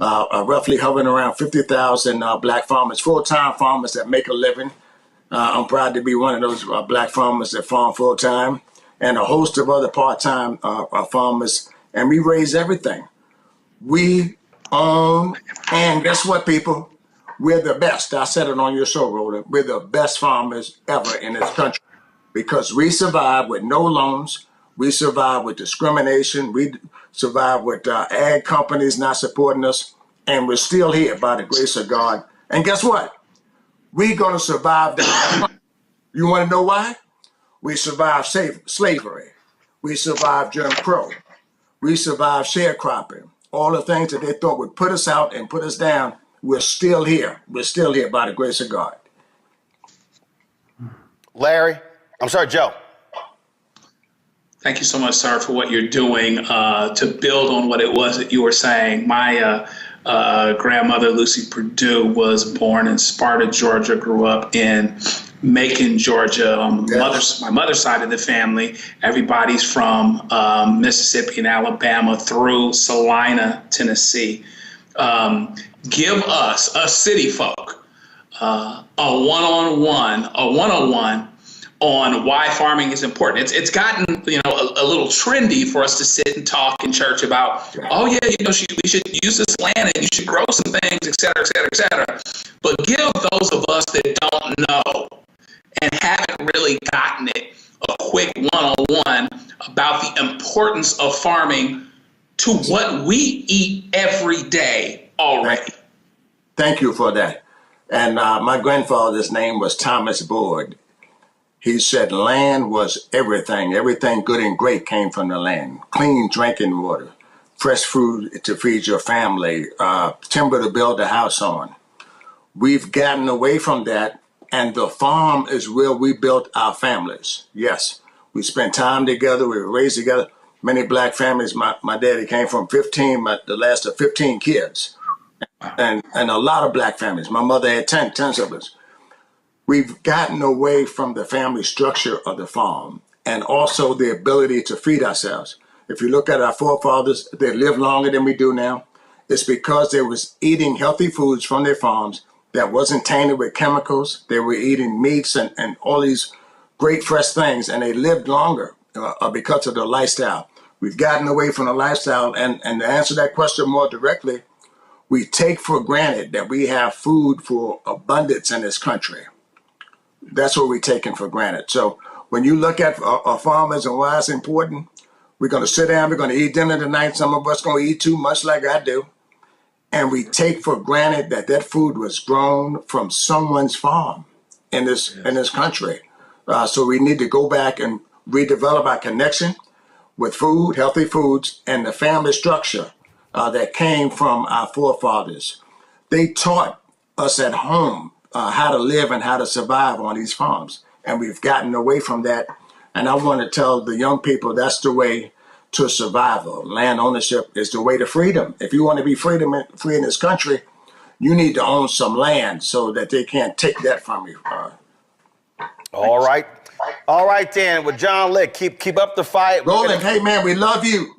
Roughly hovering around 50,000 black farmers, full-time farmers that make a living. I'm proud to be one of those black farmers that farm full-time, and a host of other part-time farmers, and we raise everything. We own, and guess what, people? We're the best. I said it on your show, Roland. We're the best farmers ever in this country because we survive with no loans. We survive with discrimination. We survive with ag companies not supporting us. And we're still here by the grace of God. And guess what? We're going to survive that. You want to know why? We survived slavery. We survived Jim Crow. We survived sharecropping. All the things that they thought would put us out and put us down. We're still here. We're still here by the grace of God. Larry, I'm sorry, Joe. Thank you so much, sir, for what you're doing to build on what it was that you were saying. My grandmother, Lucy Perdue, was born in Sparta, Georgia, grew up in Macon, Georgia. My mother's side of the family, everybody's from Mississippi and Alabama through Salina, Tennessee. Give us city folk, a one-on-one on why farming is important. It's gotten, a little trendy for us to sit and talk in church about, we should use this land and you should grow some things, et cetera, et cetera, et cetera. But give those of us that don't know and haven't really gotten it a quick one-on-one about the importance of farming to what we eat every day already. Thank you for that. And my grandfather's name was Thomas Boyd. He said land was everything. Everything good and great came from the land. Clean drinking water, fresh food to feed your family, timber to build a house on. We've gotten away from that, and the farm is where we built our families. Yes, we spent time together. We were raised together. Many black families. My daddy came from 15, the last of 15 kids, and a lot of black families. My mother had 10 siblings. We've gotten away from the family structure of the farm and also the ability to feed ourselves. If you look at our forefathers, they lived longer than we do now. It's because they was eating healthy foods from their farms that wasn't tainted with chemicals. They were eating meats and all these great fresh things, and they lived longer because of the lifestyle. We've gotten away from the lifestyle, and to answer that question more directly, we take for granted that we have food for abundance in this country. That's what we're taking for granted. So when you look at our farmers and why it's important, we're going to sit down, we're going to eat dinner tonight. Some of us going to eat too much like I do. And we take for granted that food was grown from someone's farm in this country. So we need to go back and redevelop our connection with food, healthy foods, and the family structure that came from our forefathers. They taught us at home how to live and how to survive on these farms. And we've gotten away from that. And I want to tell the young people that's the way to survival. Land ownership is the way to freedom. If you want to be free in this country, you need to own some land so that they can't take that from you. All right then. With John Lick, keep up the fight. Roland, hey man, we love you.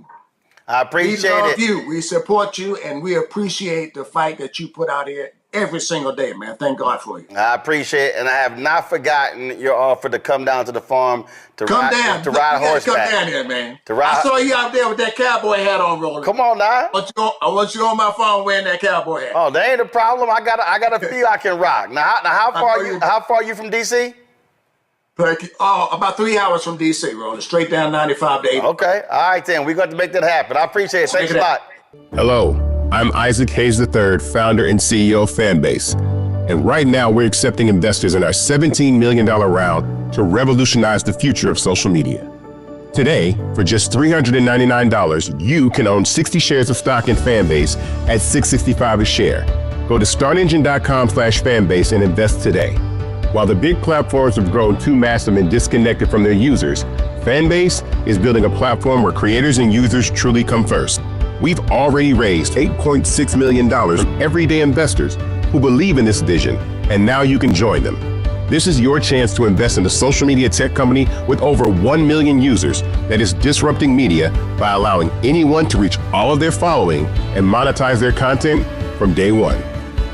I appreciate it. We love you. We support you, and we appreciate the fight that you put out here every single day, man. Thank God for you. I appreciate it, and I have not forgotten your offer to come down to the farm to ride horseback. Come down here, man. I saw you out there with that cowboy hat on, Roland. Come on now. I want you on my farm wearing that cowboy hat. Oh, that ain't a problem. I got a few I can rock. Now how far are you from DC? About 3 hours from DC, Roland. Straight down 95 to 80. Okay. All right, then. We're going to make that happen. I appreciate it. Thanks a lot. Hello, I'm Isaac Hayes III, founder and CEO of Fanbase. And right now, we're accepting investors in our $17 million round to revolutionize the future of social media. Today, for just $399, you can own 60 shares of stock in Fanbase at $665 a share. Go to startengine.com/fanbase and invest today. While the big platforms have grown too massive and disconnected from their users, Fanbase is building a platform where creators and users truly come first. We've already raised $8.6 million from everyday investors who believe in this vision, and now you can join them. This is your chance to invest in a social media tech company with over 1 million users that is disrupting media by allowing anyone to reach all of their following and monetize their content from day one.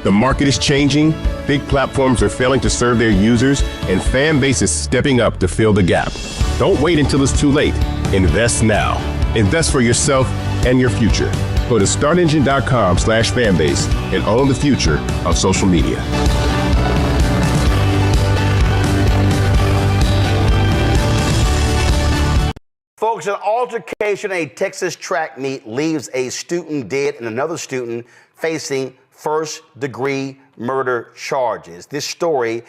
The market is changing, big platforms are failing to serve their users, and Fanbase is stepping up to fill the gap. Don't wait until it's too late. Invest now. Invest for yourself and your future. Go to startengine.com/fanbase and own the future of social media. Folks, an altercation at a Texas track meet leaves a student dead and another student facing first-degree murder charges. This story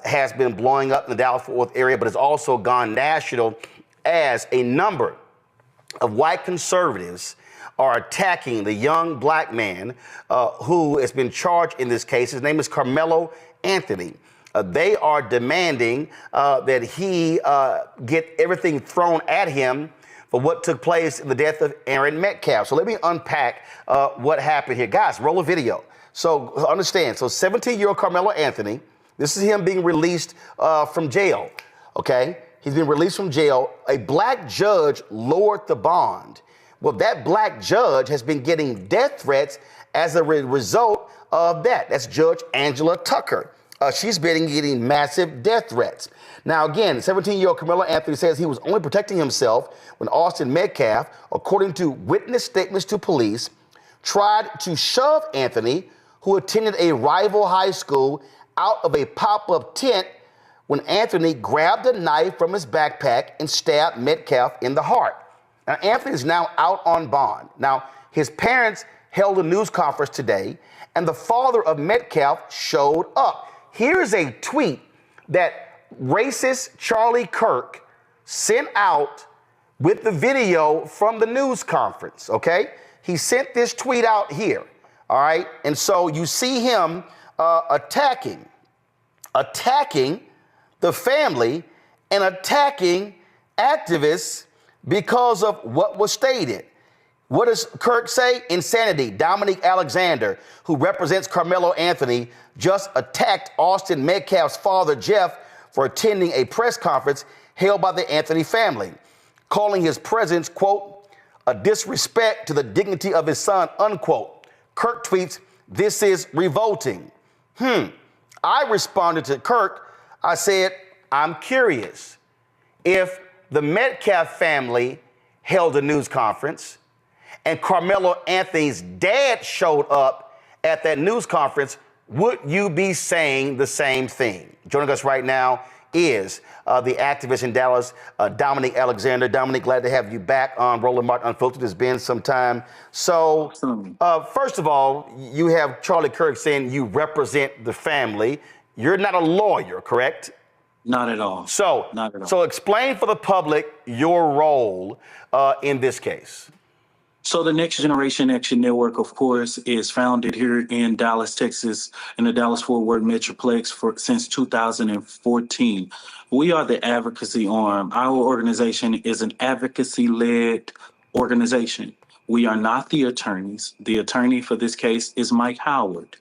has been blowing up in the Dallas-Fort Worth area, but has also gone national as a number of white conservatives are attacking the young black man who has been charged in this case. His name is Carmelo Anthony. They are demanding that he get everything thrown at him for what took place in the death of Aaron Metcalf. So let me unpack what happened here. Guys, roll a video. So understand, so 17-year-old Carmelo Anthony, this is him being released from jail, okay? He's been released from jail. A black judge lowered the bond. Well, that black judge has been getting death threats as a result of that. That's Judge Angela Tucker. She's been getting massive death threats. Now, again, 17-year-old Carmelo Anthony says he was only protecting himself when Austin Metcalf, according to witness statements to police, tried to shove Anthony, who attended a rival high school, out of a pop-up tent when Anthony grabbed a knife from his backpack and stabbed Metcalf in the heart. Now, Anthony is now out on bond. Now, his parents held a news conference today, and the father of Metcalf showed up. Here's a tweet that racist Charlie Kirk sent out with the video from the news conference, okay? He sent this tweet out here, all right? And so you see him attacking the family and attacking activists because of what was stated. What does Kirk say? Insanity. Dominique Alexander, who represents Carmelo Anthony, just attacked Austin Metcalf's father, Jeff, for attending a press conference held by the Anthony family, calling his presence, quote, a disrespect to the dignity of his son, unquote. Kirk tweets, this is revolting. I responded to Kirk. I said, I'm curious. If the Metcalf family held a news conference and Carmelo Anthony's dad showed up at that news conference, would you be saying the same thing? Joining us right now is the activist in Dallas, Dominique Alexander. Dominique, glad to have you back on Roland Martin Unfiltered. It's been some time. So, first of all, you have Charlie Kirk saying you represent the family. You're not a lawyer, correct? Not at all. So, Not at all. So explain for the public your role in this case. So the Next Generation Action Network, of course, is founded here in Dallas, Texas, in the Dallas-Fort Worth Metroplex since 2014. We are the advocacy arm. Our organization is an advocacy-led organization. We are not the attorneys. The attorney for this case is Mike Howard.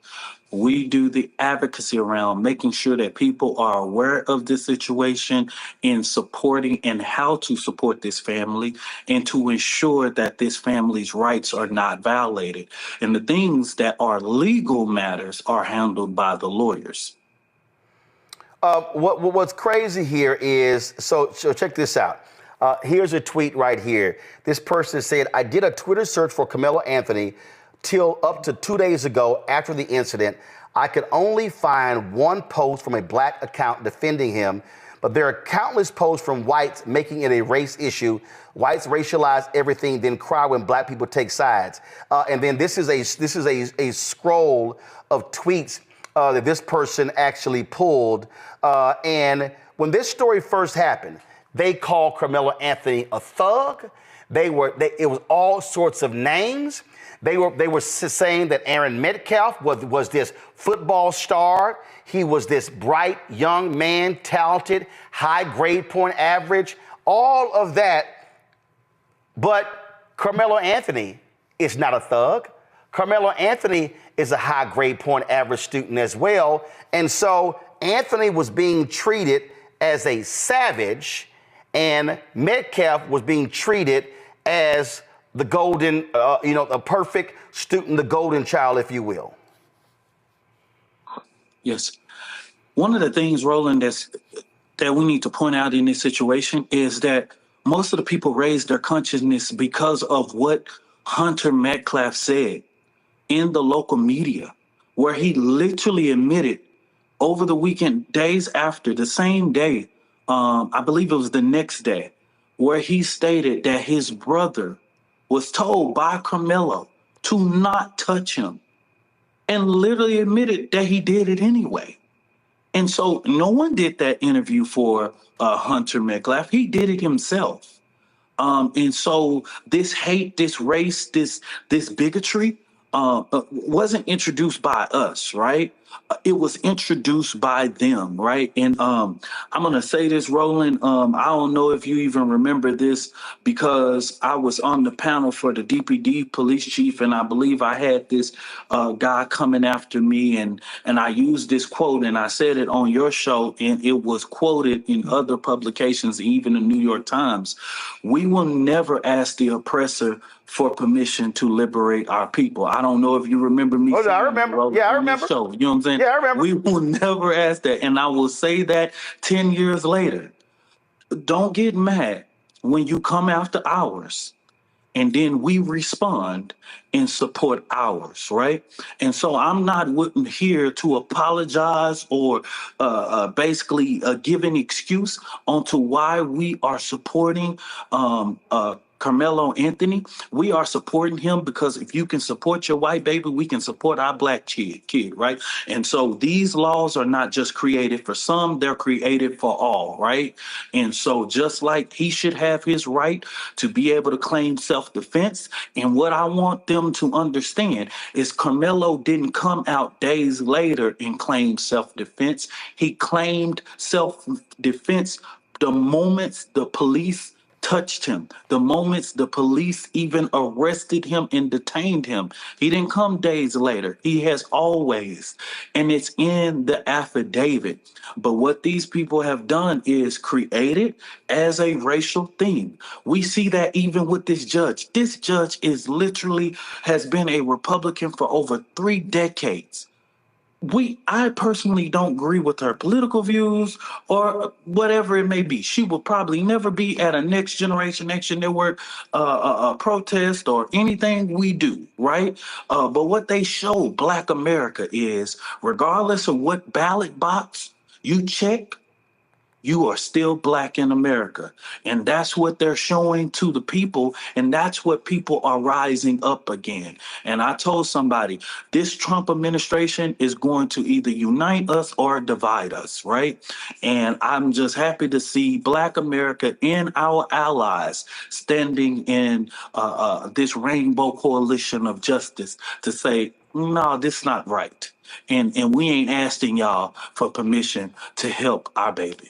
We do the advocacy around making sure that people are aware of this situation and supporting and how to support this family and to ensure that this family's rights are not violated. And the things that are legal matters are handled by the lawyers. What's crazy here is, so check this out. Here's a tweet right here. This person said, I did a Twitter search for Carmelo Anthony till up to 2 days ago after the incident. I could only find one post from a black account defending him, but there are countless posts from whites making it a race issue. Whites racialize everything, then cry when black people take sides. And then this is a scroll of tweets that this person actually pulled. And when this story first happened, they called Carmelo Anthony a thug. It was all sorts of names. They were saying that Aaron Metcalf was this football star. He was this bright young man, talented, high grade point average, all of that. But Carmelo Anthony is not a thug. Carmelo Anthony is a high grade point average student as well. And so Anthony was being treated as a savage, and Metcalf was being treated as the golden, a perfect student, the golden child, if you will. Yes. One of the things, Roland, that we need to point out in this situation is that most of the people raised their consciousness because of what Hunter Metcalf said in the local media, where he literally admitted over the weekend, days after, the same day, I believe it was the next day, where he stated that his brother was told by Carmelo to not touch him and literally admitted that he did it anyway. And so no one did that interview for Hunter Metcalf. He did it himself. And so this hate, this race, this bigotry wasn't introduced by us, right? It was introduced by them, right? And I'm gonna say this, Roland. I don't know if you even remember this because I was on the panel for the DPD police chief, and I believe I had this guy coming after me, and I used this quote, and I said it on your show, and it was quoted in other publications, even the New York Times. We will never ask the oppressor for permission to liberate our people. I don't know if you remember me. Oh, I remember. Yeah, I remember. Show. You know what I'm saying? Yeah, I remember. We will never ask that. And I will say that 10 years later. Don't get mad when you come after ours and then we respond and support ours, right? And so I'm not here to apologize or basically give an excuse onto why we are supporting Carmelo Anthony. We are supporting him because if you can support your white baby, we can support our black kid, right? And so these laws are not just created for some, they're created for all, right? And so just like he should have his right to be able to claim self-defense, and what I want them to understand is Carmelo didn't come out days later and claim self-defense. He claimed self-defense the moments the police touched him, the moments the police even arrested him and detained him. He didn't come days later. He has always, and it's in the affidavit. But what these people have done is create it as a racial thing. We see that even with this judge. This judge is literally has been a Republican for over 3 decades. I personally don't agree with her political views or whatever it may be. She will probably never be at a Next Generation Action Network protest or anything we do, right? But what they show Black America is, regardless of what ballot box you check, you are still Black in America. And that's what they're showing to the people. And that's what people are rising up again. And I told somebody, this Trump administration is going to either unite us or divide us, right? And I'm just happy to see Black America and our allies standing in this rainbow coalition of justice to say, no, this is not right. And we ain't asking y'all for permission to help our baby.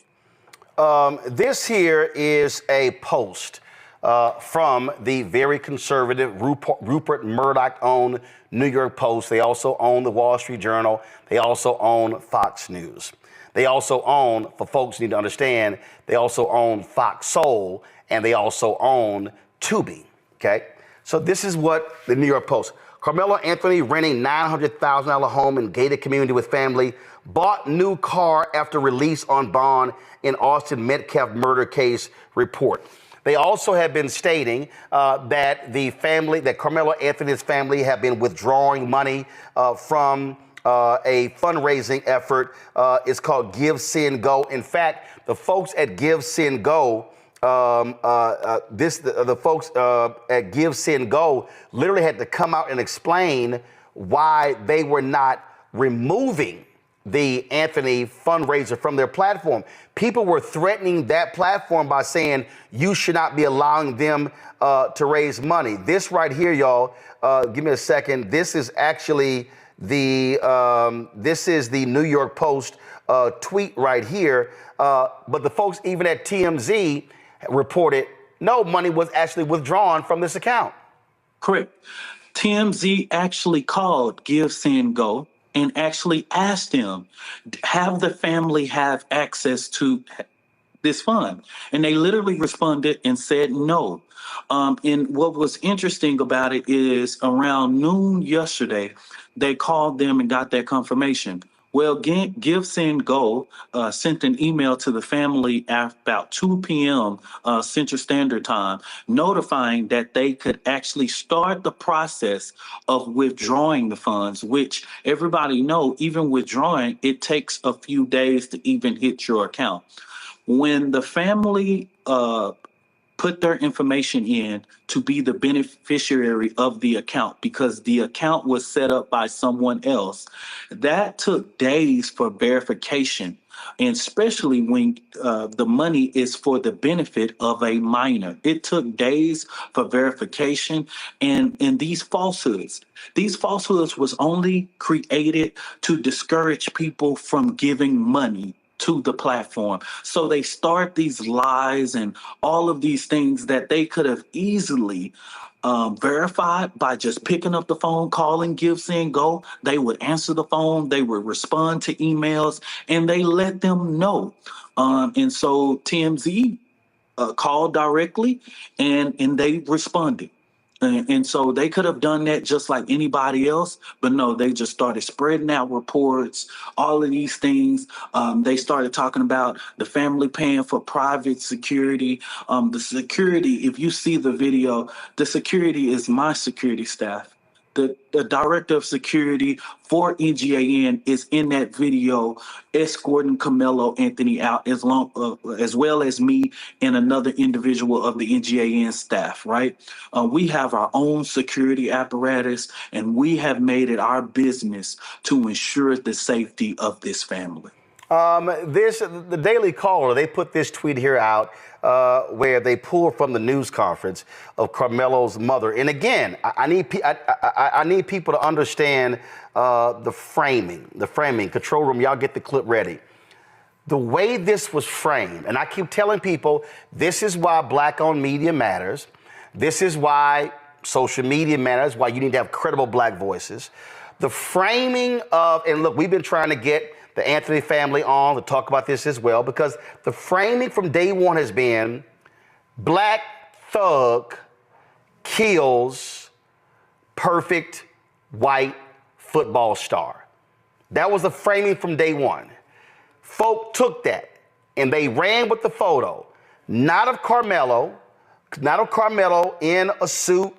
This here is a post from the very conservative Rupert Murdoch-owned New York Post. They also own the Wall Street Journal. They also own Fox News. They also own, for folks need to understand, they also own Fox Soul, and they also own Tubi, okay? So this is what the New York Post. Carmelo Anthony renting $900,000 home in gated community with family, bought new car after release on bond in Austin Metcalf murder case report. They also have been stating that Carmelo Anthony's family have been withdrawing money from a fundraising effort. It's called Give, Send, Go. In fact, the folks at Give, Send, Go, the folks at Give, Send, Go literally had to come out and explain why they were not removing the Anthony fundraiser from their platform. People were threatening that platform by saying you should not be allowing them to raise money. This right here, y'all, give me a second. This is actually the New York Post tweet right here. But the folks even at TMZ reported no money was actually withdrawn from this account. Correct. TMZ actually called Give, Send, Go and actually asked them, have the family have access to this fund? And they literally responded and said no. And what was interesting about it is around noon yesterday, they called them and got that confirmation. Well, Give, Send, Go sent an email to the family at about 2 p.m. Central Standard Time, notifying that they could actually start the process of withdrawing the funds, which everybody know, even withdrawing, it takes a few days to even hit your account. When the family put their information in to be the beneficiary of the account because the account was set up by someone else, that took days for verification and especially when the money is for the benefit of a minor. It took days for verification, and these falsehoods was only created to discourage people from giving money to the platform. So they start these lies and all of these things that they could have easily verified by just picking up the phone, calling, give, send, go. They would answer the phone, they would respond to emails, and they let them know. And so TMZ called directly, and they responded. And so they could have done that just like anybody else, but no, they just started spreading out reports, all of these things. They started talking about the family paying for private security. The security, if you see the video, the security is my security staff. The director of security for NGAN is in that video escorting Carmelo Anthony out as well as me and another individual of the NGAN staff, right? We have our own security apparatus, and we have made it our business to ensure the safety of this family. The Daily Caller, they put this tweet here out where they pulled from the news conference of Carmelo's mother. And again, I need people to understand the framing. Control room, y'all get the clip ready. The way this was framed, and I keep telling people, this is why Black-owned media matters. This is why social media matters, why you need to have credible Black voices. The framing of, and look, we've been trying to get the Anthony family on to talk about this as well, because the framing from day one has been Black thug kills perfect white football star. That was the framing from day one. Folk took that and they ran with the photo, not of Carmelo in a suit,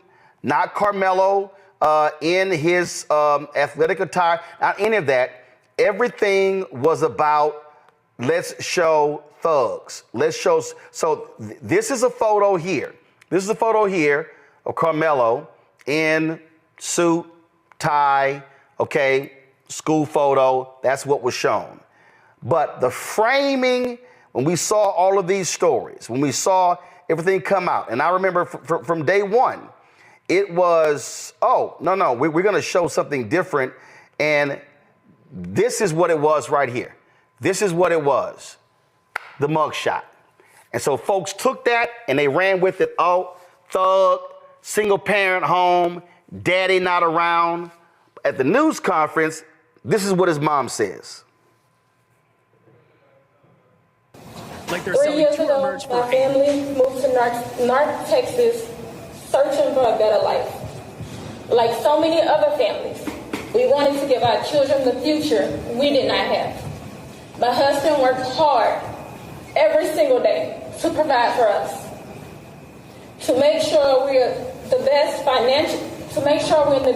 not Carmelo in his athletic attire, not any of that. Everything was about, let's show thugs. So this is a photo here. This is a photo here of Carmelo in suit, tie, okay, school photo. That's what was shown. But the framing, when we saw all of these stories, when we saw everything come out, and I remember from day one, it was, oh, no, we're going to show something different. And this is what it was right here. This is what it was, the mugshot. And so folks took that and they ran with it. Oh, thug, single parent home, daddy not around. At the news conference, this is what his mom says. Like 3 years ago, my family moved to North Texas searching for a better life. Like so many other families, we wanted to give our children the future we did not have. My husband worked hard every single day to provide for us, to make sure we're in the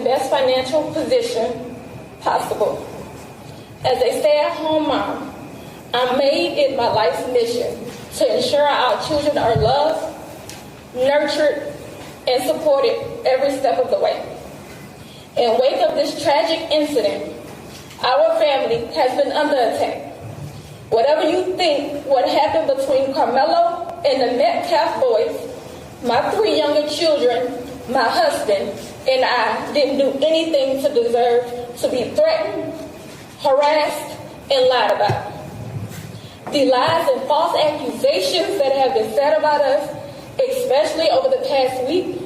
best financial position possible. As a stay-at-home mom, I made it my life's mission to ensure our children are loved, nurtured, and supported every step of the way. In wake of this tragic incident, our family has been under attack. Whatever you think what happened between Carmelo and the Metcalf boys, my 3 younger children, my husband, and I didn't do anything to deserve to be threatened, harassed, and lied about. The lies and false accusations that have been said about us, especially over the past week,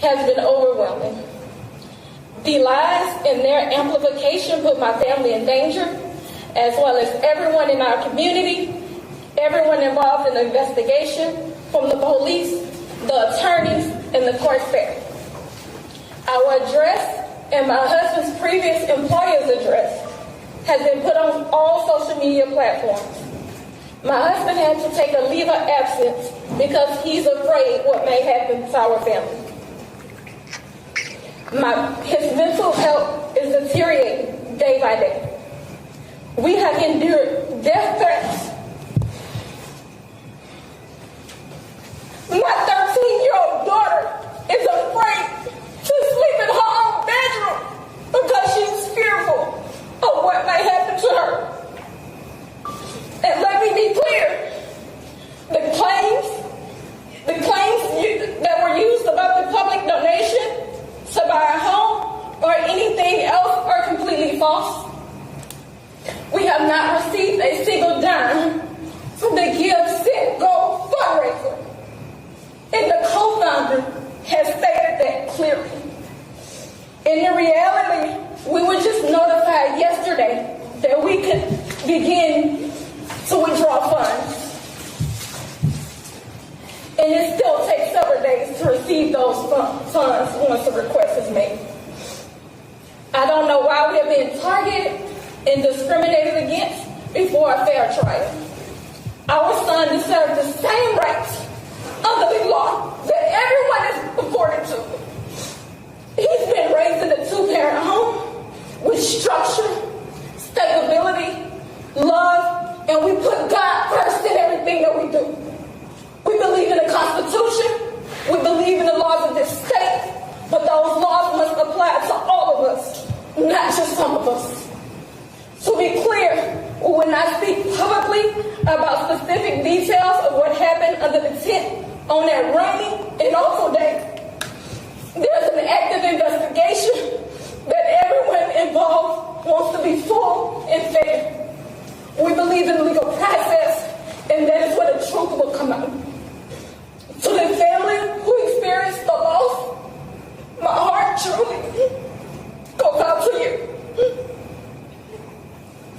has been overwhelming. The lies and their amplification put my family in danger, as well as everyone in our community, everyone involved in the investigation, from the police, the attorneys, and the court staff. Our address and my husband's previous employer's address has been put on all social media platforms. My husband had to take a leave of absence because he's afraid what may happen to our family. His mental health is deteriorating day by day. We have endured death threats. My 13-year-old daughter is afraid to sleep in her own bedroom because she's fearful of what may happen to her. false. We have not received a single dime from the Give Send Go fundraiser. And the co-founder has stated that clearly. And in reality, we were just notified yesterday that we could begin to withdraw funds. And it still takes several days to receive those funds once the request is made. I don't know why we are being targeted and discriminated against before a fair trial. Our son deserves the same rights under the law that everyone is afforded to. He's been raised in a two-parent home with structure, stability, love, and we put God first in everything that we do. We believe in the Constitution, we believe in the laws of this state, but those laws must apply to all of us, not just some of us. To be clear, we will not speak publicly about specific details of what happened under the tent on that rainy and awful day. There's an active investigation that everyone involved wants to be full and fair. We believe in the legal process, and that is where the truth will come out. To the family who experienced the loss, my heart truly goes out to you.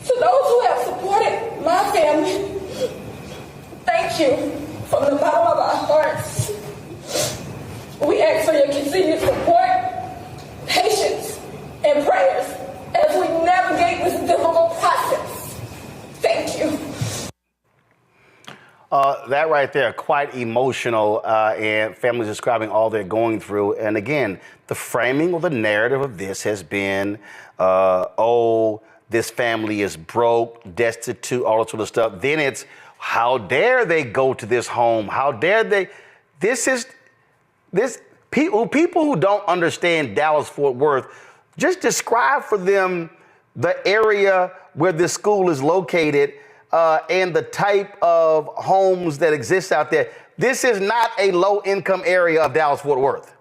To those who have supported my family, thank you from the bottom of our hearts. We ask for your continued support, patience, and prayers as we navigate this difficult process. Thank you. That right there, quite emotional, and families describing all they're going through. And again, the framing or the narrative of this has been, this family is broke, destitute, all that sort of stuff. Then it's, how dare they go to this home? How dare they? People who don't understand Dallas-Fort Worth, just describe for them the area where this school is located and the type of homes that exist out there. This is not a low-income area of Dallas-Fort Worth.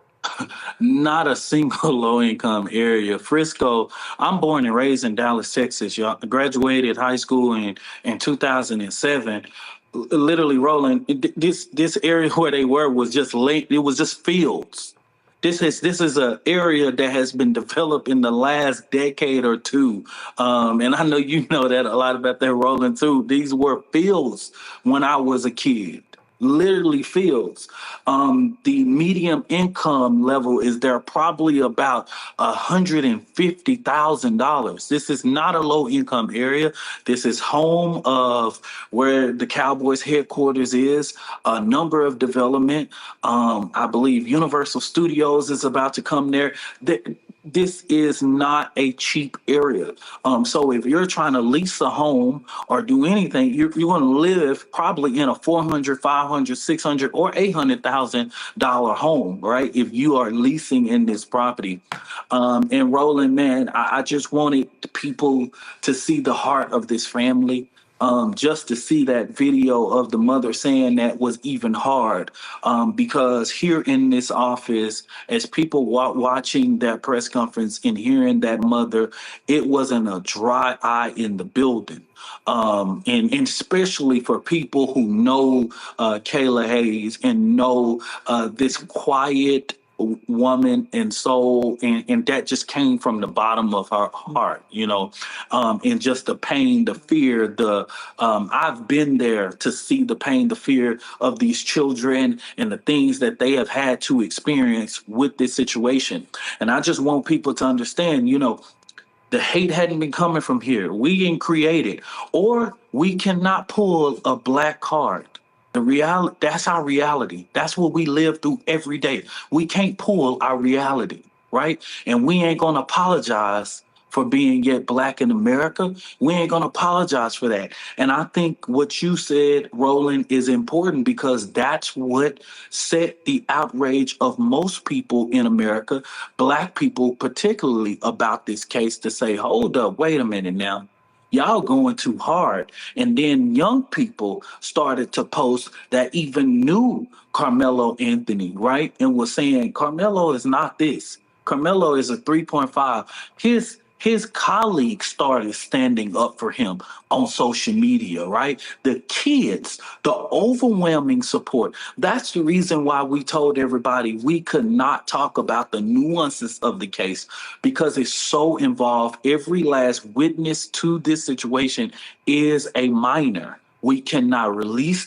Not a single low-income area. Frisco, I'm born and raised in Dallas, Texas. Y'all graduated high school in 2007. Literally, Roland, this area where they were was just late. It was just fields. This is an area that has been developed in the last decade or two. And I know you know that a lot about that, Roland, too. These were fields when I was a kid. Literally fields. The medium income level is there probably about $150,000. This is not a low income area. This is home of where the Cowboys headquarters is, a number of development. I believe Universal Studios is about to come there. This is not a cheap area. So if you're trying to lease a home or do anything, you're going to live probably in a $400,000, $500,000, $600,000, or $800,000 home, right? If you are leasing in this property. And Roland, man, I just wanted people to see the heart of this family. Just to see that video of the mother saying that was even hard, because here in this office, as people watching that press conference and hearing that mother, it wasn't a dry eye in the building. And especially for people who know Kayla Hayes and know this quiet woman and soul, and that just came from the bottom of her heart, and just the pain, the fear, I've been there to see the pain, the fear of these children and the things that they have had to experience with this situation. And I just want people to understand, the hate hadn't been coming from here. We didn't create it, or we cannot pull a black card. The reality, that's our reality. That's what we live through every day. We can't pull our reality, right? And we ain't going to apologize for being yet black in America. We ain't going to apologize for that. And I think what you said, Roland, is important because that's what set the outrage of most people in America, black people particularly, about this case to say, hold up, wait a minute now. Y'all going too hard. And then young people started to post that even knew Carmelo Anthony, right? And was saying, Carmelo is not this. Carmelo is a 3.5. his colleagues started standing up for him on social media, right? The kids, the overwhelming support. That's the reason why we told everybody we could not talk about the nuances of the case because it's so involved. Every last witness to this situation is a minor. We cannot release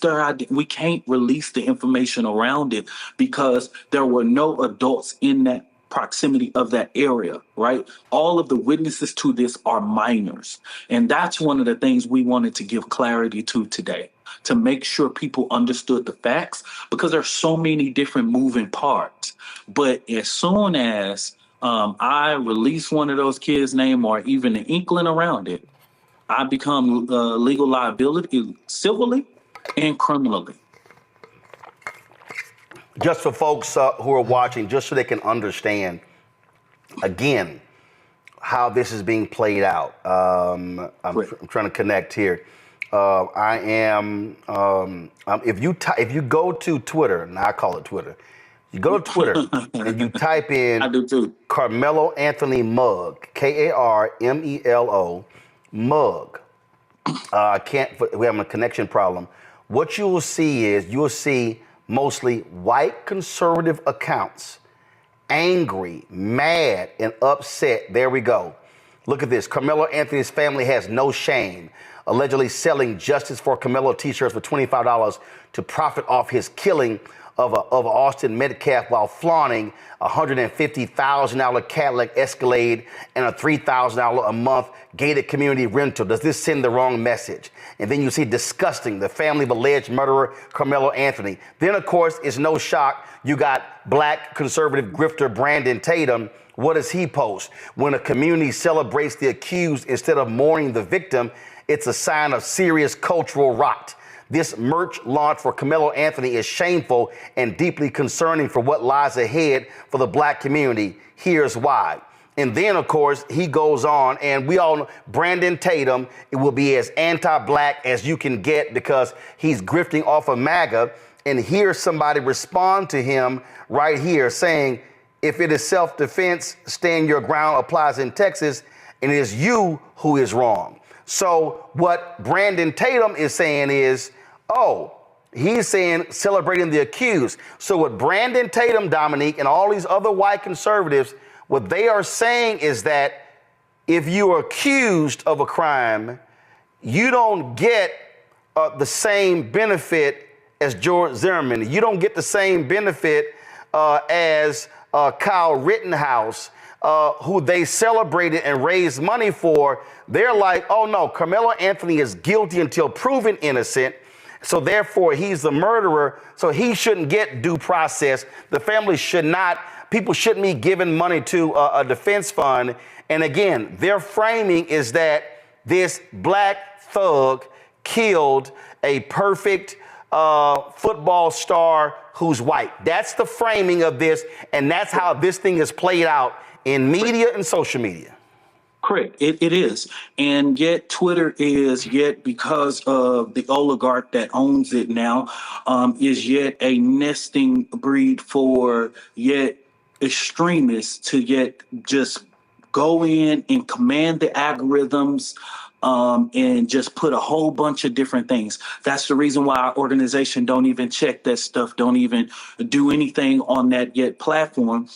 we can't release the information around it because there were no adults in that proximity of that area, right? All of the witnesses to this are minors. And that's one of the things we wanted to give clarity to today, to make sure people understood the facts, because there's so many different moving parts. But as soon as I release one of those kids' name or even an inkling around it, I become legal liability civilly and criminally. Just for folks who are watching, just so they can understand, again, how this is being played out. I'm trying to connect here. If you go to Twitter, and I call it Twitter, you go to Twitter and you type in I do too. Carmelo Anthony Mug, Karmelo Mug. We're having a connection problem. What you will see is you'll see mostly white conservative accounts, angry, mad, and upset. There we go. Look at this. Carmelo Anthony's family has no shame, allegedly selling Justice for Carmelo t-shirts for $25 to profit off his killing of Austin Metcalf while flaunting a $150,000 Cadillac Escalade and a $3,000 a month gated community rental. Does this send the wrong message? And then you see disgusting, the family of alleged murderer Carmelo Anthony. Then, of course, it's no shock you got black conservative grifter Brandon Tatum. What does he post? When a community celebrates the accused instead of mourning the victim, it's a sign of serious cultural rot. This merch launch for Carmelo Anthony is shameful and deeply concerning for what lies ahead for the black community. Here's why. And then, of course, he goes on, and we all know Brandon Tatum, it will be as anti-black as you can get because he's grifting off of MAGA. And here's somebody respond to him right here saying, if it is self-defense, stand your ground applies in Texas, and it is you who is wrong. So what Brandon Tatum is saying is, he's saying celebrating the accused. So what Brandon Tatum, Dominique, and all these other white conservatives, what they are saying is that if you are accused of a crime, you don't get the same benefit as George Zimmerman. You don't get the same benefit as Kyle Rittenhouse, who they celebrated and raised money for. They're like, oh no, Carmelo Anthony is guilty until proven innocent. So therefore he's the murderer. So he shouldn't get due process. The family should not, people shouldn't be giving money to a defense fund. And again, their framing is that this black thug killed a perfect football star who's white. That's the framing of this. And that's how this thing is played out in media and social media. Correct. It is. And yet Twitter is yet, because of the oligarch that owns it now, is yet a nesting breed for yet extremists to yet just go in and command the algorithms and just put a whole bunch of different things. That's the reason why our organization don't even check that stuff, don't even do anything on that yet platform,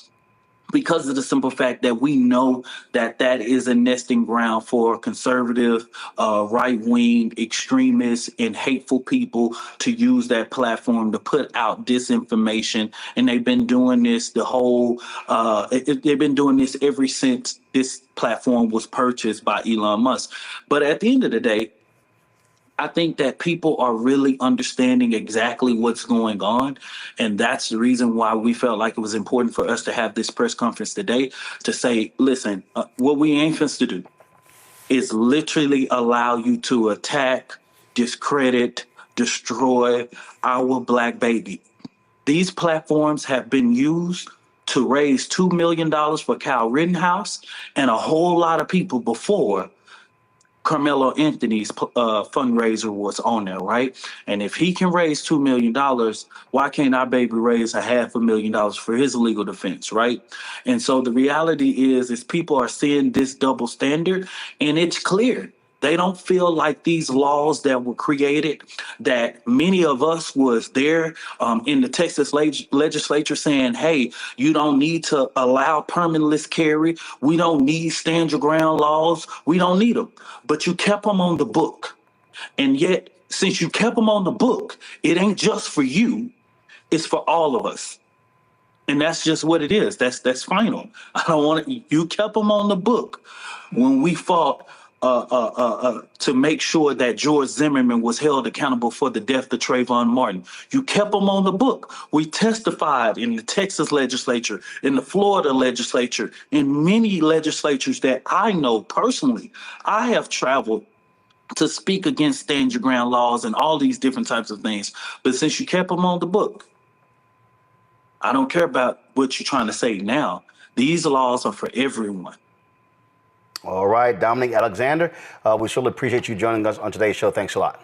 because of the simple fact that we know that that is a nesting ground for conservative, right-wing extremists and hateful people to use that platform to put out disinformation. And they've been doing this they've been doing this ever since this platform was purchased by Elon Musk. But at the end of the day, I think that people are really understanding exactly what's going on. And that's the reason why we felt like it was important for us to have this press conference today to say, listen, what we aim to do is literally allow you to attack, discredit, destroy our black baby. These platforms have been used to raise $2 million for Kyle Rittenhouse and a whole lot of people before Carmelo Anthony's fundraiser was on there, right? And if he can raise $2 million, why can't our baby raise $500,000 for his legal defense, right? And so the reality is people are seeing this double standard, and it's clear. They don't feel like these laws that were created, that many of us was there in the Texas legislature saying, hey, you don't need to allow permitless carry. We don't need stand your ground laws. We don't need them. But you kept them on the book. And yet, since you kept them on the book, it ain't just for you. It's for all of us. And that's just what it is. That's final. I don't want it. You kept them on the book when we fought to make sure that George Zimmerman was held accountable for the death of Trayvon Martin. You kept them on the book. We testified in the Texas legislature, in the Florida legislature, in many legislatures that I know personally. I have traveled to speak against stand your ground laws and all these different types of things. But since you kept them on the book, I don't care about what you're trying to say now. These laws are for everyone. All right, Dominic Alexander, we surely appreciate you joining us on today's show. Thanks a lot.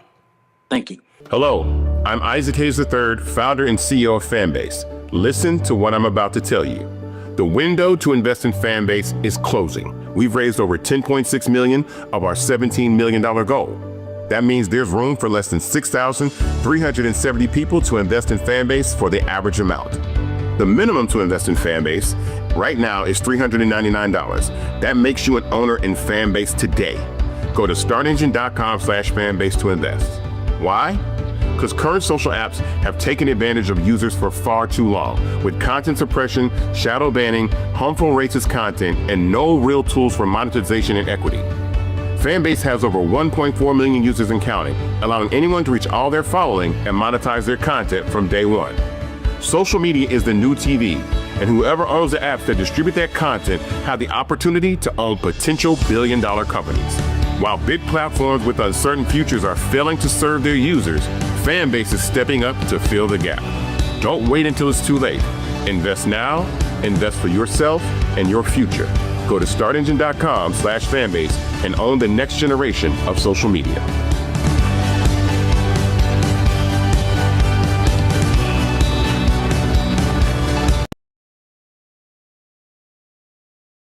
Thank you. Hello, I'm Isaac Hayes III, founder and CEO of Fanbase. Listen to what I'm about to tell you. The window to invest in Fanbase is closing. We've raised over $10.6 million of our $17 million goal. That means there's room for less than 6,370 people to invest in Fanbase for the average amount. The minimum to invest in Fanbase right now is $399. That makes you an owner in Fanbase today. Go to startengine.com/fanbase to invest. Why? Because current social apps have taken advantage of users for far too long, with content suppression, shadow banning, harmful racist content, and no real tools for monetization and equity. Fanbase has over 1.4 million users and counting, allowing anyone to reach all their following and monetize their content from day one. Social media is the new TV, and whoever owns the apps that distribute that content have the opportunity to own potential billion-dollar companies. While big platforms with uncertain futures are failing to serve their users, Fanbase is stepping up to fill the gap. Don't wait until it's too late. Invest now, invest for yourself and your future. Go to startengine.com/fanbase and own the next generation of social media.